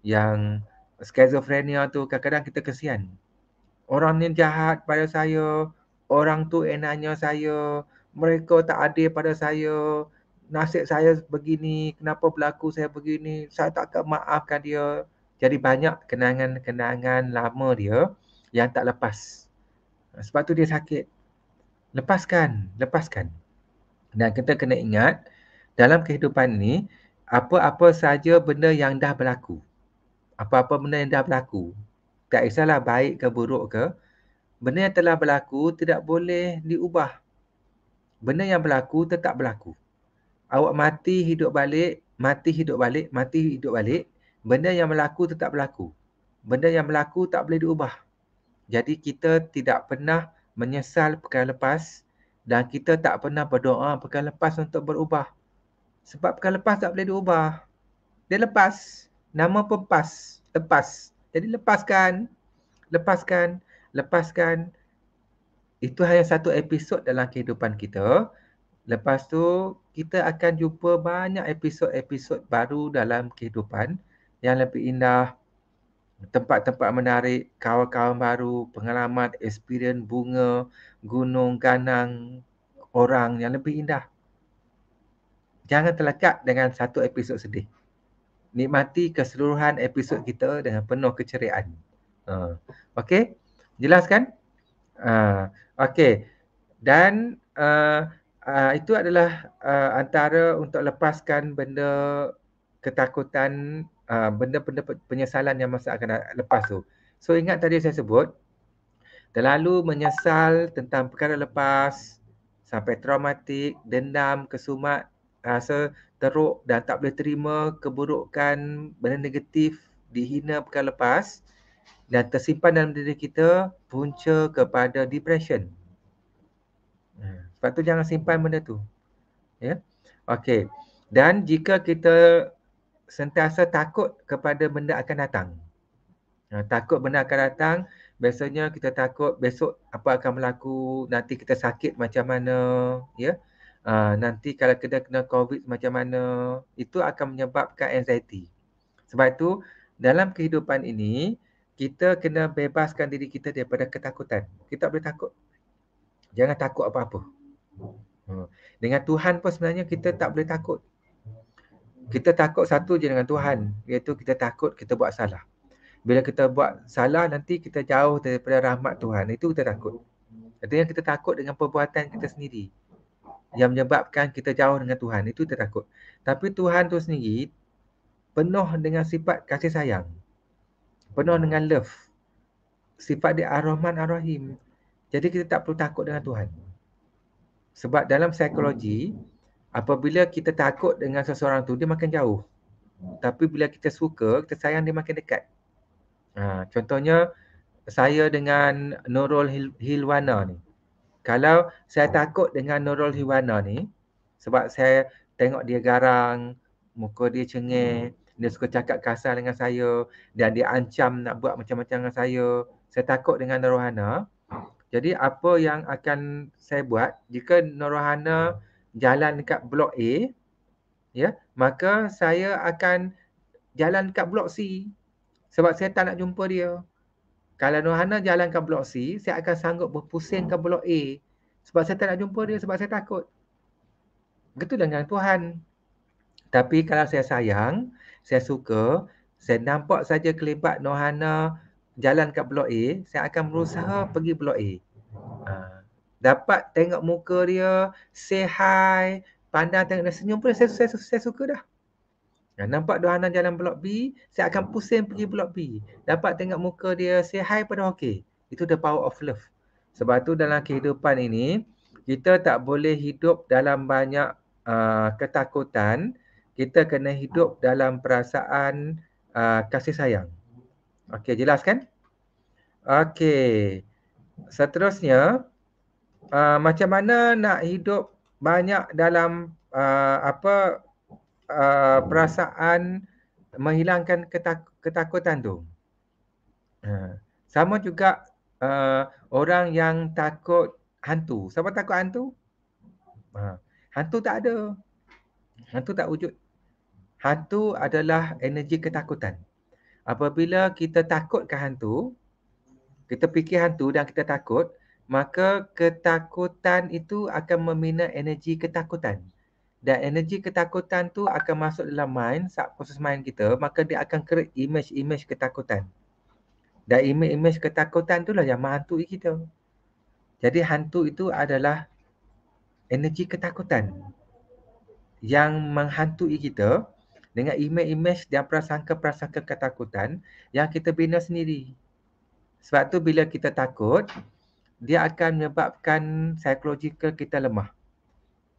yang schizophrenia tu, kadang-kadang kita kesian. Orang ni jahat pada saya, orang tu enaknya saya, mereka tak adil pada saya, nasib saya begini, kenapa berlaku saya begini, saya takkan maafkan dia. Jadi banyak kenangan-kenangan lama dia yang tak lepas. Sebab tu dia sakit. Lepaskan. Dan kita kena ingat, dalam kehidupan ni, apa-apa saja benda yang dah berlaku. Apa-apa benda yang dah berlaku. Tak kisahlah baik ke buruk ke, benda yang telah berlaku tidak boleh diubah. Benda yang berlaku tetap berlaku. Awak mati hidup balik, mati hidup balik, mati hidup balik, benda yang berlaku tetap berlaku. Benda yang berlaku tak boleh diubah. Jadi kita tidak pernah menyesal perkara lepas dan kita tak pernah berdoa perkara lepas untuk berubah. Sebab perkara lepas tak boleh diubah. Dia lepas. Nama pun lepas. Jadi lepaskan. Itu hanya satu episod dalam kehidupan kita. Lepas tu, kita akan jumpa banyak episod-episod baru dalam kehidupan yang lebih indah, tempat-tempat menarik, kawan-kawan baru, pengalaman, experience bunga, gunung, ganang, orang yang lebih indah. Jangan terlekat dengan satu episod sedih. Nikmati keseluruhan episod kita dengan penuh keceriaan. Okey? Jelas kan? Okey. Dan itu adalah antara untuk lepaskan benda ketakutan, benda-benda penyesalan yang masa akan lepas tu. So ingat tadi saya sebut, terlalu menyesal tentang perkara lepas, sampai traumatik, dendam, kesumat, rasa teruk dan tak boleh terima keburukan, benda negatif, dihina perkara lepas dan tersimpan dalam diri kita, punca kepada depression. Sebab tu jangan simpan benda tu. Ya. Okey. Dan jika kita sentiasa takut kepada benda akan datang. Takut benda akan datang, biasanya kita takut besok apa akan berlaku, nanti kita sakit macam mana, ya. Nanti kalau kita kena COVID macam mana, itu akan menyebabkan anxiety. Sebab itu dalam kehidupan ini, kita kena bebaskan diri kita daripada ketakutan. Kita boleh takut. Jangan takut apa-apa. Dengan Tuhan pun sebenarnya kita tak boleh takut. Kita takut satu je dengan Tuhan, iaitu kita takut kita buat salah. Bila kita buat salah, nanti kita jauh daripada rahmat Tuhan. Itu kita takut. Artinya kita takut dengan perbuatan kita sendiri yang menyebabkan kita jauh dengan Tuhan. Itu kita takut. Tapi Tuhan tu sendiri penuh dengan sifat kasih sayang. Penuh dengan love. Sifat dia Ar-Rahman Ar-Rahim. Jadi kita tak perlu takut dengan Tuhan. Sebab dalam psikologi, apabila kita takut dengan seseorang tu, dia makin jauh. Tapi bila kita suka, kita sayang, dia makin dekat. Contohnya, saya dengan Nurul Hilwana ni. Kalau saya takut dengan Nurul Hilwana ni, sebab saya tengok dia garang, muka dia cengeng, dia suka cakap kasar dengan saya, dan dia ancam nak buat macam-macam dengan saya takut dengan Nurhana. Jadi apa yang akan saya buat, jika Nurhana jalan dekat blok A, ya, maka saya akan jalan dekat blok C. Sebab saya tak nak jumpa dia. Kalau Nurhana jalan ke blok C, saya akan sanggup berpusing ke blok A. Sebab saya tak nak jumpa dia, sebab saya takut. Begitu dengan Tuhan. Tapi kalau saya sayang, saya suka, saya nampak saja kelibat Nurhana jalan ke blok A, saya akan berusaha pergi blok A. Dapat tengok muka dia, say hi, pandang tengok dia senyum pun saya suka dah. Nampak Nurhana jalan blok B, saya akan pusing pergi blok B. Dapat tengok muka dia, say hi pada okey. Itu the power of love. Sebab tu dalam kehidupan ini, kita tak boleh hidup dalam banyak ketakutan. Kita kena hidup dalam perasaan kasih sayang. Okey, jelas kan? Okey. Seterusnya, macam mana nak hidup banyak dalam perasaan menghilangkan ketakutan tu. Sama juga orang yang takut hantu. Siapa takut hantu? Hantu tak ada. Hantu tak wujud. Hantu adalah energi ketakutan. Apabila kita takut ke hantu, kita fikir hantu dan kita takut, maka ketakutan itu akan membina energi ketakutan. Dan energi ketakutan tu akan masuk dalam mind, subconscious mind kita, maka dia akan create image-image ketakutan. Dan image-image ketakutan itulah yang menghantui kita. Jadi hantu itu adalah energi ketakutan yang menghantui kita dengan image-image dan prasangka-prasangka ketakutan yang kita bina sendiri. Sebab tu bila kita takut, dia akan menyebabkan psikologikal kita lemah.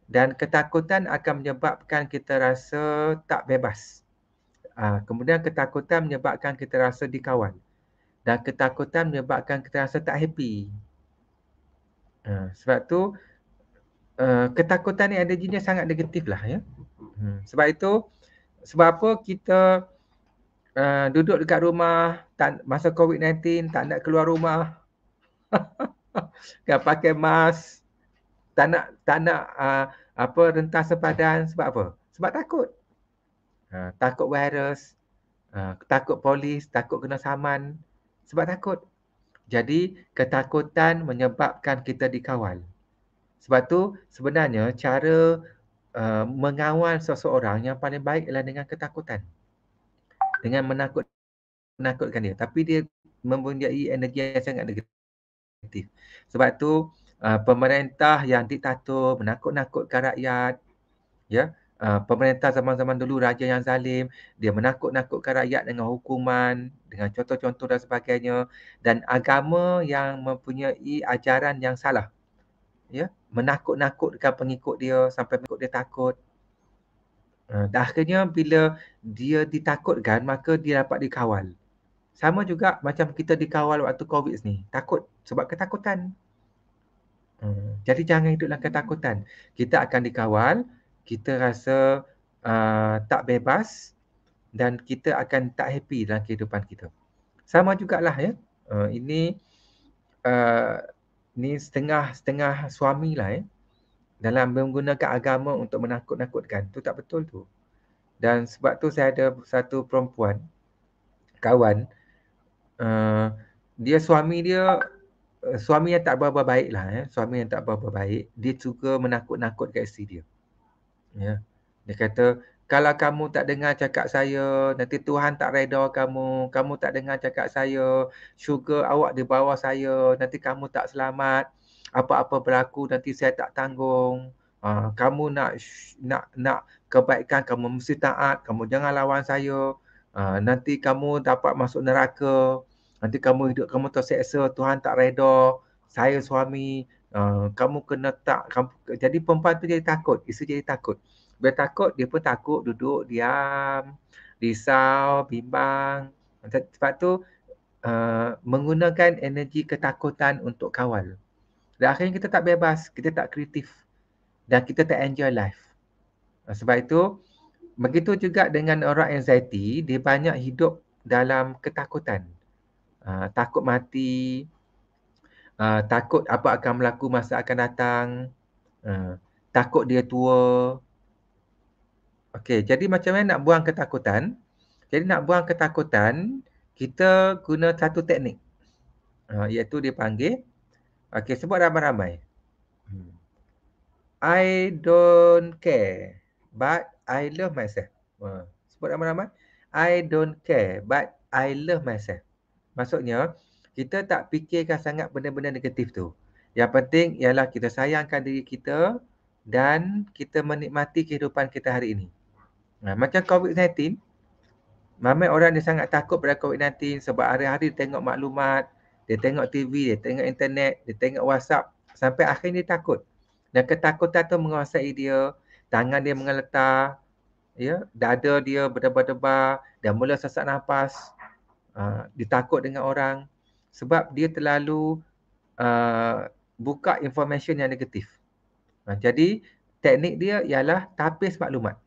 Dan ketakutan akan menyebabkan kita rasa tak bebas. Kemudian ketakutan menyebabkan kita rasa dikawal. Dan ketakutan menyebabkan kita rasa tak happy. Sebab tu ketakutan ni energinya sangat negatif lah ya. Sebab itu, sebab apa kita duduk dekat rumah masa COVID-19 tak nak keluar rumah. Kan pakai mask, tak nak rentas sepadan. Sebab apa? Sebab takut. Takut virus, takut polis, takut kena saman. Sebab takut. Jadi ketakutan menyebabkan kita dikawal. Sebab tu sebenarnya cara mengawal seseorang yang paling baik adalah dengan ketakutan. Dengan menakutkan dia. Tapi dia mempunyai energi yang sangat negatif. Sebab tu pemerintah yang diktator, menakut-nakutkan rakyat. Ya, pemerintah zaman-zaman dulu, raja yang zalim, dia menakut-nakutkan rakyat dengan hukuman, dengan contoh-contoh dan sebagainya. Dan agama yang mempunyai ajaran yang salah. Ya, menakut-nakutkan pengikut dia sampai pengikut dia takut. Dan akhirnya bila dia ditakutkan, maka dia dapat dikawal. Sama juga macam kita dikawal waktu COVID ni. Takut sebab ketakutan. Jadi jangan hidup dalam ketakutan. Kita akan dikawal, kita rasa tak bebas dan kita akan tak happy dalam kehidupan kita. Sama jugalah ya. Ini setengah suami lah ya. Dalam menggunakan agama untuk menakut-nakutkan. Tu tak betul tu. Dan sebab tu saya ada satu perempuan, kawan, dia suami yang tak berapa baik lah ya. Suami yang tak berapa baik, dia suka menakut-nakutkan isteri dia. Ya. Dia kata, kalau kamu tak dengar cakap saya, nanti Tuhan tak reda kamu. Kamu tak dengar cakap saya, syurga awak di bawah saya, nanti kamu tak selamat. Apa-apa berlaku nanti saya tak tanggung. Kamu nak kebaikan, kamu mesti taat. Kamu jangan lawan saya. Nanti kamu dapat masuk neraka. Nanti kamu hidup kamu terseksa, Tuhan tak reda. Saya suami, kamu kena tak. Jadi perempuan tu jadi takut, isteri jadi takut. Bila takut, dia pun takut, duduk, diam, risau, bimbang. Sebab tu menggunakan energi ketakutan untuk kawal. Dan akhirnya kita tak bebas, kita tak kreatif dan kita tak enjoy life. Sebab itu, begitu juga dengan orang anxiety, dia banyak hidup dalam ketakutan. Takut mati, takut apa akan berlaku masa akan datang, takut dia tua. Okey, jadi macam mana nak buang ketakutan? Jadi nak buang ketakutan, kita guna satu teknik. Iaitu dia panggil, okey, sebut ramai-ramai. I don't care, but I love myself. Sebut ramai-ramai. I don't care, but I love myself. Maksudnya, kita tak fikirkan sangat benda-benda negatif tu. Yang penting ialah kita sayangkan diri kita dan kita menikmati kehidupan kita hari ini. Macam COVID-19, ramai orang dia sangat takut pada COVID-19 sebab hari-hari dia tengok maklumat, dia tengok TV, dia tengok internet, dia tengok WhatsApp, sampai akhirnya dia takut. Dan ketakutan tu menguasai dia, tangan dia mengeletar, ya, dada dia berdebar-debar, dan mula sesak nafas. Dia takut dengan orang sebab dia terlalu buka information yang negatif. Jadi teknik dia ialah tapis maklumat.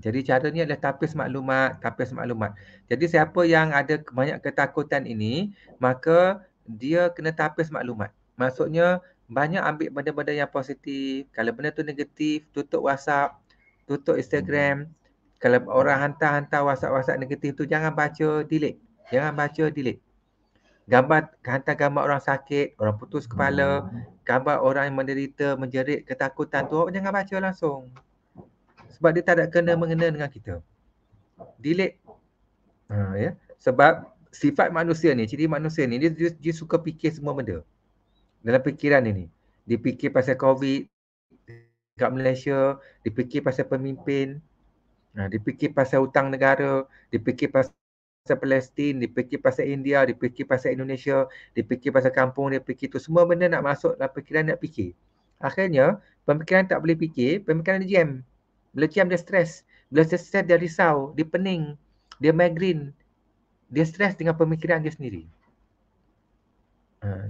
Jadi caranya adalah tapis maklumat. Jadi siapa yang ada banyak ketakutan ini, maka dia kena tapis maklumat. Maksudnya banyak ambil benda-benda yang positif. Kalau benda tu negatif, tutup WhatsApp, tutup Instagram. Kalau orang hantar WhatsApp negatif tu jangan baca, delete. Jangan baca, delete. Hantar gambar orang sakit, orang putus kepala, gambar orang yang menderita, menjerit, ketakutan tu, jangan baca langsung. Sebab dia tak ada kena-mengena dengan kita. Delete. Ya. Sebab sifat manusia ni, ciri manusia ni, dia suka fikir semua benda. Dalam fikiran dia ni. Dia fikir pasal COVID kat Malaysia, dia fikir pasal pemimpin, dia fikir pasal hutang negara, dia fikir pasal Palestin, dia fikir pasal India, dia fikir pasal Indonesia, dia fikir pasal kampung, dia fikir tu. Semua benda nak masuk dalam fikiran nak fikir. Akhirnya, pemikiran tak boleh fikir, pemikiran dia jam. Bila jam dia stres. Bila dia stres dia risau, dia pening, dia migraine. Dia stres dengan pemikiran dia sendiri.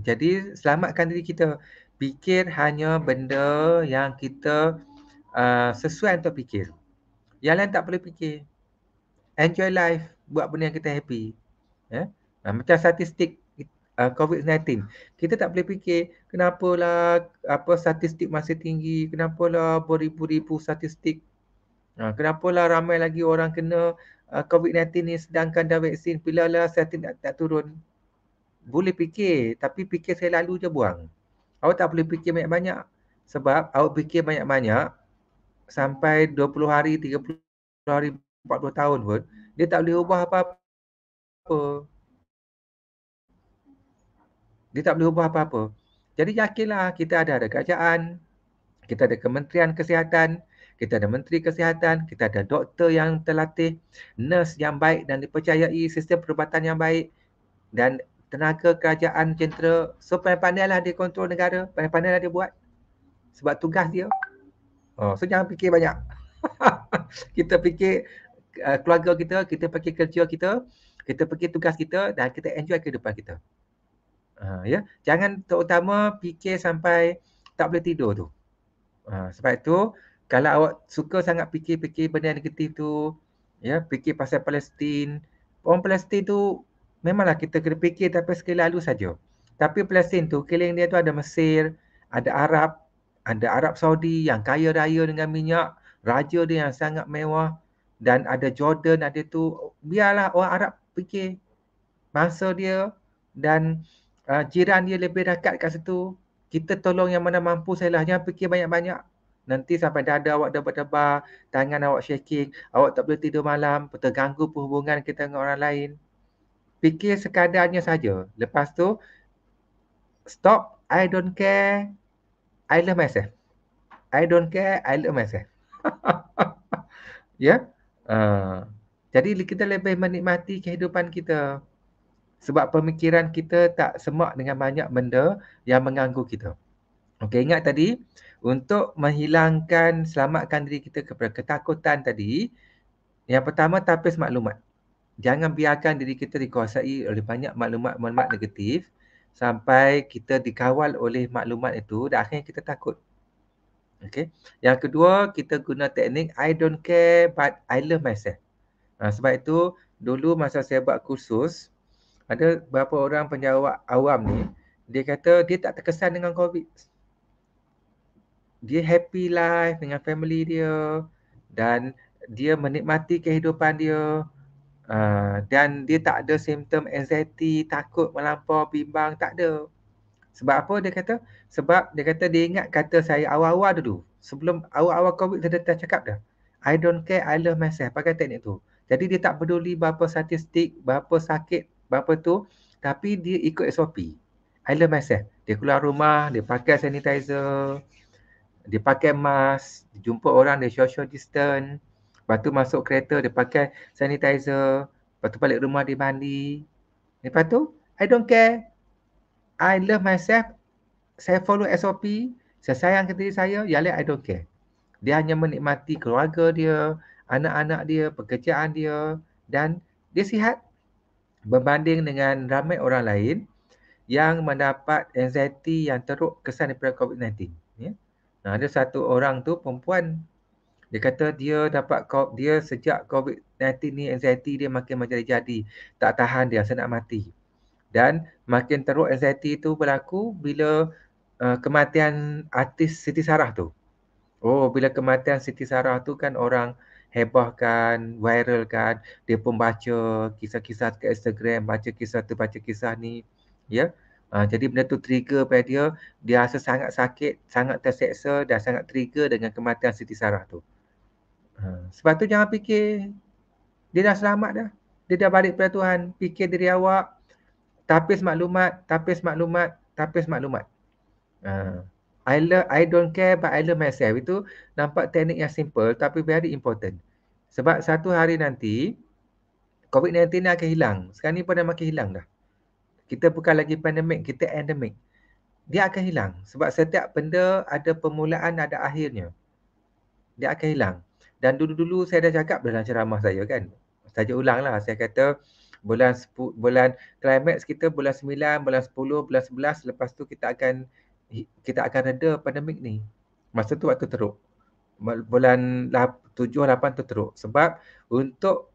Jadi selamatkan diri kita. Fikir hanya benda yang kita sesuai untuk fikir. Yang lain tak boleh fikir. Enjoy life. Buat benda yang kita happy. Macam statistik COVID-19. Kita tak boleh fikir kenapalah statistik masih tinggi. Kenapalah beribu-ribu statistik. Kenapalah ramai lagi orang kena COVID-19 ni sedangkan dah vaksin. Bilalah statistik tak turun. Boleh fikir, tapi fikir saya lalu je buang. Awak tak boleh fikir banyak-banyak. Sebab awak fikir banyak-banyak sampai 20 hari, 30 hari, 40 tahun pun, dia tak boleh ubah apa-apa. Dia tak boleh ubah apa-apa. Jadi yakinlah kita ada kerajaan, kita ada Kementerian Kesihatan, kita ada Menteri Kesihatan, kita ada doktor yang terlatih, nurse yang baik dan dipercayai, sistem perubatan yang baik dan tenaga kerajaan jentera. So pandai-pandailah dia kontrol negara, pandai-pandailah dia buat. Sebab tugas dia. So jangan fikir banyak. Kita fikir keluarga kita, kita fikir kerja kita, kita fikir tugas kita dan kita enjoy kehidupan kita. Ya, jangan terutama fikir sampai tak boleh tidur tu. Sebab itu kalau awak suka sangat fikir-fikir benda negatif tu, ya, fikir pasal Palestin, orang Palestin tu memanglah kita kena fikir tapi sekali lalu saja. Tapi Palestin tu, keliling dia tu ada Mesir, ada Arab Saudi yang kaya raya dengan minyak, raja dia yang sangat mewah dan ada Jordan ada tu. Biarlah orang Arab fikir bangsa dia dan jiran dia lebih dekat kat situ. Kita tolong yang mana mampu sajalah, jangan fikir banyak-banyak. Nanti sampai dada awak debar-debar, tangan awak shaking, awak tak boleh tidur malam, terganggu perhubungan kita dengan orang lain. Fikir sekadarnya saja. Lepas tu, stop, I don't care, I love myself. I don't care, I love myself. Ya? Jadi kita lebih menikmati kehidupan kita. Sebab pemikiran kita tak semak dengan banyak benda yang mengganggu kita. Okey, ingat tadi, untuk menghilangkan, selamatkan diri kita kepada ketakutan tadi, yang pertama tapis maklumat. Jangan biarkan diri kita dikuasai oleh banyak maklumat negatif sampai kita dikawal oleh maklumat itu dan akhirnya kita takut. Okey. Yang kedua, kita guna teknik I don't care but I love myself. Sebab itu, dulu masa saya buat kursus, ada beberapa orang penjawab awam ni, dia kata dia tak terkesan dengan COVID. Dia happy life dengan family dia dan dia menikmati kehidupan dia. Dan dia tak ada simptom anxiety, takut melampau, bimbang, tak ada. Sebab apa dia kata? Sebab dia kata dia ingat kata saya awal-awal dulu. Sebelum awal-awal COVID dia dah cakap dah. I don't care, I love myself. Pakai teknik tu. Jadi dia tak peduli berapa statistik, berapa sakit, berapa tu. Tapi dia ikut SOP. I love myself. Dia keluar rumah, dia pakai sanitizer, dia pakai mask, dia jumpa orang, dia social distance. Lepas tu masuk kereta, dia pakai sanitizer. Lepas tu balik rumah, dia mandi. Lepas tu, I don't care. I love myself. Saya follow SOP. Saya sayang ke diri saya. Yang lain, I don't care. Dia hanya menikmati keluarga dia, anak-anak dia, pekerjaan dia. Dan dia sihat. Berbanding dengan ramai orang lain yang mendapat anxiety yang teruk kesan daripada COVID-19. Ya? Ada satu orang tu perempuan. Dia kata dia dia sejak COVID-19 ni anxiety dia makin menjadi-jadi. Tak tahan dia, rasa nak mati. Dan makin teruk anxiety tu berlaku bila kematian artis Siti Sarah tu. Oh, bila kematian Siti Sarah tu kan orang hebahkan, viral kan. Dia pun baca kisah-kisah ke Instagram, baca kisah tu, baca kisah ni. Ya. Jadi benda tu trigger pada dia rasa sangat sakit, sangat terseksa dan sangat trigger dengan kematian Siti Sarah tu. Sebab tu jangan fikir dia dah selamat dah. Dia dah balik pada Tuhan. Fikir diri awak, tapis maklumat, tapis maklumat, tapis maklumat. I don't care but I love myself. Itu nampak teknik yang simple tapi very important. Sebab satu hari nanti COVID-19 ni akan hilang. Sekarang ni pun dah makin hilang dah. Kita bukan lagi pandemik, kita endemik. Dia akan hilang. Sebab setiap benda ada permulaan, ada akhirnya. Dia akan hilang. Dan dulu-dulu saya dah cakap dalam ceramah saya kan. Saja ulang lah. Saya kata bulan climax kita bulan 9, bulan 10, bulan 11. Lepas tu kita akan reda pandemik ni. Masa tu waktu teruk. Bulan 7, 8 tu teruk. Sebab untuk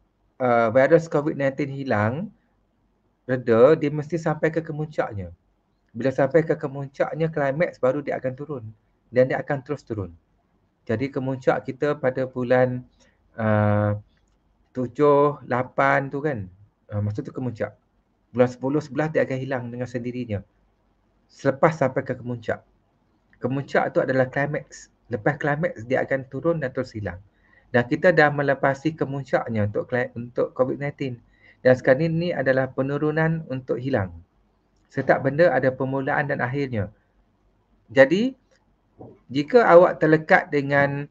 virus COVID-19 hilang, reda, dia mesti sampai ke kemuncaknya. Bila sampai ke kemuncaknya, climax baru dia akan turun. Dan dia akan terus turun. Jadi kemuncak kita pada bulan 7, 8 tu kan. Masa tu kemuncak. Bulan 10, 11 dia akan hilang dengan sendirinya. Selepas sampai ke kemuncak. Kemuncak tu adalah climax. Lepas climax dia akan turun dan terus hilang. Dan kita dah melepasi kemuncaknya untuk COVID-19. Dan sekarang ini adalah penurunan untuk hilang. Setiap benda ada permulaan dan akhirnya. Jadi, jika awak terlekat dengan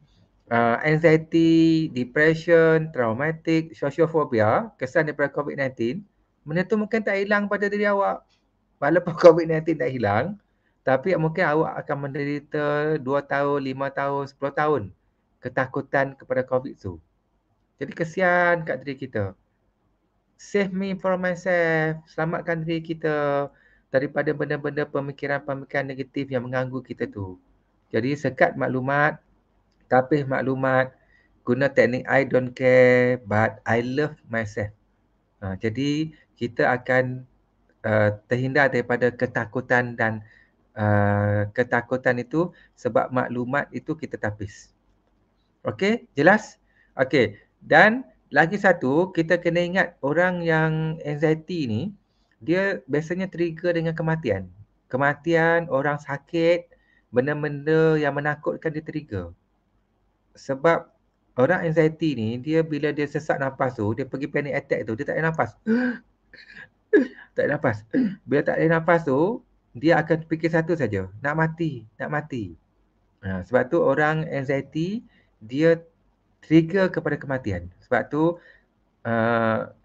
anxiety, depression, traumatic, sociophobia, kesan daripada COVID-19, benda tu mungkin tak hilang pada diri awak. Walaupun COVID-19 tak hilang, tapi mungkin awak akan menderita 2 tahun, 5 tahun, 10 tahun ketakutan kepada COVID tu. Jadi kesian kat diri kita. Save me from myself. Selamatkan diri kita daripada benda-benda pemikiran-pemikiran negatif yang mengganggu kita tu. Jadi sekat maklumat, tapis maklumat, guna teknik I don't care but I love myself. Jadi kita akan terhindar daripada ketakutan dan ketakutan itu sebab maklumat itu kita tapis. Okey, jelas? Okey, dan lagi satu, kita kena ingat orang yang anxiety ni, dia biasanya trigger dengan kematian. Kematian, orang sakit, benda-benda yang menakutkan dia trigger. Sebab orang anxiety ni, dia bila dia sesak nafas tu, dia pergi panic attack tu, dia tak ada nafas. Tak ada nafas. Bila tak ada nafas tu, dia akan fikir satu saja, nak mati, nak mati. Sebab tu orang anxiety, dia trigger kepada kematian. Sebab tu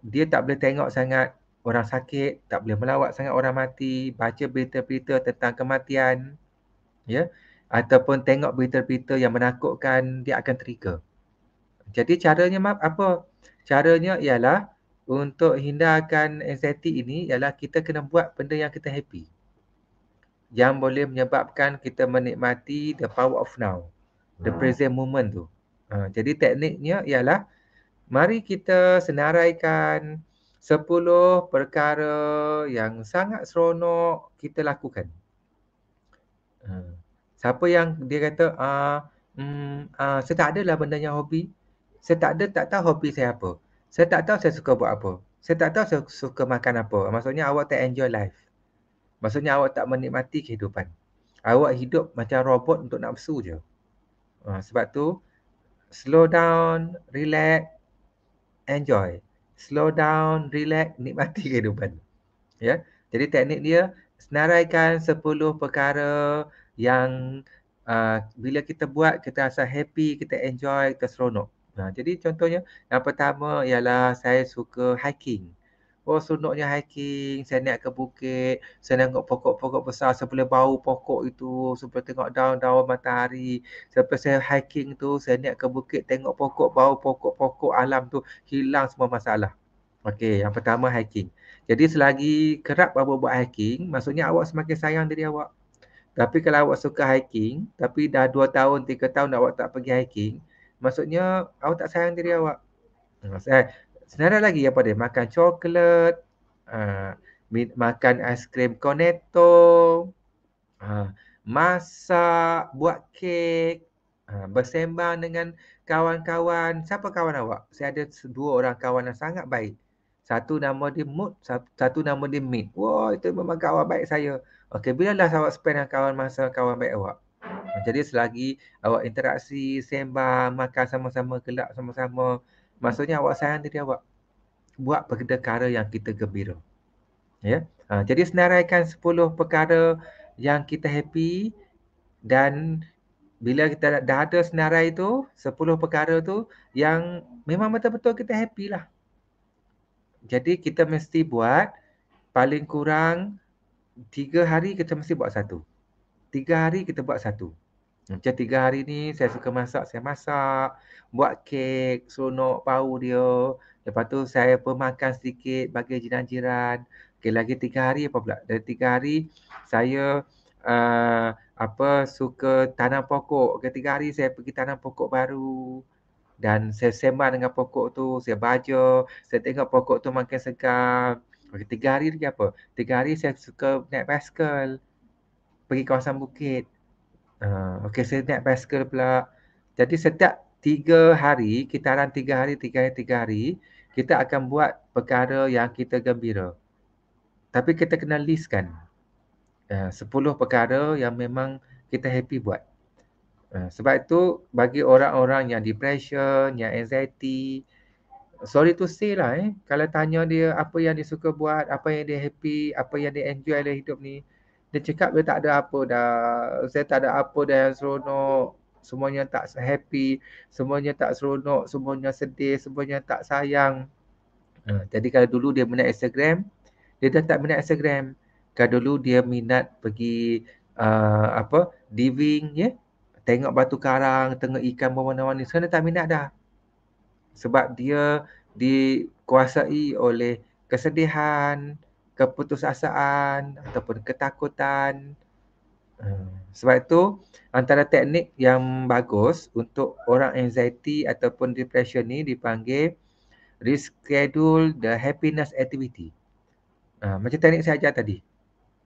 dia tak boleh tengok sangat orang sakit, tak boleh melawat sangat orang mati, baca berita-berita tentang kematian, ya, ataupun tengok berita-berita yang menakutkan, dia akan trigger. Jadi caranya apa? Caranya ialah untuk hindarkan anxiety ini ialah kita kena buat benda yang kita happy. Yang boleh menyebabkan kita menikmati the power of now, the present moment tu. Jadi tekniknya ialah mari kita senaraikan 10 perkara yang sangat seronok kita lakukan. Siapa yang dia kata saya tak adalah benda yang hobi. Saya tak tahu hobi saya apa. Saya tak tahu saya suka buat apa. Saya tak tahu saya suka makan apa. Maksudnya awak tak enjoy life. Maksudnya awak tak menikmati kehidupan. Awak hidup macam robot untuk nafsu je. Sebab tu slow down, relax, enjoy. Slow down, relax, nikmati kehidupan. Ya. Jadi teknik dia senaraikan 10 perkara yang bila kita buat kita rasa happy, kita enjoy, kita seronok. Jadi contohnya yang pertama ialah saya suka hiking. Oh, seronoknya hiking, saya naik ke bukit, saya tengok pokok-pokok besar, saya boleh bau pokok itu, saya boleh tengok daun-daun matahari. Sampai saya hiking tu, saya naik ke bukit, tengok pokok, bau pokok-pokok alam tu, hilang semua masalah. Okey, yang pertama hiking. Jadi selagi kerap awak buat hiking, maksudnya awak semakin sayang diri awak. Tapi kalau awak suka hiking, tapi dah 2 tahun, 3 tahun awak tak pergi hiking, maksudnya awak tak sayang diri awak. Senarai lagi apa dia? Makan coklat, makan aiskrim cornetto, masak, buat kek, bersembang dengan kawan-kawan. Siapa kawan awak? Saya ada 2 orang kawan yang sangat baik. Satu nama dia Mood, satu nama dia Mid. Wah, itu memang kawan baik saya. Okey, bilalah awak spend dengan kawan masa kawan baik awak. Jadi selagi awak interaksi, sembang, makan sama-sama, gelak sama-sama, maksudnya awak sayang diri awak. Buat perkara yang kita gembira. Ya. Jadi senaraikan 10 perkara yang kita happy, dan bila kita dah ada senarai tu, 10 perkara tu yang memang betul-betul kita happy lah. Jadi kita mesti buat paling kurang 3 hari kita mesti buat satu. 3 hari kita buat satu. Macam 3 hari ni saya suka masak, saya masak. Buat kek, seronok bau dia. Lepas tu saya pemakan sedikit bagi jiran-jiran. Okay, lagi 3 hari apa pula? Dari 3 hari saya suka tanam pokok. Okay, 3 hari saya pergi tanam pokok baru. Dan saya sembang dengan pokok tu, saya baca, saya tengok pokok tu makin segar. Okay, 3 hari lagi apa? 3 hari saya suka naik basikal. Pergi kawasan bukit. Okey, saya naik basikal pula. Jadi setiap 3 hari, kitaran 3 hari, 3 hari, kita akan buat perkara yang kita gembira. Tapi kita kena listkan 10 perkara yang memang kita happy buat. Sebab itu bagi orang-orang yang depression, yang anxiety, sorry to say lah kalau tanya dia apa yang dia suka buat, apa yang dia happy, apa yang dia enjoy dalam hidup ni, dia cakap dia tak ada apa dah. Saya tak ada apa dah yang seronok. Semuanya tak happy, semuanya tak seronok, semuanya sedih, semuanya tak sayang. Jadi kalau dulu dia minat Instagram, dia dah tak minat Instagram. Kalau dulu dia minat pergi diving, tengok batu karang, tengok ikan berwarna-warni, sekarang dia tak minat dah. Sebab dia dikuasai oleh kesedihan, keputusasaan ataupun ketakutan. Sebab itu antara teknik yang bagus untuk orang anxiety ataupun depression ni dipanggil reschedule the happiness activity. Macam teknik saya ajar tadi.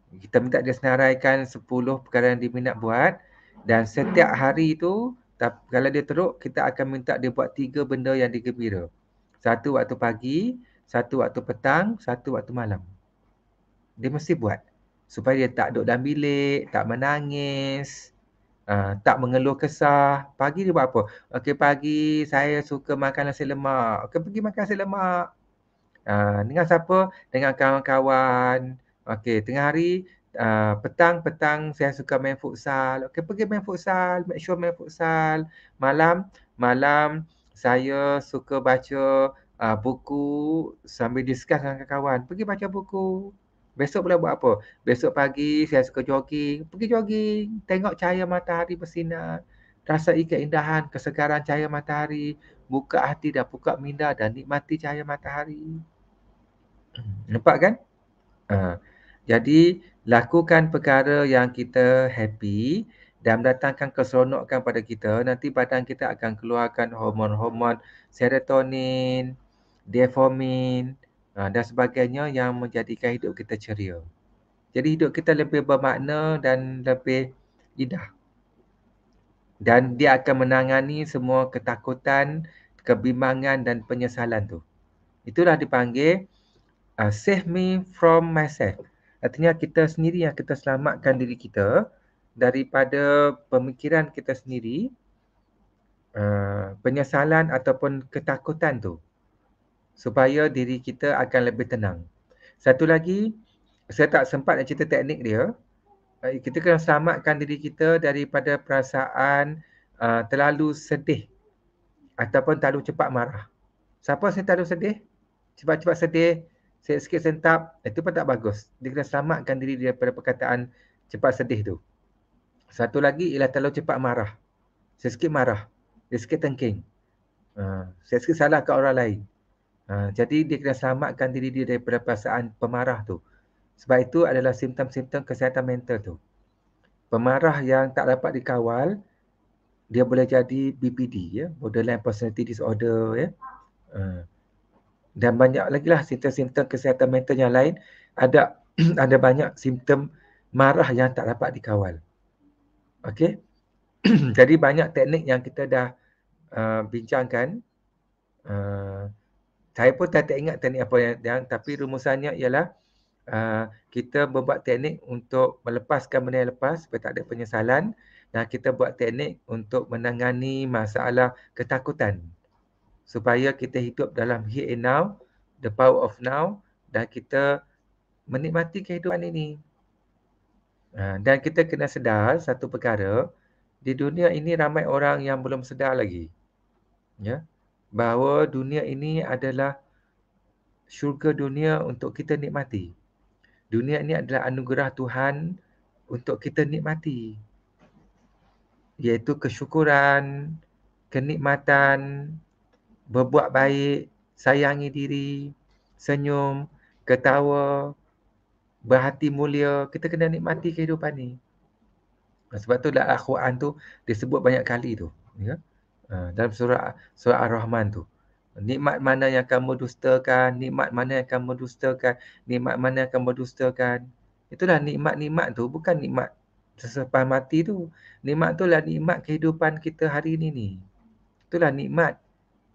Kita minta dia senaraikan 10 perkara yang dia minat buat, dan setiap hari tu kalau dia teruk, kita akan minta dia buat 3 benda yang dia gembira. Satu waktu pagi, satu waktu petang, satu waktu malam. Dia mesti buat supaya dia tak duduk dalam bilik, tak menangis, tak mengeluh kesah. Pagi dia buat apa? Okey, pagi saya suka makan nasi lemak. Okey, pergi makan nasi lemak. Dengan siapa? Dengan kawan-kawan. Okey, tengah hari, petang saya suka main futsal. Okey, pergi main futsal, make sure main futsal. Malam saya suka baca buku sambil discuss dengan kawan. Pergi baca buku. Besok pula buat apa? Besok pagi saya suka jogging. Pergi jogging, tengok cahaya matahari bersinar. Rasai keindahan, kesegaran cahaya matahari. Buka hati dan buka minda dan nikmati cahaya matahari. Nampak kan? Jadi lakukan perkara yang kita happy dan mendatangkan keseronokan pada kita. Nanti badan kita akan keluarkan hormon-hormon serotonin, dopamine dan sebagainya yang menjadikan hidup kita ceria. Jadi hidup kita lebih bermakna dan lebih indah. Dan dia akan menangani semua ketakutan, kebimbangan dan penyesalan tu. Itulah dipanggil save me from myself. Artinya kita sendiri yang kita selamatkan diri kita daripada pemikiran kita sendiri, penyesalan ataupun ketakutan tu, supaya diri kita akan lebih tenang. Satu lagi, saya tak sempat nak cerita teknik dia. Kita kena selamatkan diri kita daripada perasaan terlalu sedih ataupun terlalu cepat marah. Siapa yang terlalu sedih? Cepat-cepat sedih, sikit-sikit sentap, itu pun tak bagus. Dia kena selamatkan diri daripada perkataan cepat sedih tu. Satu lagi ialah terlalu cepat marah. Sikit marah, sikit tengking. Sikit salah ke orang lain. Jadi dia kena selamatkan diri dia daripada perasaan pemarah tu. Sebab itu adalah simptom-simptom kesihatan mental tu. Pemarah yang tak dapat dikawal dia boleh jadi BPD, ya, borderline personality disorder, ya. Dan banyak lagi lah simptom-simptom kesihatan mental yang lain. Ada ada banyak simptom marah yang tak dapat dikawal. Okey. Jadi banyak teknik yang kita dah bincangkan. Saya pun tak ingat teknik apa yang tapi rumusannya ialah kita berbuat teknik untuk melepaskan benda yang lepas supaya tak ada penyesalan, dan kita buat teknik untuk menangani masalah ketakutan supaya kita hidup dalam here and now, the power of now, dan kita menikmati kehidupan ini. Dan kita kena sedar satu perkara, di dunia ini ramai orang yang belum sedar lagi, ya, bahawa dunia ini adalah syurga dunia untuk kita nikmati. Dunia ini adalah anugerah Tuhan untuk kita nikmati, iaitu kesyukuran, kenikmatan, berbuat baik, sayangi diri, senyum, ketawa, berhati mulia. Kita kena nikmati kehidupan ni. Sebab tu dalam Al-Quran tu disebut banyak kali tu, ya. Dalam surah Ar-Rahman tu. Nikmat mana yang kamu dustakan, nikmat mana yang kamu dustakan, nikmat mana yang kamu dustakan. Itulah nikmat-nikmat tu, bukan nikmat selepas mati tu. Nikmat tu lah nikmat kehidupan kita hari ini ni. Itulah nikmat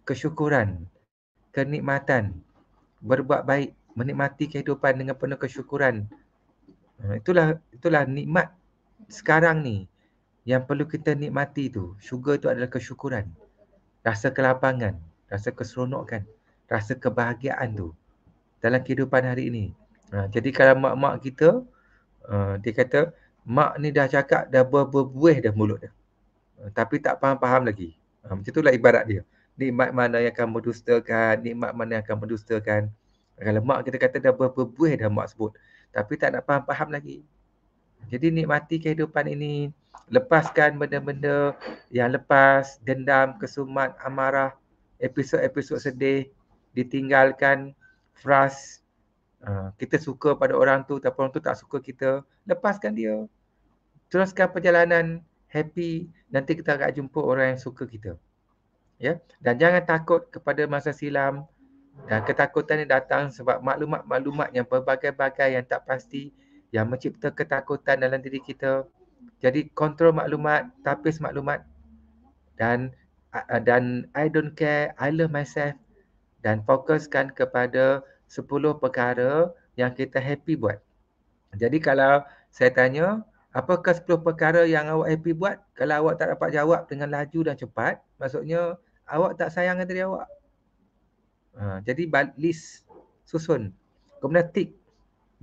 kesyukuran, kenikmatan, berbuat baik, menikmati kehidupan dengan penuh kesyukuran. Itulah nikmat sekarang ni yang perlu kita nikmati tu. Syurga tu adalah kesyukuran, rasa kelapangan, rasa keseronokan, rasa kebahagiaan tu dalam kehidupan hari ini. Jadi kalau mak-mak kita, dia kata, mak ni dah cakap dah berbuih dah mulut dia, tapi tak faham-faham lagi. Macam itulah ibarat dia. Nikmat mana yang kamu dustakan, nikmat mana yang kamu dustakan. Kalau mak kita kata dah berbuih dah mak sebut, tapi tak nak faham-faham lagi. Jadi nikmati kehidupan ini, lepaskan benda-benda yang lepas, dendam, kesumat, amarah, episod-episod sedih, ditinggalkan, frust. Kita suka pada orang tu tapi orang tu tak suka kita, lepaskan dia. Teruskan perjalanan happy, nanti kita akan jumpa orang yang suka kita. Ya, dan jangan takut kepada masa silam. Dan ketakutan ni datang sebab maklumat-maklumat yang berbagai-bagai yang tak pasti yang mencipta ketakutan dalam diri kita. Jadi kontrol maklumat, tapis maklumat, dan I don't care, I love myself, dan fokuskan kepada 10 perkara yang kita happy buat. Jadi kalau saya tanya, apakah 10 perkara yang awak happy buat? Kalau awak tak dapat jawab dengan laju dan cepat, maksudnya awak tak sayang dengan diri awak. Jadi list, susun, kemudian tick.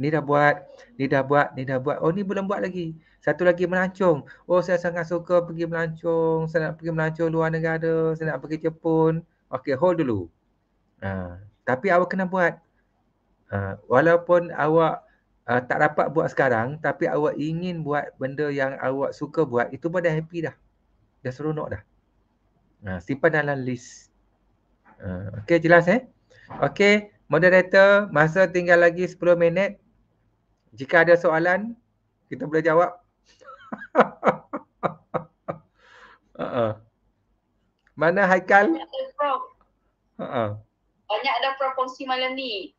Ni dah buat, ni dah buat, ni dah buat. Oh, ni belum buat lagi. Satu lagi melancong. Oh, saya sangat suka pergi melancong. Saya nak pergi melancong luar negara. Saya nak pergi Jepun. Okey, hold dulu. Tapi awak kena buat. Walaupun awak tak dapat buat sekarang, tapi awak ingin buat benda yang awak suka buat, itu pun dah happy dah. Dah seronok dah. Simpan dalam list. Okey, jelas Okey, moderator, masa tinggal lagi 10 minit. Jika ada soalan, kita boleh jawab. Mana Haikal? Banyak ada Prof. Banyak ada Prof kongsi malam ni.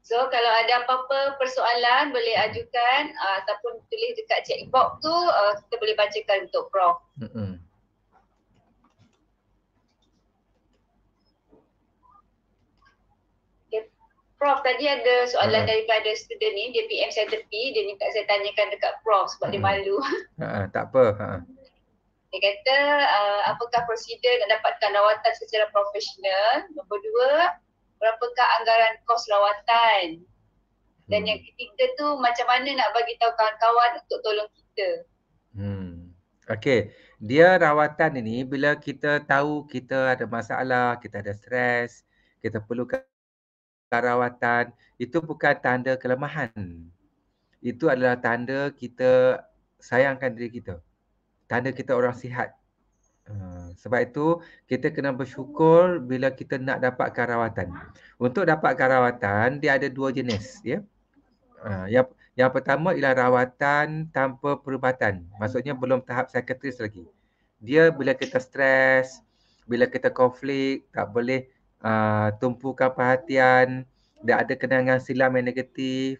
So kalau ada apa-apa persoalan boleh ajukan ataupun tulis dekat chat box tu, kita boleh bacakan untuk Prof. Prof, tadi ada soalan daripada student ni, dia PM saya tepi, dia minta saya tanyakan dekat Prof sebab dia malu. Tak apa. Dia kata, apakah prosedur nak dapatkan rawatan secara profesional? Nombor 2, berapakah anggaran kos rawatan? Dan yang ketiga tu, macam mana nak bagi tahu kawan-kawan untuk tolong kita? Okey, dia rawatan ini bila kita tahu kita ada masalah, kita ada stres, kita perlukan rawatan, itu bukan tanda kelemahan. Itu adalah tanda kita sayangkan diri kita. Tanda kita orang sihat. Sebab itu kita kena bersyukur bila kita nak dapatkan rawatan. Untuk dapatkan rawatan, dia ada 2 jenis, ya. Yang pertama ialah rawatan tanpa perubatan. Maksudnya belum tahap psikiatris lagi. Dia bila kita stres, bila kita konflik, tak boleh tumpukan perhatian, dah ada kenangan silam yang negatif.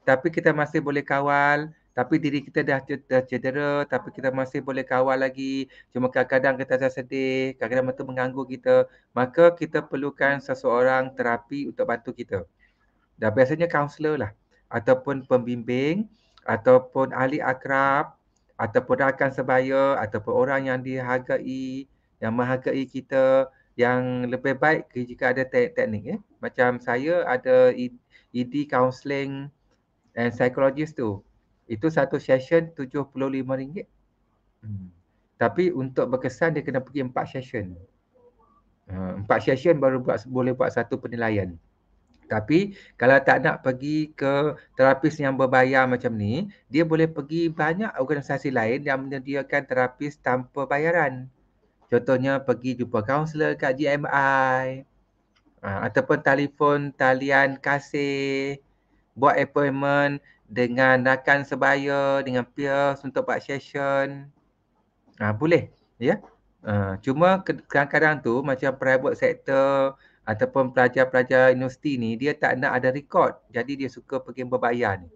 Tapi kita masih boleh kawal, tapi diri kita dah cedera, tapi kita masih boleh kawal lagi. Cuma kadang-kadang kita rasa sedih, kadang-kadang itu mengganggu kita. Maka kita perlukan seseorang terapi untuk bantu kita. Dan biasanya kaunselor lah, ataupun pembimbing, ataupun ahli akrab, ataupun rakan sebaya, ataupun orang yang dihargai, yang menghargai kita, yang lebih baik jika ada teknik. Macam saya ada ED counselling and psychologist tu. Itu satu session RM75. Tapi untuk berkesan dia kena pergi 4 session. 4 session baru boleh buat satu penilaian. Tapi kalau tak nak pergi ke terapis yang berbayar macam ni, dia boleh pergi banyak organisasi lain yang menyediakan terapis tanpa bayaran. Contohnya pergi jumpa kaunselor kat GMI, ataupun telefon talian kasih, buat appointment dengan rakan sebaya, dengan peers untuk buat session. Boleh, ya. Cuma kadang-kadang tu macam private sector ataupun pelajar-pelajar universiti ni dia tak nak ada rekod. Jadi dia suka pergi berbayar ni.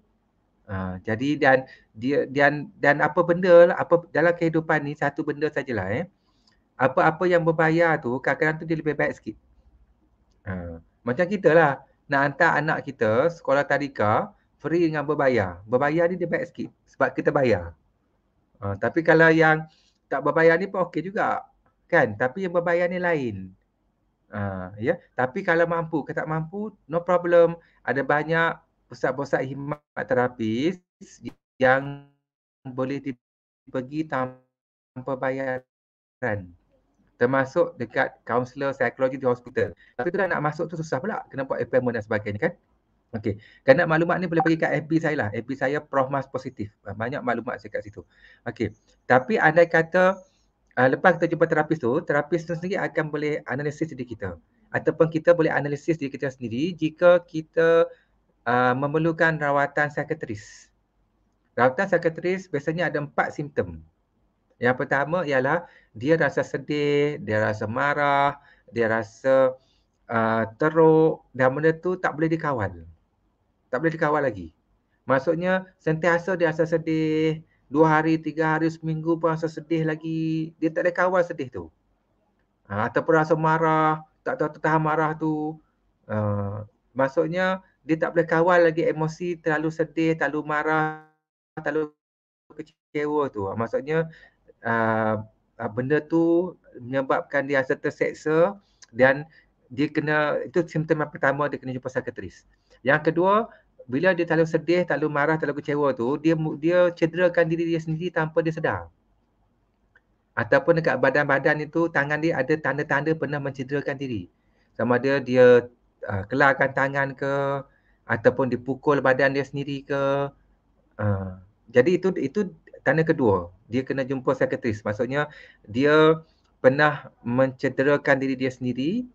Jadi dan apa benda apa dalam kehidupan ni satu benda sajalah apa-apa yang berbayar tu kadang-kadang tu dia lebih baik sikit. Macam kita lah nak hantar anak kita sekolah tadika free dengan berbayar. Berbayar ni dia baik sikit sebab kita bayar. Tapi kalau yang tak berbayar ni pun okey juga. Kan? Tapi yang berbayar ni lain. Ya. Tapi kalau mampu ke tak mampu, no problem. Ada banyak pusat-pusat khidmat terapis yang boleh pergi tanpa bayaran. Termasuk dekat kaunselor psikologi di hospital. Tapi tu dah nak masuk tu susah pula. Kena buat appointment dan sebagainya kan. Okey. Kalau nak maklumat ni boleh pergi kat FB saya lah. FB saya Prof Mas Positif. Banyak maklumat saya kat situ. Okey. Tapi andai kata lepas kita jumpa terapis tu sendiri akan boleh analisis diri kita. Ataupun kita boleh analisis diri kita sendiri jika kita memerlukan rawatan psikiatris. Rawatan psikiatris biasanya ada 4 simptom. Yang pertama ialah dia rasa sedih, dia rasa marah, dia rasa teruk dan benda tu tak boleh dikawal. Tak boleh dikawal lagi. Maksudnya sentiasa dia rasa sedih, 2 hari, 3 hari, seminggu pun rasa sedih lagi. Dia tak boleh kawal sedih tu. Ataupun rasa marah, tak tahu tahan marah tu. Maksudnya dia tak boleh kawal lagi emosi, terlalu sedih, terlalu marah, terlalu kecewa tu. Maksudnya benda tu menyebabkan dia rasa terseksa dan dia kena, itu simptom yang pertama dia kena jumpa psikiatris. Yang kedua, bila dia terlalu sedih, terlalu marah, terlalu kecewa tu, dia cederakan diri dia sendiri tanpa dia sedar. Ataupun dekat badan-badan itu, tangan dia ada tanda-tanda pernah mencederakan diri. Sama ada dia kelarkan tangan ke, ataupun dipukul badan dia sendiri ke. Jadi itu tanda kedua. Dia kena jumpa psikiatris. Maksudnya dia pernah mencederakan diri dia sendiri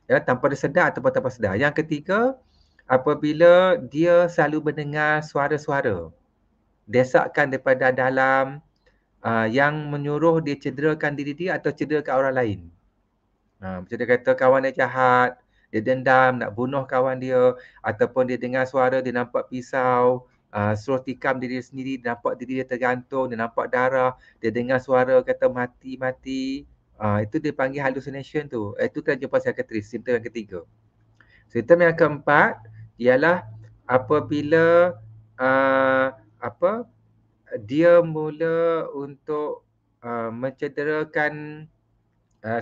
ya, tanpa dia sedar ataupun tanpa sedar. Yang ketiga, apabila dia selalu mendengar suara-suara desakan daripada dalam yang menyuruh dia cederakan diri dia atau cederakan orang lain. Macam dia kata kawan dia jahat, dia dendam nak bunuh kawan dia, ataupun dia dengar suara, dia nampak pisau, suruh tikam diri dia sendiri, dia nampak diri dia tergantung, dia nampak darah, dia dengar suara kata mati. Itu dia panggil hallucination tu. Itu kena jumpa psikiatris, simptom yang ketiga. Simptom yang keempat ialah apabila dia mula untuk mencederakan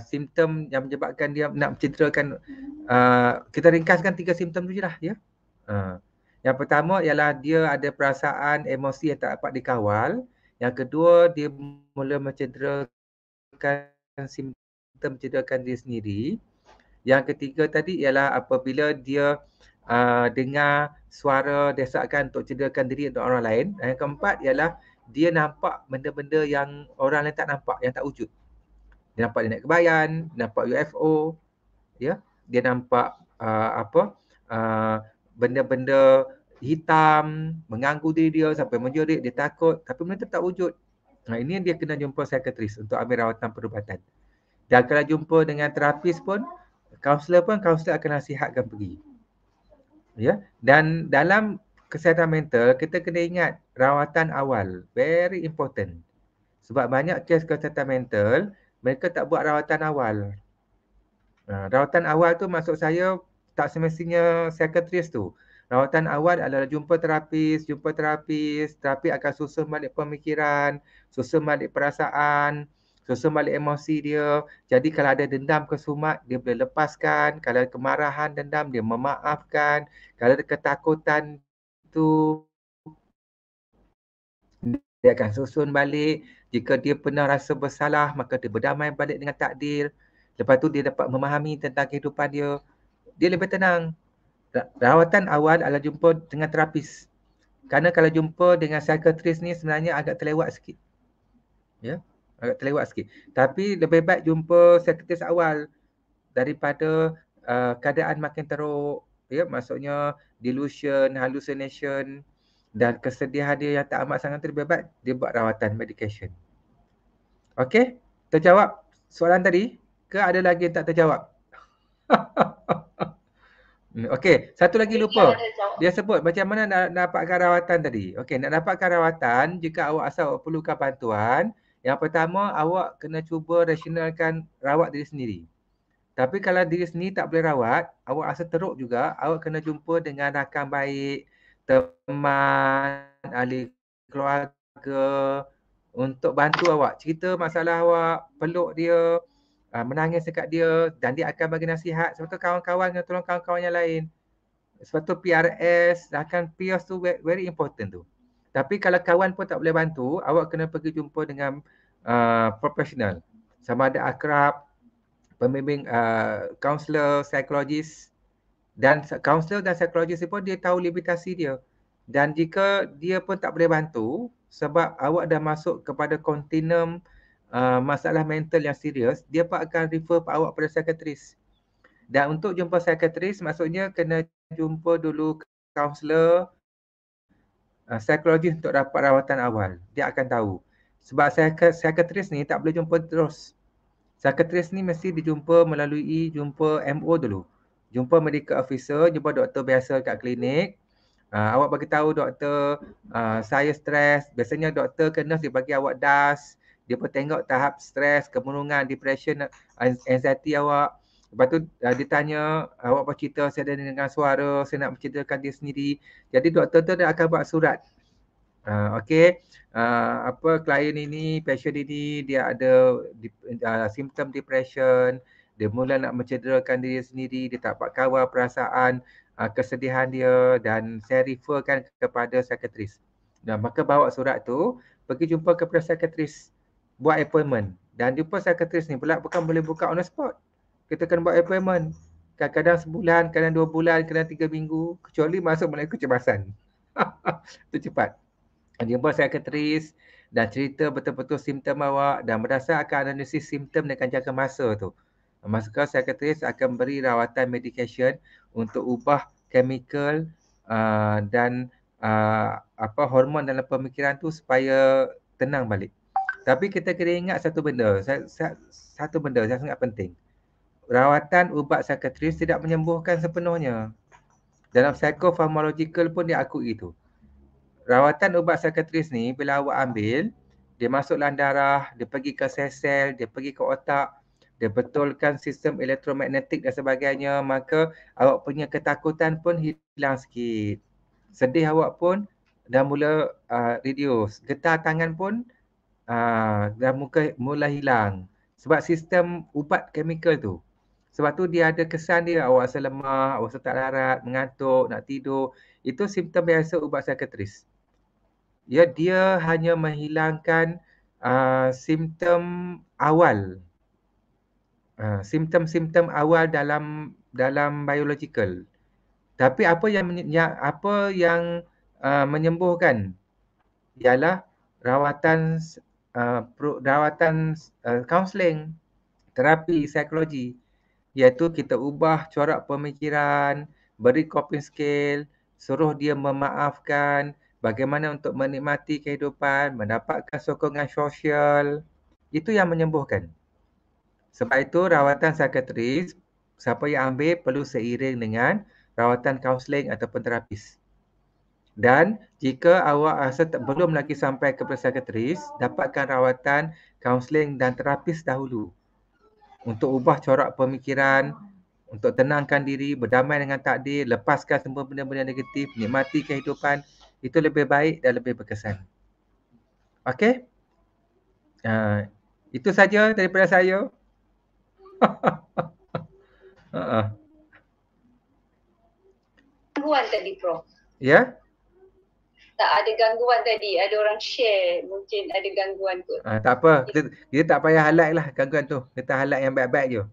simptom yang menyebabkan dia nak mencederakan. Kita ringkaskan 3 simptom tu je lah ya. Yang pertama ialah dia ada perasaan emosi yang tak dapat dikawal. Yang kedua, dia mula mencederakan simptom mencederakan diri sendiri. Yang ketiga tadi ialah apabila dia dengar suara desakan untuk cederakan diri untuk orang lain. Dan yang keempat ialah dia nampak benda-benda yang orang lain tak nampak, yang tak wujud. Dia nampak dia naik kebayan, dia nampak UFO, ya. Dia nampak benda-benda hitam, mengganggu diri dia sampai menjerit, dia takut tapi benda tu tak wujud. Ini dia kena jumpa psikiatris untuk ambil rawatan perubatan. Dan kalau jumpa dengan terapis pun, kaunselor akan nasihatkan pergi. Ya, dan dalam kesihatan mental kita kena ingat rawatan awal very important. Sebab banyak kes kesihatan mental mereka tak buat rawatan awal. Rawatan awal tu maksud saya tak semestinya psikiatris tu. Rawatan awal adalah jumpa terapis, terapi akan susun balik pemikiran, susun balik perasaan, susun balik emosi dia. Jadi kalau ada dendam kesumat, dia boleh lepaskan. Kalau ada kemarahan, dendam, dia memaafkan. Kalau ada ketakutan tu, dia akan susun balik. Jika dia pernah rasa bersalah, maka dia berdamai balik dengan takdir. Lepas tu dia dapat memahami tentang kehidupan dia. Dia lebih tenang. Rawatan awal adalah jumpa dengan terapis. Kerana kalau jumpa dengan psikiatris ni sebenarnya agak terlewat sikit. Ya, agak terlewat sikit. Tapi lebih baik jumpa psikiatris awal daripada keadaan makin teruk. Ya, maksudnya delusion, hallucination dan kesedihan dia yang tak amat sangat tu, lebih baik dia buat rawatan medication. Okey, terjawab soalan tadi ke ada lagi yang tak terjawab? Okey, satu lagi lupa. Dia sebut macam mana nak dapatkan rawatan tadi. Okey, nak dapatkan rawatan jika awak asal perlukan bantuan, yang pertama awak kena cuba rasionalkan rawat diri sendiri. Tapi kalau diri sendiri tak boleh rawat, awak rasa teruk juga, awak kena jumpa dengan rakan baik, teman, ahli keluarga untuk bantu awak. Cerita masalah awak, peluk dia, menangis dekat dia dan dia akan bagi nasihat. Sebab tu kawan-kawan kena tolong kawan-kawan yang lain. Sebab tu PRS, rakan peers tu very important tu. Tapi kalau kawan pun tak boleh bantu, awak kena pergi jumpa dengan profesional. Sama ada akrab, pembimbing, kaunselor, psikologis. Dan kaunselor dan psikologis pun dia tahu limitasi dia. Dan jika dia pun tak boleh bantu sebab awak dah masuk kepada kontinum masalah mental yang serius, dia pun akan refer awak pada psikiatris. Dan untuk jumpa psikiatris maksudnya kena jumpa dulu kaunselor, psikologis untuk dapat rawatan awal. Dia akan tahu. Sebab psikiatris ni tak boleh jumpa terus. Psikiatris ni mesti dijumpa melalui jumpa MO dulu. Jumpa medical officer, jumpa doktor biasa kat klinik. Awak bagi tahu doktor, saya stres. Biasanya doktor ke nurse dia bagi awak DAS. Dia pun tengok tahap stres, kemurungan, depression, anxiety awak. Lepas tu dia tanya, awak bercerita saya dengan suara, saya nak menceritakan dia sendiri. Jadi doktor tu dia akan buat surat. Okey, klien ini, pasien ini dia ada simptom depression, dia mula nak mencederakan diri sendiri, dia tak dapat kawal perasaan, kesedihan dia dan saya referkan kepada psikiatris. Dan maka bawa surat tu, pergi jumpa kepada psikiatris, buat appointment. Dan jumpa psikiatris ni pula bukan boleh buka on the spot. Kita kena buat appointment. Kadang-kadang sebulan, kadang 2 bulan, kadang 3 minggu, kecuali masuk mulai kecemasan. Itu cepat. Jumpa psikiatris dan cerita betul-betul simptom awak dan berdasarkan analisis simptom dia akan jaga masa tu. Maka psikiatris akan beri rawatan medication untuk ubah chemical dan hormon dalam pemikiran tu supaya tenang balik. Tapi kita kena ingat satu benda, satu benda yang sangat penting. Rawatan ubat psikiatris tidak menyembuhkan sepenuhnya. Dalam psychopharmacological pun dia akui itu. Rawatan ubat psikiatris ni bila awak ambil, dia masuk dalam darah, dia pergi ke sel-sel, dia pergi ke otak, dia betulkan sistem elektromagnetik dan sebagainya, maka awak punya ketakutan pun hilang sikit. Sedih awak pun dah mula reduce. Getar tangan pun dah mula hilang. Sebab sistem ubat chemical tu. Sebab tu dia ada kesan dia, awak rasa lemah, awak rasa tak larat, mengantuk, nak tidur. Itu simptom biasa ubat psikiatris. Ya, dia hanya menghilangkan simptom awal. Simptom-simptom awal dalam biological. Tapi apa yang menyembuhkan ialah rawatan kaunseling, terapi psikologi, iaitu kita ubah corak pemikiran, beri coping skill, suruh dia memaafkan, bagaimana untuk menikmati kehidupan, mendapatkan sokongan sosial. Itu yang menyembuhkan. Sebab itu rawatan psikiatris, siapa yang ambil perlu seiring dengan rawatan kaunseling ataupun terapis. Dan jika awak rasa belum lagi sampai ke psikiatris, dapatkan rawatan kaunseling dan terapis dahulu untuk ubah corak pemikiran, untuk tenangkan diri, berdamai dengan takdir, lepaskan semua benda-benda negatif, nikmati kehidupan. Itu lebih baik dan lebih berkesan. Okey? Itu saja daripada saya. Gangguan tadi, Prof. Ya? Tak ada gangguan tadi. Ada orang share mungkin ada gangguan kot. Tak apa. Kita tak payah highlight lah gangguan tu. Kita highlight yang baik-baik je.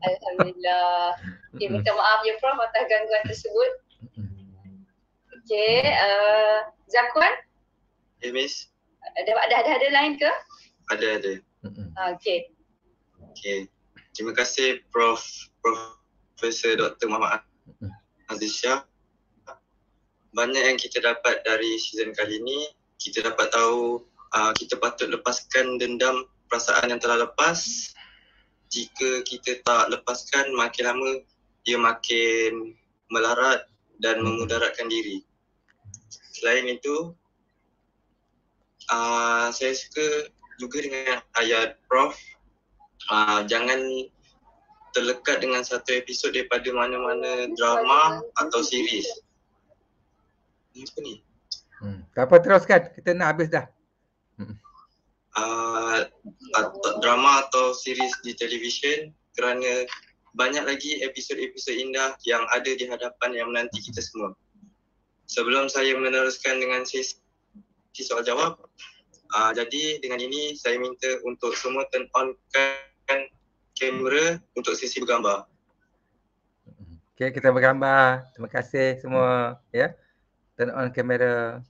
Alhamdulillah. Okay, minta maaf ya Prof atas gangguan tersebut. Okay, Zakwan? Ya, Miss. Ada lain ke? Ada. Okay. Okay. Terima kasih Profesor Dr. Muhammad Aziz Shah. Banyak yang kita dapat dari season kali ini. Kita dapat tahu kita patut lepaskan dendam perasaan yang telah lepas. Jika kita tak lepaskan, makin lama dia makin melarat dan memudaratkan diri. Selain itu, saya suka juga dengan ayat Prof. Jangan terlekat dengan satu episod daripada mana-mana drama atau series. Apa ni? Tak apa, teruskan. Kita nak habis dah. Drama atau series di televisyen, kerana banyak lagi episod-episod indah yang ada di hadapan yang menanti kita semua. Sebelum saya meneruskan dengan sesi soal jawab, jadi dengan ini saya minta untuk semua turn on-kan kamera untuk sesi bergambar. Okay, kita bergambar. Terima kasih semua. Ya. Turn on kamera.